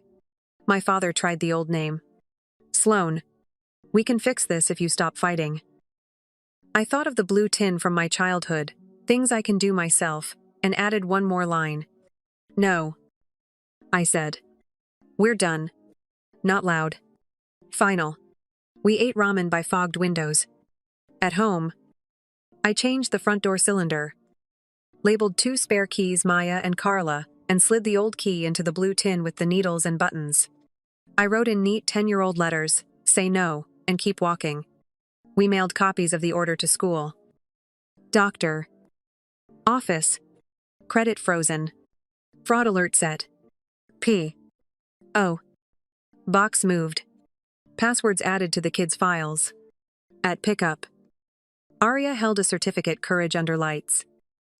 My father tried the old name. Sloan. We can fix this if you stop fighting. I thought of the blue tin from my childhood, things I can do myself, and added one more line. No. I said. We're done. Not loud. Final. We ate ramen by fogged windows. At home, I changed the front door cylinder, labeled 2 spare keys Maya and Carla, and slid the old key into the blue tin with the needles and buttons. I wrote in neat 10-year-old letters, say no, and keep walking. We mailed copies of the order to school. Doctor. Office. Credit frozen. Fraud alert set. P. O. Box moved. Passwords added to the kids' files. At pickup. Arya held a certificate, Courage Under Lights.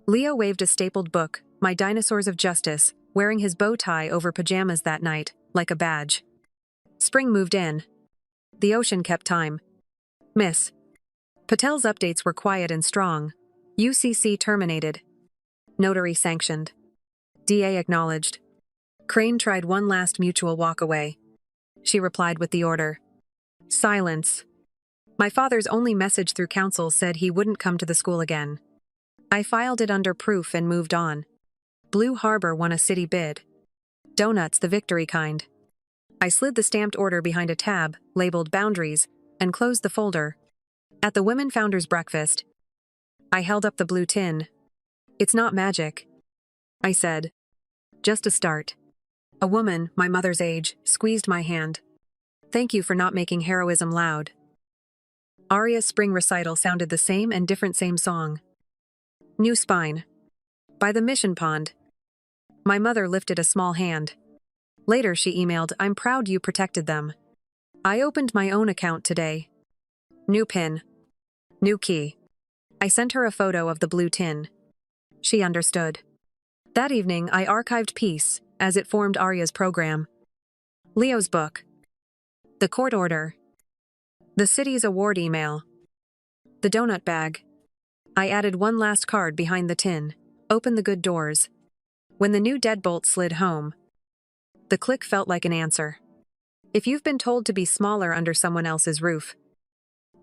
Leo waved a stapled book, My Dinosaurs of Justice, wearing his bow tie over pajamas that night, like a badge. Spring moved in. The ocean kept time. Miss Patel's updates were quiet and strong. UCC terminated. Notary sanctioned. DA acknowledged. Crane tried one last mutual walk away. She replied with the order. Silence. My father's only message through counsel said he wouldn't come to the school again. I filed it under proof and moved on. Blue Harbor won a city bid. Donuts the victory kind. I slid the stamped order behind a tab, labeled Boundaries, and closed the folder. At the Women Founders Breakfast, I held up the blue tin. It's not magic, I said. Just a start. A woman, my mother's age, squeezed my hand. Thank you for not making heroism loud. Arya's spring recital sounded the same and different same song. New spine. By the mission pond. My mother lifted a small hand. Later she emailed, I'm proud you protected them. I opened my own account today. New PIN. New key. I sent her a photo of the blue tin. She understood. That evening, I archived Peace, as it formed Arya's program. Leo's book. The court order. The city's award email. The donut bag. I added one last card behind the tin. Open the good doors. When the new deadbolt slid home, the click felt like an answer. If you've been told to be smaller under someone else's roof,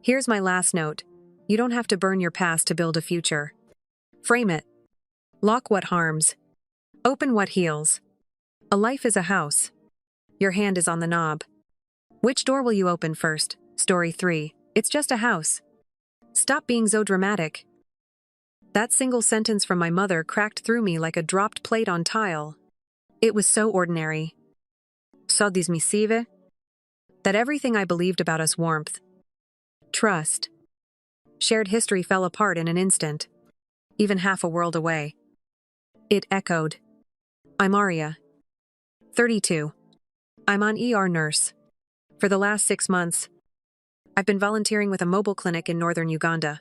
here's my last note. You don't have to burn your past to build a future. Frame it. Lock what harms. Open what heals. A life is a house. Your hand is on the knob. Which door will you open first? Story 3. It's just a house. Stop being so dramatic. That single sentence from my mother cracked through me like a dropped plate on tile. It was so ordinary. So dismissive. That everything I believed about us, warmth, trust, shared history, fell apart in an instant, even half a world away. It echoed. I'm Arya. 32. I'm an ER nurse. For the last 6 months, I've been volunteering with a mobile clinic in northern Uganda.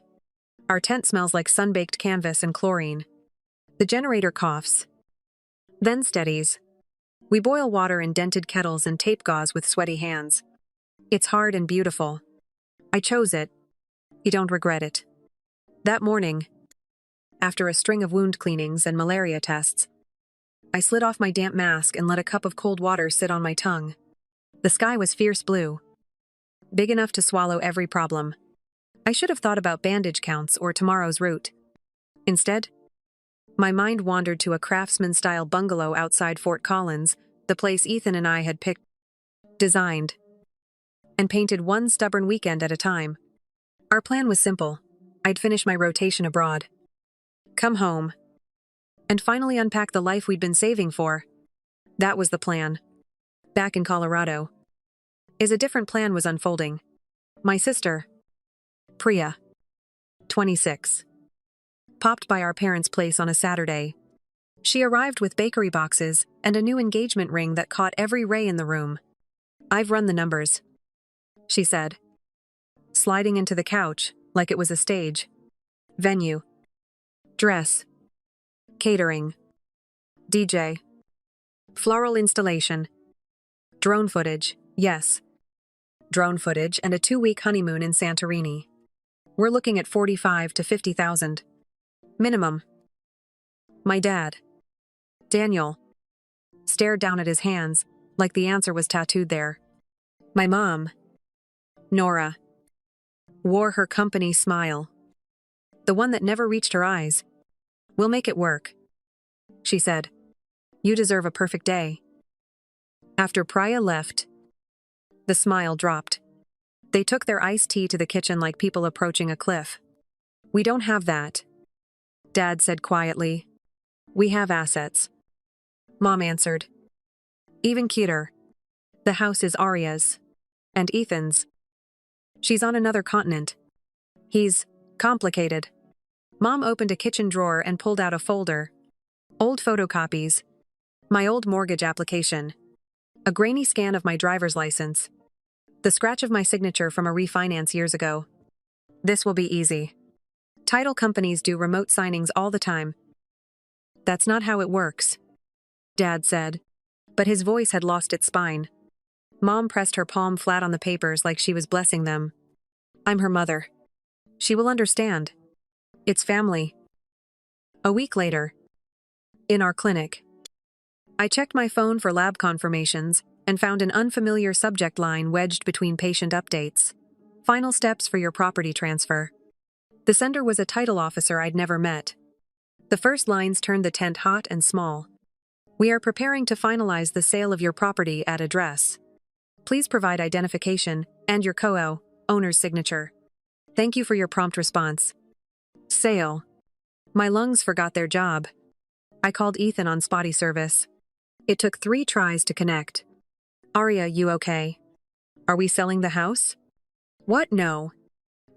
Our tent smells like sun-baked canvas and chlorine. The generator coughs, then steadies. We boil water in dented kettles and tape gauze with sweaty hands. It's hard and beautiful. I chose it. You don't regret it. That morning, after a string of wound cleanings and malaria tests, I slid off my damp mask and let a cup of cold water sit on my tongue. The sky was fierce blue, big enough to swallow every problem. I should have thought about bandage counts or tomorrow's route. Instead, my mind wandered to a craftsman-style bungalow outside Fort Collins, the place Ethan and I had picked, designed, and painted one stubborn weekend at a time. Our plan was simple. I'd finish my rotation abroad, come home, and finally unpack the life we'd been saving for. That was the plan. Back in Colorado, a different plan was unfolding. My sister, Priya, 26, popped by our parents' place on a Saturday. She arrived with bakery boxes and a new engagement ring that caught every ray in the room. I've run the numbers, she said, sliding into the couch like it was a stage. Venue, dress, catering, DJ, floral installation, drone footage, yes, drone footage and a 2-week honeymoon in Santorini. We're looking at 45 to 50,000. Minimum. My dad, Daniel, stared down at his hands like the answer was tattooed there. My mom, Nora, wore her company smile, the one that never reached her eyes. We'll make it work, she said. You deserve a perfect day. After Priya left, the smile dropped. They took their iced tea to the kitchen like people approaching a cliff. We don't have that, Dad said quietly. We have assets, Mom answered. Even cuter. The house is Arya's. And Ethan's. She's on another continent. He's complicated. Mom opened a kitchen drawer and pulled out a folder. Old photocopies. My old mortgage application. A grainy scan of my driver's license. The scratch of my signature from a refinance years ago. This will be easy. Title companies do remote signings all the time. That's not how it works, Dad said, but his voice had lost its spine. Mom pressed her palm flat on the papers like she was blessing them. I'm her mother. She will understand. It's family. A week later, in our clinic, I checked my phone for lab confirmations and found an unfamiliar subject line wedged between patient updates. Final steps for your property transfer. The sender was a title officer I'd never met. The first lines turned the tent hot and small. We are preparing to finalize the sale of your property at address. Please provide identification and your owner's signature. Thank you for your prompt response. Sale. My lungs forgot their job. I called Ethan on spotty service. It took 3 tries to connect. Arya, you okay? Are we selling the house? What? No.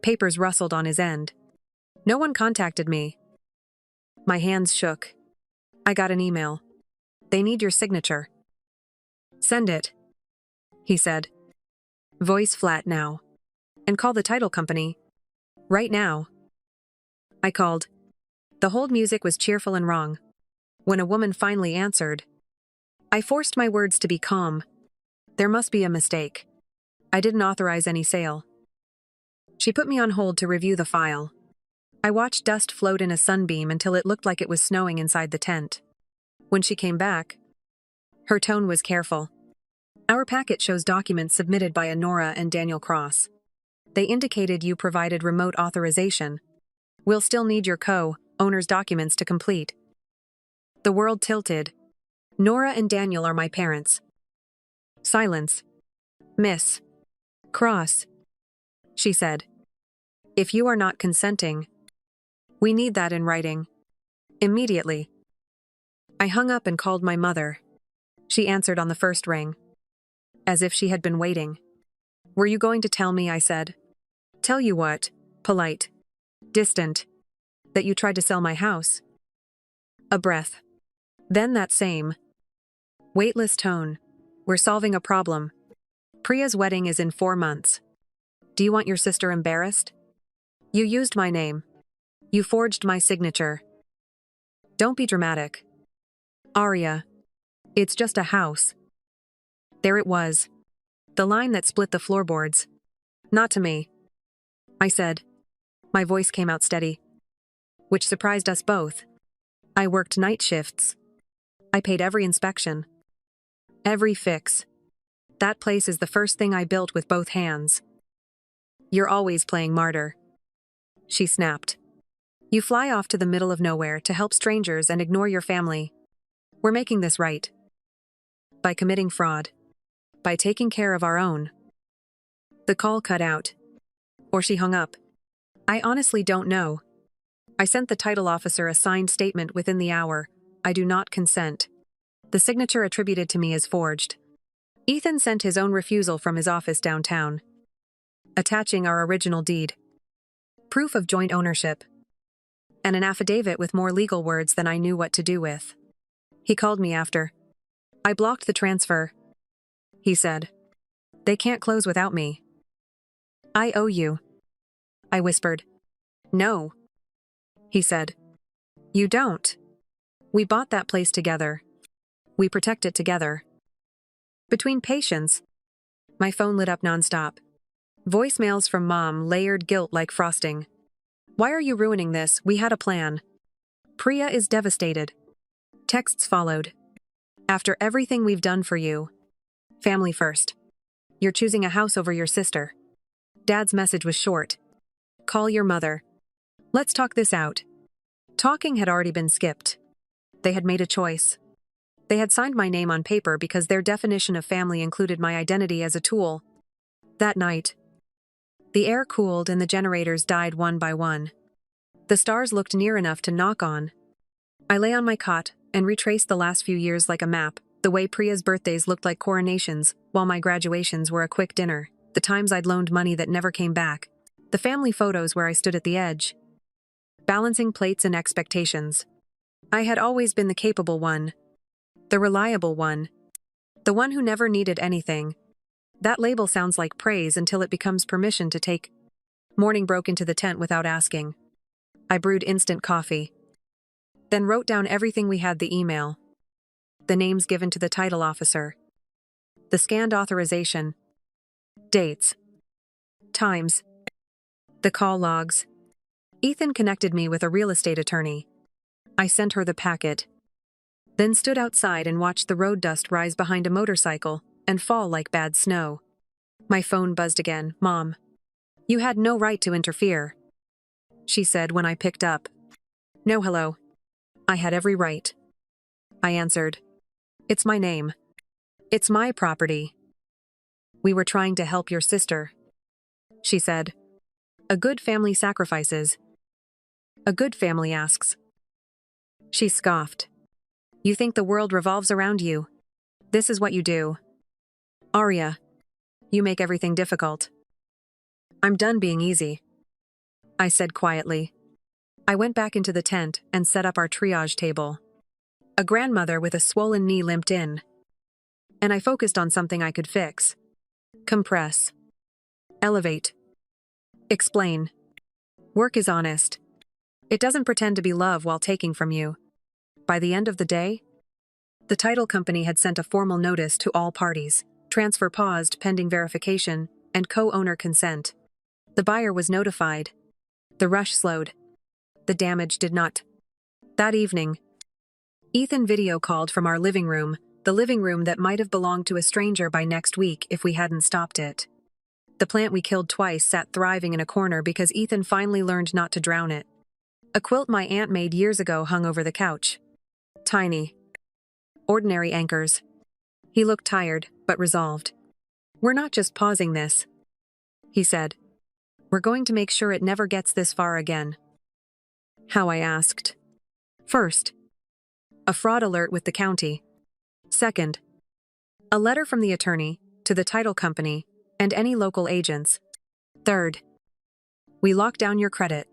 Papers rustled on his end. No one contacted me. My hands shook. I got an email. They need your signature. Send it, he said. Voice flat now. And call the title company. Right now. I called. The hold music was cheerful and wrong. When a woman finally answered, I forced my words to be calm. There must be a mistake. I didn't authorize any sale. She put me on hold to review the file. I watched dust float in a sunbeam until it looked like it was snowing inside the tent. When she came back, her tone was careful. Our packet shows documents submitted by Nora and Daniel Cross. They indicated you provided remote authorization. We'll still need your co-owner's documents to complete. The world tilted. Nora and Daniel are my parents. Silence. Miss Cross, she said. If you are not consenting, we need that in writing. Immediately. I hung up and called my mother. She answered on the first ring, as if she had been waiting. Were you going to tell me? I said. Tell you what? Polite. Distant. That you tried to sell my house. A breath. Then that same weightless tone. We're solving a problem. Priya's wedding is in 4 months. Do you want your sister embarrassed? You used my name. You forged my signature. Don't be dramatic. Arya. It's just a house. There it was. The line that split the floorboards. Not to me. I said. My voice came out steady. Which surprised us both. I worked night shifts. I paid every inspection. Every fix. That place is the first thing I built with both hands. You're always playing martyr. She snapped. You fly off to the middle of nowhere to help strangers and ignore your family. We're making this right. By committing fraud. By taking care of our own. The call cut out. Or she hung up. I honestly don't know. I sent the title officer a signed statement within the hour. I do not consent. The signature attributed to me is forged. Ethan sent his own refusal from his office downtown, attaching our original deed, proof of joint ownership, and an affidavit with more legal words than I knew what to do with. He called me after. I blocked the transfer, he said. They can't close without me. I owe you, I whispered. No, he said. You don't. We bought that place together. We protect it together. Between patients, my phone lit up nonstop. Voicemails from Mom layered guilt like frosting. Why are you ruining this? We had a plan. Priya is devastated. Texts followed. After everything we've done for you. Family first. You're choosing a house over your sister. Dad's message was short. Call your mother. Let's talk this out. Talking had already been skipped. They had made a choice. They had signed my name on paper because their definition of family included my identity as a tool. That night, the air cooled and the generators died one by one. The stars looked near enough to knock on. I lay on my cot and retraced the last few years like a map, the way Priya's birthdays looked like coronations, while my graduations were a quick dinner, the times I'd loaned money that never came back, the family photos where I stood at the edge, balancing plates and expectations. I had always been the capable one. The reliable one. The one who never needed anything. That label sounds like praise until it becomes permission to take. Morning broke into the tent without asking. I brewed instant coffee. Then wrote down everything we had: the email, the names given to the title officer, the scanned authorization, dates, times, the call logs. Ethan connected me with a real estate attorney. I sent her the packet. Then stood outside and watched the road dust rise behind a motorcycle and fall like bad snow. My phone buzzed again. Mom. You had no right to interfere, she said when I picked up. No, hello. I had every right. I answered. It's my name. It's my property. We were trying to help your sister, she said. A good family sacrifices. A good family asks. She scoffed. You think the world revolves around you? This is what you do. Arya, you make everything difficult. I'm done being easy, I said quietly. I went back into the tent and set up our triage table. A grandmother with a swollen knee limped in. And I focused on something I could fix. Compress. Elevate. Explain. Work is honest. It doesn't pretend to be love while taking from you. By the end of the day, the title company had sent a formal notice to all parties, transfer paused pending verification, and co-owner consent. The buyer was notified. The rush slowed. The damage did not. That evening, Ethan video called from our living room, the living room that might have belonged to a stranger by next week if we hadn't stopped it. The plant we killed twice sat thriving in a corner because Ethan finally learned not to drown it. A quilt my aunt made years ago hung over the couch. Tiny, ordinary anchors. He looked tired, but resolved. "We're not just pausing this," he said. "We're going to make sure it never gets this far again." How, I asked. First, a fraud alert with the county. Second, a letter from the attorney to the title company and any local agents. Third, we lock down your credit.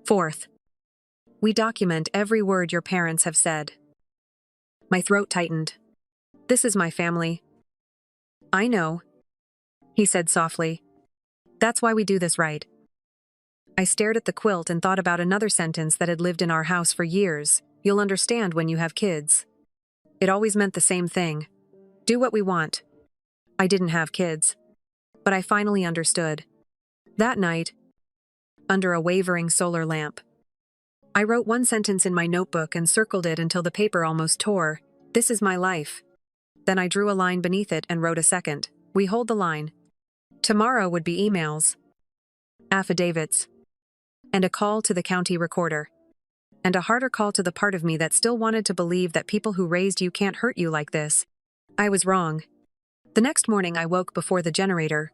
Fourth, we document every word your parents have said. My throat tightened. This is my family. I know, he said softly. That's why we do this right. I stared at the quilt and thought about another sentence that had lived in our house for years. You'll understand when you have kids. It always meant the same thing. Do what we want. I didn't have kids. But I finally understood. That night, under a wavering solar lamp, I wrote one sentence in my notebook and circled it until the paper almost tore. This is my life. Then I drew a line beneath it and wrote a second. We hold the line. Tomorrow would be emails, affidavits, and a call to the county recorder. And a harder call to the part of me that still wanted to believe that people who raised you can't hurt you like this. I was wrong. The next morning I woke before the generator.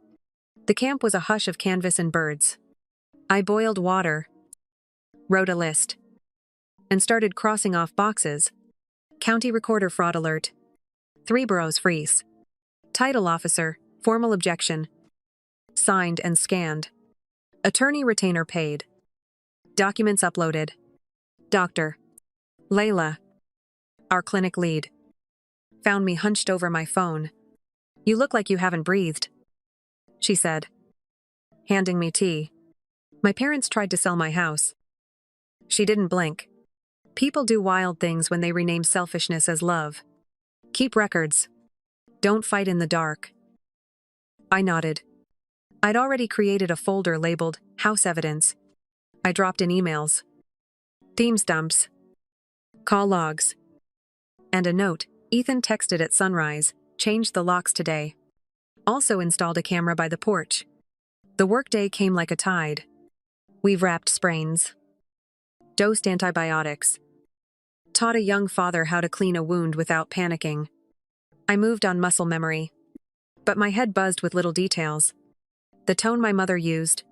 The camp was a hush of canvas and birds. I boiled water, wrote a list, and started crossing off boxes. County recorder fraud alert. 3 boroughs freeze. Title officer, formal objection. Signed and scanned. Attorney retainer paid. Documents uploaded. Doctor Layla, our clinic lead, found me hunched over my phone. "You look like you haven't breathed," she said, handing me tea. "My parents tried to sell my house." She didn't blink. People do wild things when they rename selfishness as love. Keep records. Don't fight in the dark. I nodded. I'd already created a folder labeled House Evidence. I dropped in emails, Themes dumps, call logs, and a note. Ethan texted at sunrise, changed the locks today. Also installed a camera by the porch. The workday came like a tide. We've wrapped sprains, dosed antibiotics, taught a young father how to clean a wound without panicking. I moved on muscle memory, but my head buzzed with little details. The tone my mother used,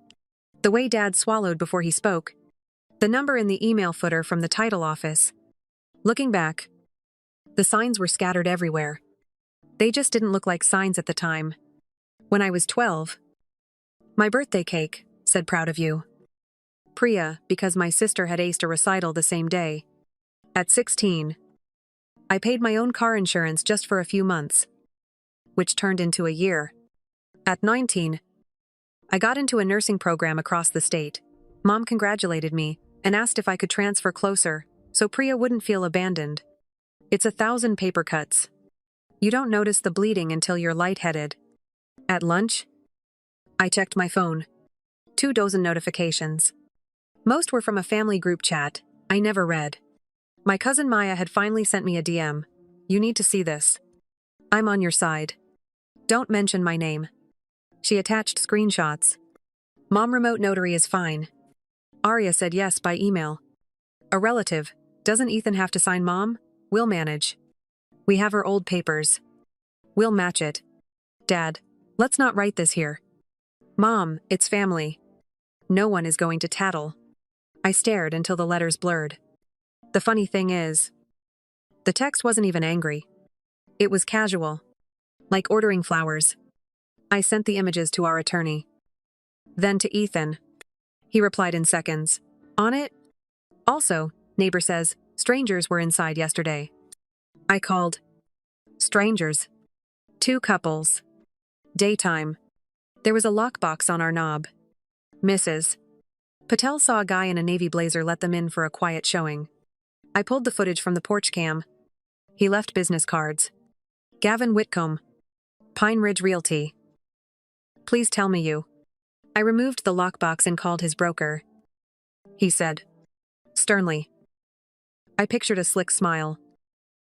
the way Dad swallowed before he spoke, the number in the email footer from the title office. Looking back, the signs were scattered everywhere. They just didn't look like signs at the time. When I was 12, my birthday cake said "proud of you." Priya, because my sister had aced a recital the same day. At 16, I paid my own car insurance just for a few months, which turned into a year. At 19, I got into a nursing program across the state. Mom congratulated me and asked if I could transfer closer so Priya wouldn't feel abandoned. It's 1,000 paper cuts. You don't notice the bleeding until you're lightheaded. At lunch, I checked my phone. 2 dozen notifications. Most were from a family group chat I never read. My cousin Maya had finally sent me a DM. "You need to see this. I'm on your side. Don't mention my name." She attached screenshots. "Mom, remote notary is fine." Arya said yes by email. "A relative. Doesn't Ethan have to sign Mom? We'll manage. We have her old papers. We'll match it. Dad, let's not write this here. Mom, it's family. No one is going to tattle." I stared until the letters blurred. The funny thing is, the text wasn't even angry. It was casual, like ordering flowers. I sent the images to our attorney. Then to Ethan. He replied in seconds. On it? Also, neighbor says, strangers were inside yesterday. I called. Strangers. 2 couples. Daytime. There was a lockbox on our knob. Mrs. Patel saw a guy in a navy blazer let them in for a quiet showing. I pulled the footage from the porch cam. He left business cards. Gavin Whitcomb. Pine Ridge Realty. Please tell me you. I removed the lockbox and called his broker. He said. Sternly. I pictured a slick smile.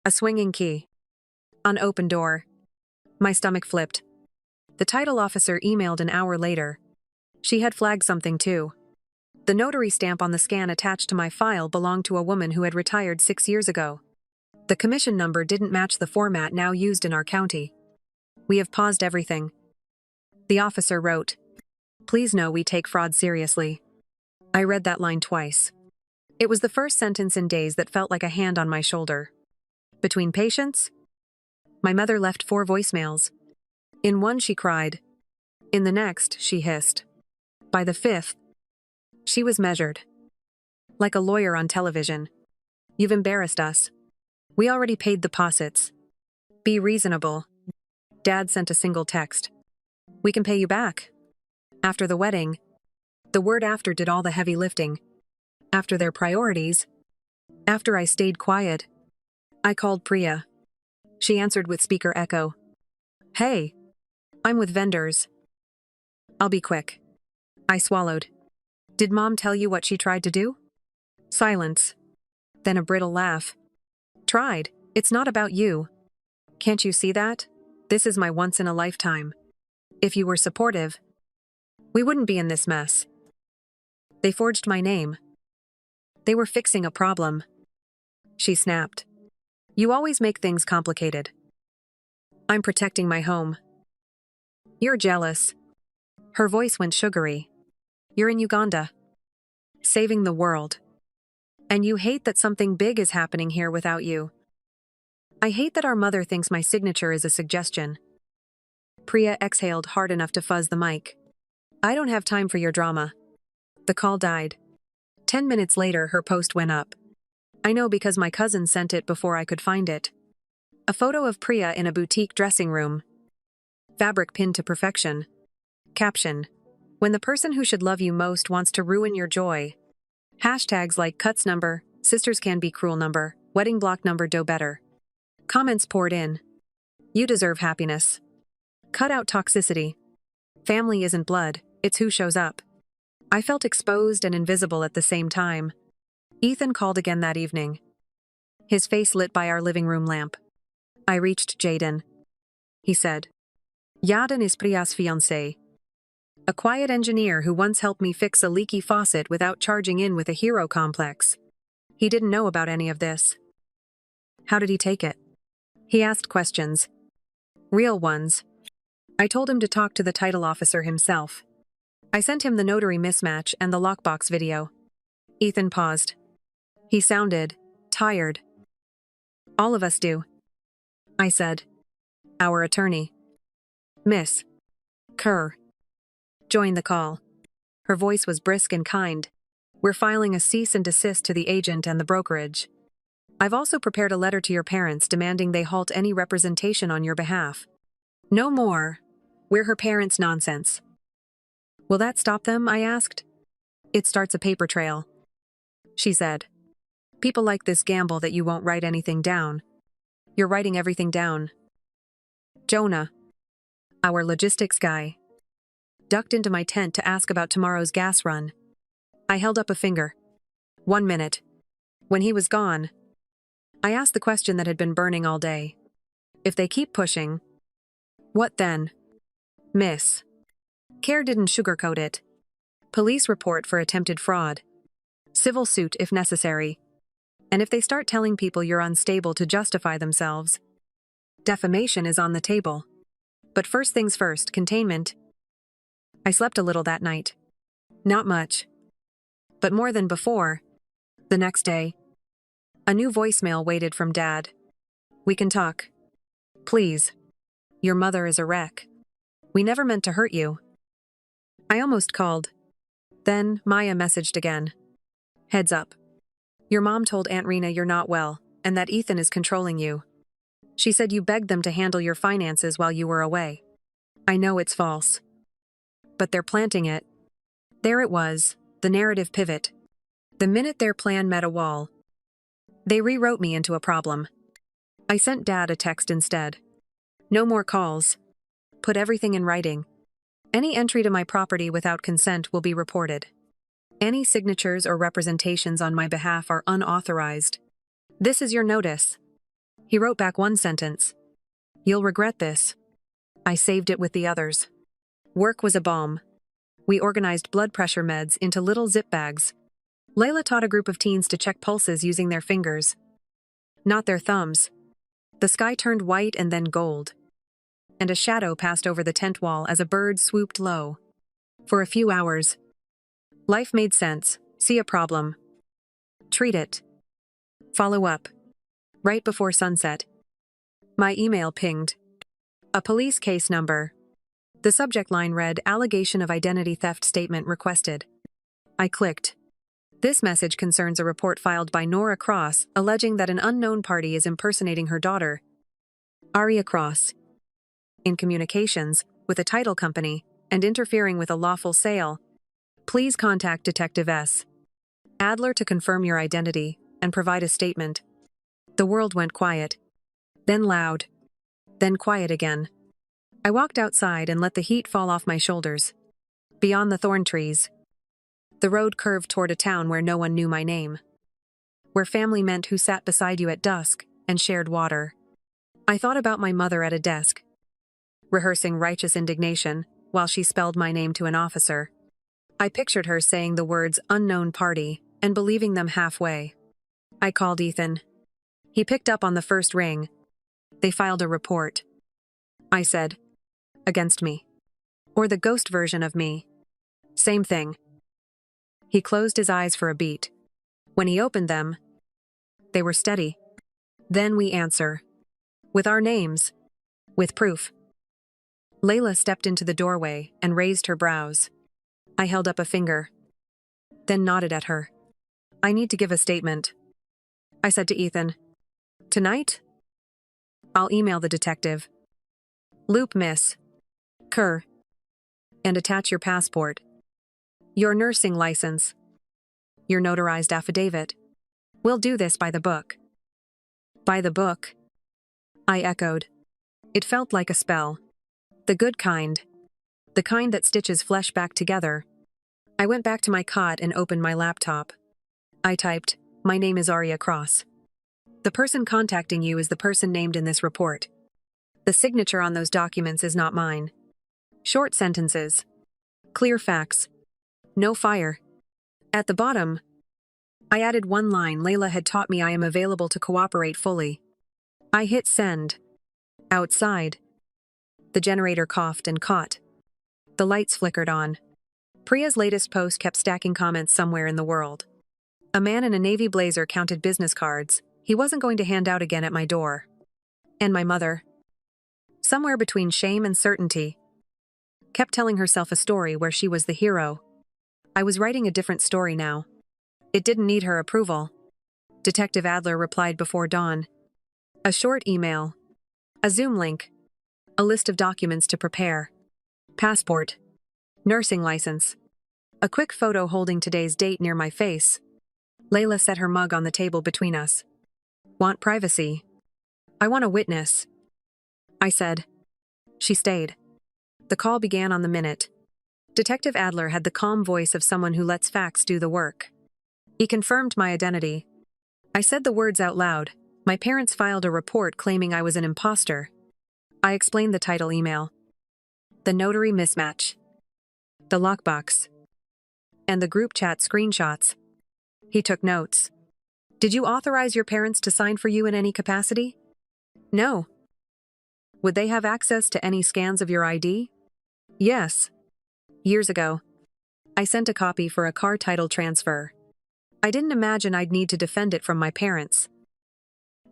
A swinging key. An open door. My stomach flipped. The title officer emailed an hour later. She had flagged something too. The notary stamp on the scan attached to my file belonged to a woman who had retired 6 years ago. The commission number didn't match the format now used in our county. We have paused everything. The officer wrote. Please know we take fraud seriously. I read that line twice. It was the first sentence in days that felt like a hand on my shoulder. Between patients? My mother left 4 voicemails. In one she cried. In the next, she hissed. By the 5th, she was measured. Like a lawyer on television. You've embarrassed us. We already paid deposits. Be reasonable. Dad sent a single text. We can pay you back. After the wedding. The word after did all the heavy lifting. After their priorities. After I stayed quiet. I called Priya. She answered with speaker echo. Hey. I'm with vendors. I'll be quick. I swallowed. Did Mom tell you what she tried to do? Silence. Then a brittle laugh. Tried. It's not about you. Can't you see that? This is my once-in-a-lifetime. If you were supportive, we wouldn't be in this mess. They forged my name. They were fixing a problem. She snapped. You always make things complicated. I'm protecting my home. You're jealous. Her voice went sugary. You're in Uganda. Saving the world. And you hate that something big is happening here without you. I hate that our mother thinks my signature is a suggestion. Priya exhaled hard enough to fuzz the mic. I don't have time for your drama. The call died. 10 minutes later, her post went up. I know because my cousin sent it before I could find it. A photo of Priya in a boutique dressing room. Fabric pinned to perfection. Caption. When the person who should love you most wants to ruin your joy. Hashtags like cuts number, sisters can be cruel number, wedding block number do better. Comments poured in. You deserve happiness. Cut out toxicity. Family isn't blood, it's who shows up. I felt exposed and invisible at the same time. Ethan called again that evening. His face lit by our living room lamp. I reached Jaden. He said. Yaden is Priya's fiancé. A quiet engineer who once helped me fix a leaky faucet without charging in with a hero complex. He didn't know about any of this. How did he take it? He asked questions. Real ones. I told him to talk to the title officer himself. I sent him the notary mismatch and the lockbox video. Ethan paused. He sounded tired. All of us do. I said. Our attorney. Miss Kerr. Joined the call. Her voice was brisk and kind. We're filing a cease and desist to the agent and the brokerage. I've also prepared a letter to your parents demanding they halt any representation on your behalf. No more. We're her parents' nonsense. Will that stop them? I asked. It starts a paper trail. She said. People like this gamble that you won't write anything down. You're writing everything down. Jonah, our logistics guy, ducked into my tent to ask about tomorrow's gas run. I held up a finger. 1 minute. When he was gone, I asked the question that had been burning all day. If they keep pushing, what then? Miss Kerr didn't sugarcoat it. Police report for attempted fraud. Civil suit if necessary. And if they start telling people you're unstable to justify themselves, defamation is on the table. But first things first, containment. I slept a little that night. Not much. But more than before. The next day, a new voicemail waited from Dad. We can talk. Please. Your mother is a wreck. We never meant to hurt you. I almost called. Then Maya messaged again. Heads up. Your mom told Aunt Rena you're not well, and that Ethan is controlling you. She said you begged them to handle your finances while you were away. I know it's false. But they're planting it. There it was, the narrative pivot. The minute their plan met a wall, they rewrote me into a problem. I sent Dad a text instead. No more calls. Put everything in writing. Any entry to my property without consent will be reported. Any signatures or representations on my behalf are unauthorized. This is your notice. He wrote back one sentence. You'll regret this. I saved it with the others. Work was a bomb. We organized blood pressure meds into little zip bags. Layla taught a group of teens to check pulses using their fingers, not their thumbs. The sky turned white and then gold, and a shadow passed over the tent wall as a bird swooped low. For a few hours, life made sense. See a problem. Treat it. Follow up. Right before sunset, my email pinged. A police case number. The subject line read, Allegation of Identity Theft Statement Requested. I clicked. This message concerns a report filed by Nora Cross alleging that an unknown party is impersonating her daughter, Aria Cross, in communications with a title company and interfering with a lawful sale. Please contact Detective S. Adler to confirm your identity and provide a statement. The world went quiet, then loud, then quiet again. I walked outside and let the heat fall off my shoulders. Beyond the thorn trees, the road curved toward a town where no one knew my name, where family meant who sat beside you at dusk and shared water. I thought about my mother at a desk, rehearsing righteous indignation while she spelled my name to an officer. I pictured her saying the words unknown party and believing them halfway. I called Ethan. He picked up on the first ring. They filed a report. I said, against me. Or the ghost version of me. Same thing. He closed his eyes for a beat. When he opened them, they were steady. Then we answer. With our names. With proof. Layla stepped into the doorway and raised her brows. I held up a finger, then nodded at her. I need to give a statement. I said to Ethan. Tonight? I'll email the detective. Loop Miss Kerr. And attach your passport. Your nursing license. Your notarized affidavit. We'll do this by the book. By the book? I echoed. It felt like a spell. The good kind. The kind that stitches flesh back together. I went back to my cot and opened my laptop. I typed, my name is Aria Cross. The person contacting you is the person named in this report. The signature on those documents is not mine. Short sentences. Clear facts. No fire. At the bottom, I added one line. Layla had taught me I am available to cooperate fully. I hit send. Outside, the generator coughed and caught. The lights flickered on. Priya's latest post kept stacking comments somewhere in the world. A man in a navy blazer counted business cards he wasn't going to hand out again at my door. And my mother, somewhere between shame and certainty, kept telling herself a story where she was the hero. I was writing a different story now. It didn't need her approval. Detective Adler replied before dawn. A short email. A Zoom link. A list of documents to prepare. Passport. Nursing license. A quick photo holding today's date near my face. Layla set her mug on the table between us. Want privacy? I want a witness. I said. She stayed. The call began on the minute. Detective Adler had the calm voice of someone who lets facts do the work. He confirmed my identity. I said the words out loud. My parents filed a report claiming I was an imposter. I explained the title email. The notary mismatch. The lockbox. And the group chat screenshots. He took notes. Did you authorize your parents to sign for you in any capacity? No. Would they have access to any scans of your ID? Yes. Years ago, I sent a copy for a car title transfer. I didn't imagine I'd need to defend it from my parents.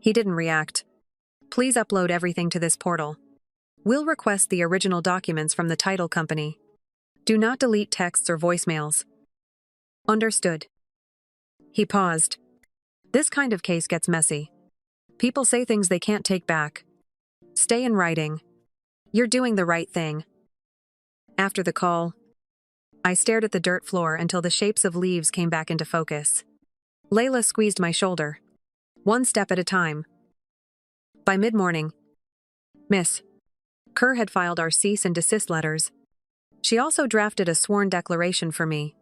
He didn't react. Please upload everything to this portal. We'll request the original documents from the title company. Do not delete texts or voicemails. Understood. He paused. This kind of case gets messy. People say things they can't take back. Stay in writing. You're doing the right thing. After the call, I stared at the dirt floor until the shapes of leaves came back into focus. Layla squeezed my shoulder. One step at a time. By mid-morning, Miss Kerr had filed our cease and desist letters. She also drafted a sworn declaration for me.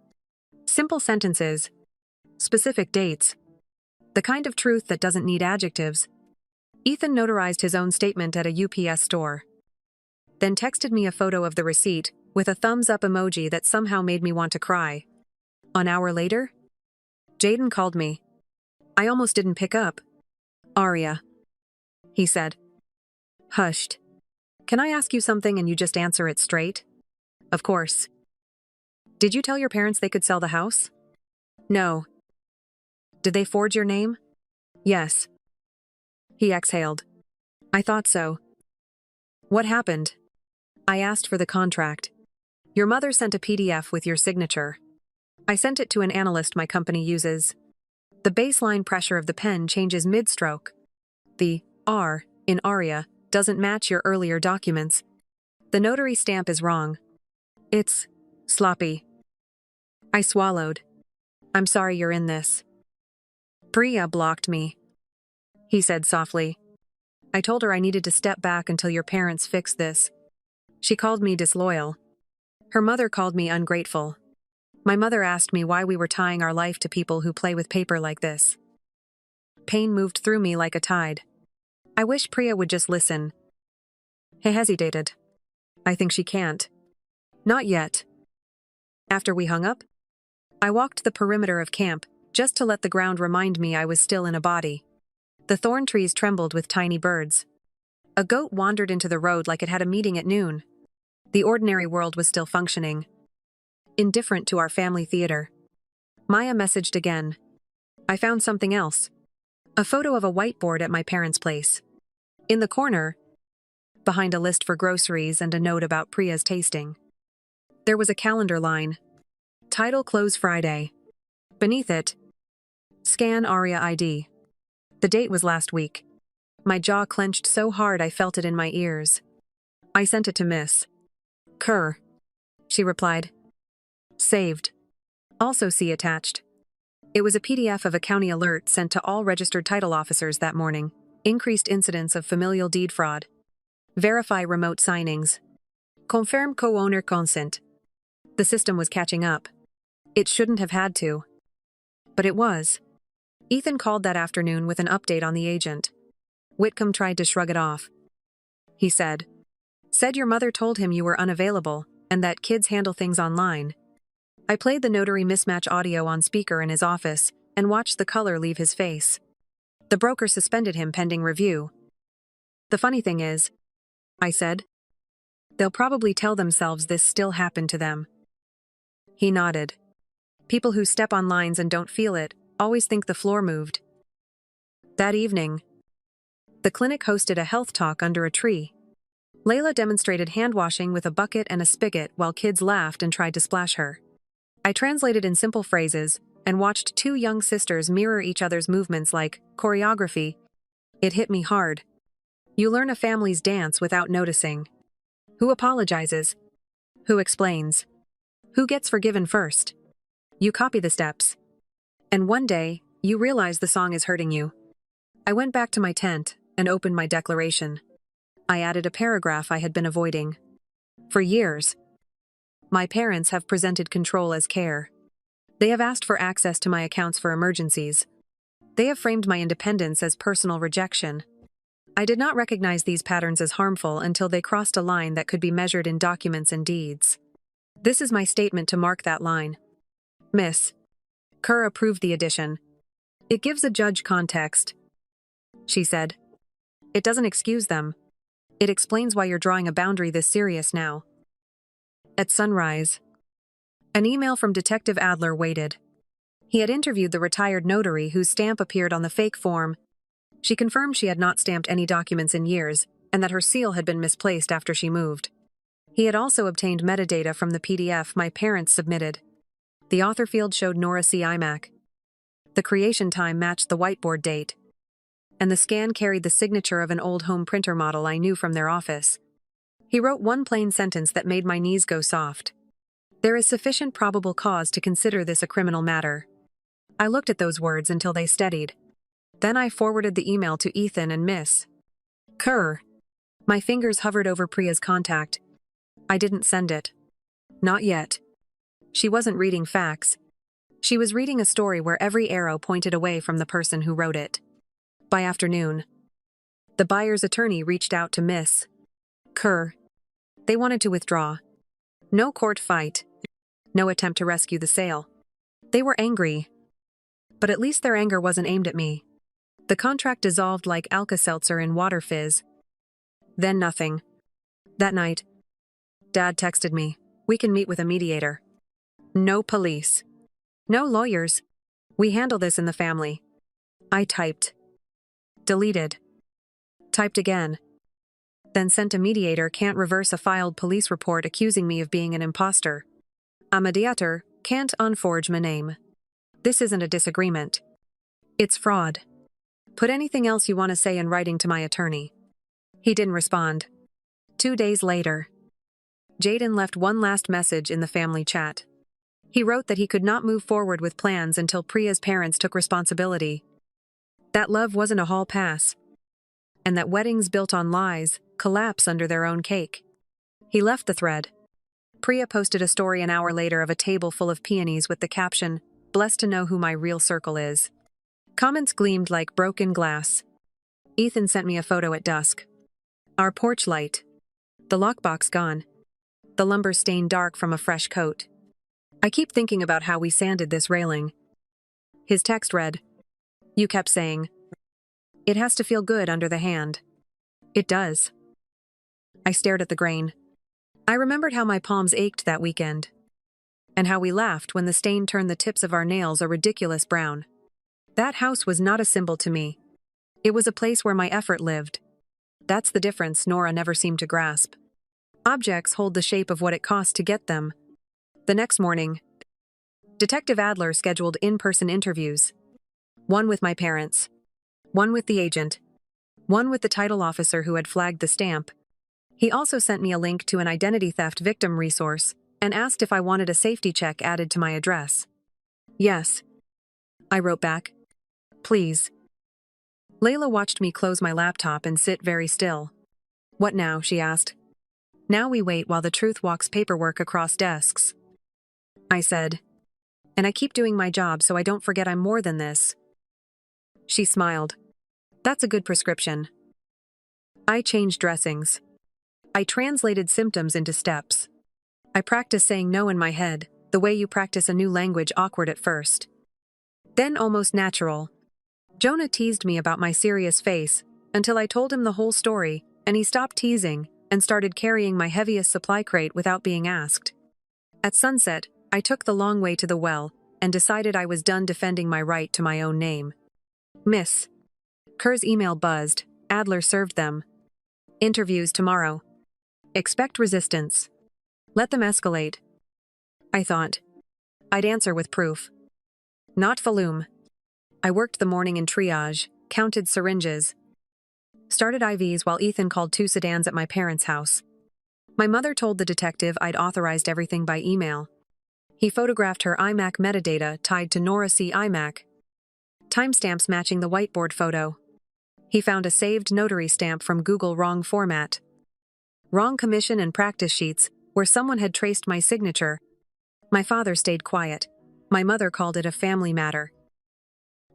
Simple sentences, specific dates, the kind of truth that doesn't need adjectives. Ethan notarized his own statement at a UPS store, then texted me a photo of the receipt with a thumbs-up emoji that somehow made me want to cry. An hour later, Jaden called me. I almost didn't pick up. Aria, he said. Hushed. Can I ask you something and you just answer it straight? Of course. Did you tell your parents they could sell the house? No. Did they forge your name? Yes. He exhaled. I thought so. What happened? I asked for the contract. Your mother sent a PDF with your signature. I sent it to an analyst my company uses. The baseline pressure of the pen changes mid-stroke. The R in Aria doesn't match your earlier documents. The notary stamp is wrong. It's sloppy. I swallowed. I'm sorry you're in this. Priya blocked me, he said softly. I told her I needed to step back until your parents fixed this. She called me disloyal. Her mother called me ungrateful. My mother asked me why we were tying our life to people who play with paper like this. Pain moved through me like a tide. I wish Priya would just listen. He hesitated. I think she can't. Not yet. After we hung up, I walked the perimeter of camp, just to let the ground remind me I was still in a body. The thorn trees trembled with tiny birds. A goat wandered into the road like it had a meeting at noon. The ordinary world was still functioning. Indifferent to our family theater. Maya messaged again. I found something else. A photo of a whiteboard at my parents' place. In the corner, behind a list for groceries and a note about Priya's tasting, there was a calendar line. Title Close Friday. Beneath it, Scan Aria ID. The date was last week. My jaw clenched so hard I felt it in my ears. I sent it to Miss Kerr. She replied. Saved. Also see attached. It was a PDF of a county alert sent to all registered title officers that morning. Increased incidence of familial deed fraud. Verify remote signings. Confirm co-owner consent. The system was catching up. It shouldn't have had to. But it was. Ethan called that afternoon with an update on the agent. Whitcomb tried to shrug it off. He said your mother told him you were unavailable and that kids handle things online. I played the notary mismatch audio on speaker in his office and watched the color leave his face. The broker suspended him pending review. The funny thing is, I said, they'll probably tell themselves this still happened to them. He nodded. People who step on lines and don't feel it always think the floor moved. That evening, the clinic hosted a health talk under a tree. Layla demonstrated hand-washing with a bucket and a spigot while kids laughed and tried to splash her. I translated in simple phrases and watched two young sisters mirror each other's movements like choreography. It hit me hard. You learn a family's dance without noticing. Who apologizes? Who explains? Who gets forgiven first? You copy the steps. And one day, you realize the song is hurting you. I went back to my tent and opened my declaration. I added a paragraph I had been avoiding. For years, my parents have presented control as care. They have asked for access to my accounts for emergencies. They have framed my independence as personal rejection. I did not recognize these patterns as harmful until they crossed a line that could be measured in documents and deeds. This is my statement to mark that line. Miss Kerr approved the addition. It gives a judge context, she said. It doesn't excuse them. It explains why you're drawing a boundary this serious now. At sunrise, an email from Detective Adler waited. He had interviewed the retired notary whose stamp appeared on the fake form. She confirmed she had not stamped any documents in years and that her seal had been misplaced after she moved. He had also obtained metadata from the PDF my parents submitted. The author field showed Nora C. iMac. The creation time matched the whiteboard date. And the scan carried the signature of an old home printer model I knew from their office. He wrote one plain sentence that made my knees go soft. There is sufficient probable cause to consider this a criminal matter. I looked at those words until they steadied. Then I forwarded the email to Ethan and Miss Kerr. My fingers hovered over Priya's contact. I didn't send it. Not yet. She wasn't reading facts. She was reading a story where every arrow pointed away from the person who wrote it. By afternoon, the buyer's attorney reached out to Miss Kerr. They wanted to withdraw. No court fight. No attempt to rescue the sale. They were angry. But at least their anger wasn't aimed at me. The contract dissolved like Alka-Seltzer in water fizz. Then nothing. That night, Dad texted me, "We can meet with a mediator. No police. No lawyers. We handle this in the family." I typed. Deleted. Typed again. Then sent a mediator can't reverse a filed police report accusing me of being an imposter. A mediator can't unforge my name. This isn't a disagreement. It's fraud. Put anything else you want to say in writing to my attorney. He didn't respond. 2 days later, Jaden left one last message in the family chat. He wrote that he could not move forward with plans until Priya's parents took responsibility. That love wasn't a hall pass. And that weddings built on lies collapse under their own cake. He left the thread. Priya posted a story an hour later of a table full of peonies with the caption, "Blessed to know who my real circle is." Comments gleamed like broken glass. Ethan sent me a photo at dusk. Our porch light. The lockbox gone. The lumber stained dark from a fresh coat. I keep thinking about how we sanded this railing. His text read, "You kept saying, it has to feel good under the hand." It does. I stared at the grain. I remembered how my palms ached that weekend. And how we laughed when the stain turned the tips of our nails a ridiculous brown. That house was not a symbol to me. It was a place where my effort lived. That's the difference Nora never seemed to grasp. Objects hold the shape of what it costs to get them. The next morning, Detective Adler scheduled in-person interviews. One with my parents. One with the agent. One with the title officer who had flagged the stamp. He also sent me a link to an identity theft victim resource and asked if I wanted a safety check added to my address. Yes. I wrote back. Please. Layla watched me close my laptop and sit very still. What now? She asked. Now we wait while the truth walks paperwork across desks. I said. And I keep doing my job so I don't forget I'm more than this. She smiled. That's a good prescription. I changed dressings. I translated symptoms into steps. I practiced saying no in my head, the way you practice a new language, awkward at first. Then almost natural. Jonah teased me about my serious face until I told him the whole story, and he stopped teasing and started carrying my heaviest supply crate without being asked. At sunset, I took the long way to the well and decided I was done defending my right to my own name. Miss Kerr's email buzzed. Adler served them. Interviews tomorrow. Expect resistance. Let them escalate. I thought. I'd answer with proof. Not volume. I worked the morning in triage, counted syringes, started IVs while Ethan called 2 sedans at my parents' house. My mother told the detective I'd authorized everything by email. He photographed her iMac metadata tied to Nora C. iMac. Timestamps matching the whiteboard photo. He found a saved notary stamp from Google wrong format. Wrong commission and practice sheets where someone had traced my signature. My father stayed quiet. My mother called it a family matter.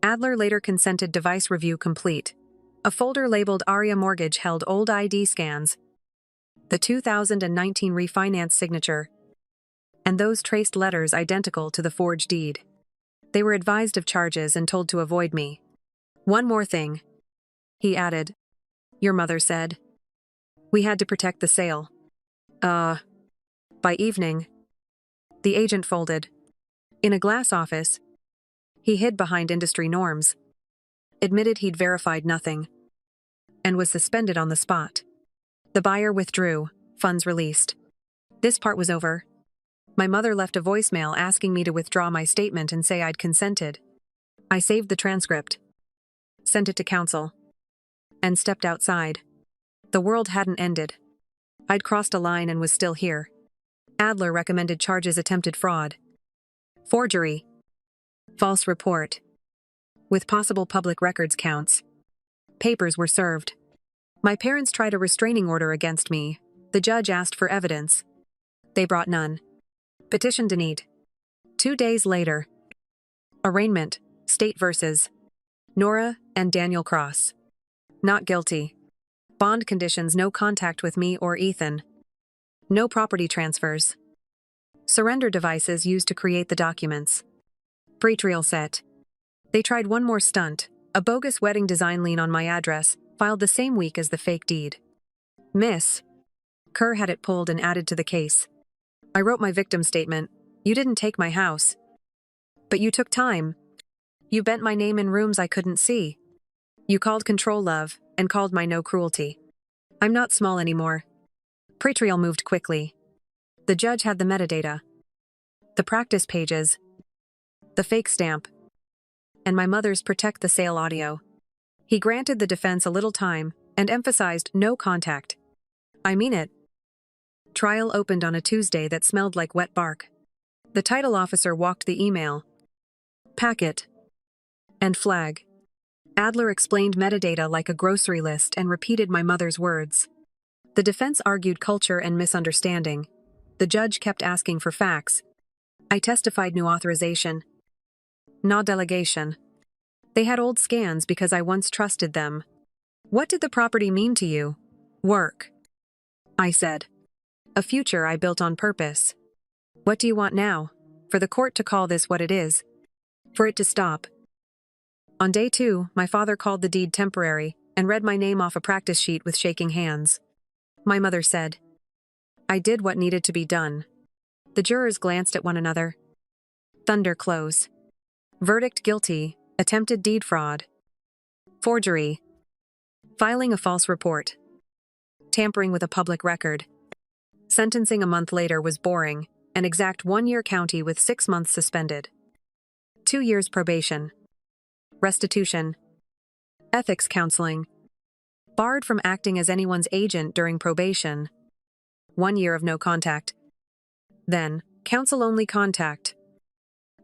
Adler later consented device review complete. A folder labeled Aria Mortgage held old ID scans, the 2019 refinance signature, and those traced letters identical to the forged deed. They were advised of charges and told to avoid me. One more thing, he added. Your mother said. We had to protect the sale. By evening, the agent folded. In a glass office, he hid behind industry norms, admitted he'd verified nothing, and was suspended on the spot. The buyer withdrew, funds released. This part was over. My mother left a voicemail asking me to withdraw my statement and say I'd consented. I saved the transcript, sent it to counsel, and stepped outside. The world hadn't ended. I'd crossed a line and was still here. Adler recommended charges: attempted fraud, forgery, false report, with possible public records counts. Papers were served. My parents tried a restraining order against me. The judge asked for evidence. They brought none. Petition denied. 2 days later. Arraignment, State versus Nora and Daniel Cross. Not guilty. Bond conditions: no contact with me or Ethan. No property transfers. Surrender devices used to create the documents. Pretrial set. They tried one more stunt: a bogus wedding design lien on my address, filed the same week as the fake deed. Miss Kerr had it pulled and added to the case. I wrote my victim statement. You didn't take my house. But you took time. You bent my name in rooms I couldn't see. You called control love, and called my no cruelty. I'm not small anymore. Pretrial moved quickly. The judge had the metadata, the practice pages, the fake stamp, and my mother's protect the sale audio. He granted the defense a little time and emphasized no contact. I mean it. Trial opened on a Tuesday that smelled like wet bark. The title officer walked the email, packet, and flag. Adler explained metadata like a grocery list and repeated my mother's words. The defense argued culture and misunderstanding. The judge kept asking for facts. I testified new authorization, no delegation. They had old scans because I once trusted them. What did the property mean to you? Work, I said. A future I built on purpose. What do you want now? For the court to call this what it is. For it to stop. On day 2, my father called the deed temporary and read my name off a practice sheet with shaking hands. My mother said, I did what needed to be done. The jurors glanced at one another. Thunder close. Verdict: guilty, attempted deed fraud, forgery, filing a false report, tampering with a public record. Sentencing a month later was boring, an exact 1-year county with 6 months suspended. 2 years probation. Restitution. Ethics counseling. Barred from acting as anyone's agent during probation. 1 year of no contact. Then, counsel-only contact.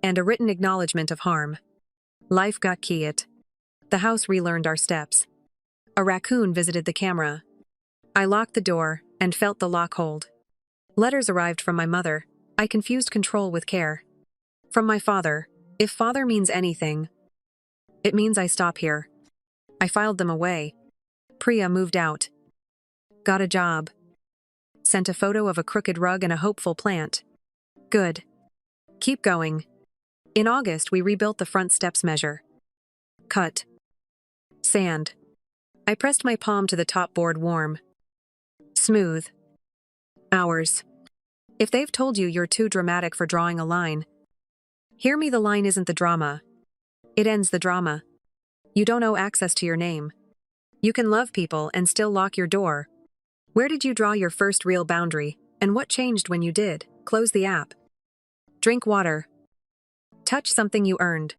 And a written acknowledgement of harm. Life got quiet. The house relearned our steps. A raccoon visited the camera. I locked the door and felt the lock hold. Letters arrived from my mother. I confused control with care. From my father. If father means anything, it means I stop here. I filed them away. Priya moved out. Got a job. Sent a photo of a crooked rug and a hopeful plant. Good. Keep going. In August, we rebuilt the front steps measure. Cut. Sand. I pressed my palm to the top board. Warm. Smooth. Hours. If they've told you you're too dramatic for drawing a line, hear me, the line isn't the drama. It ends the drama. You don't owe access to your name. You can love people and still lock your door. Where did you draw your first real boundary, and what changed when you did? Close the app. Drink water. Touch something you earned.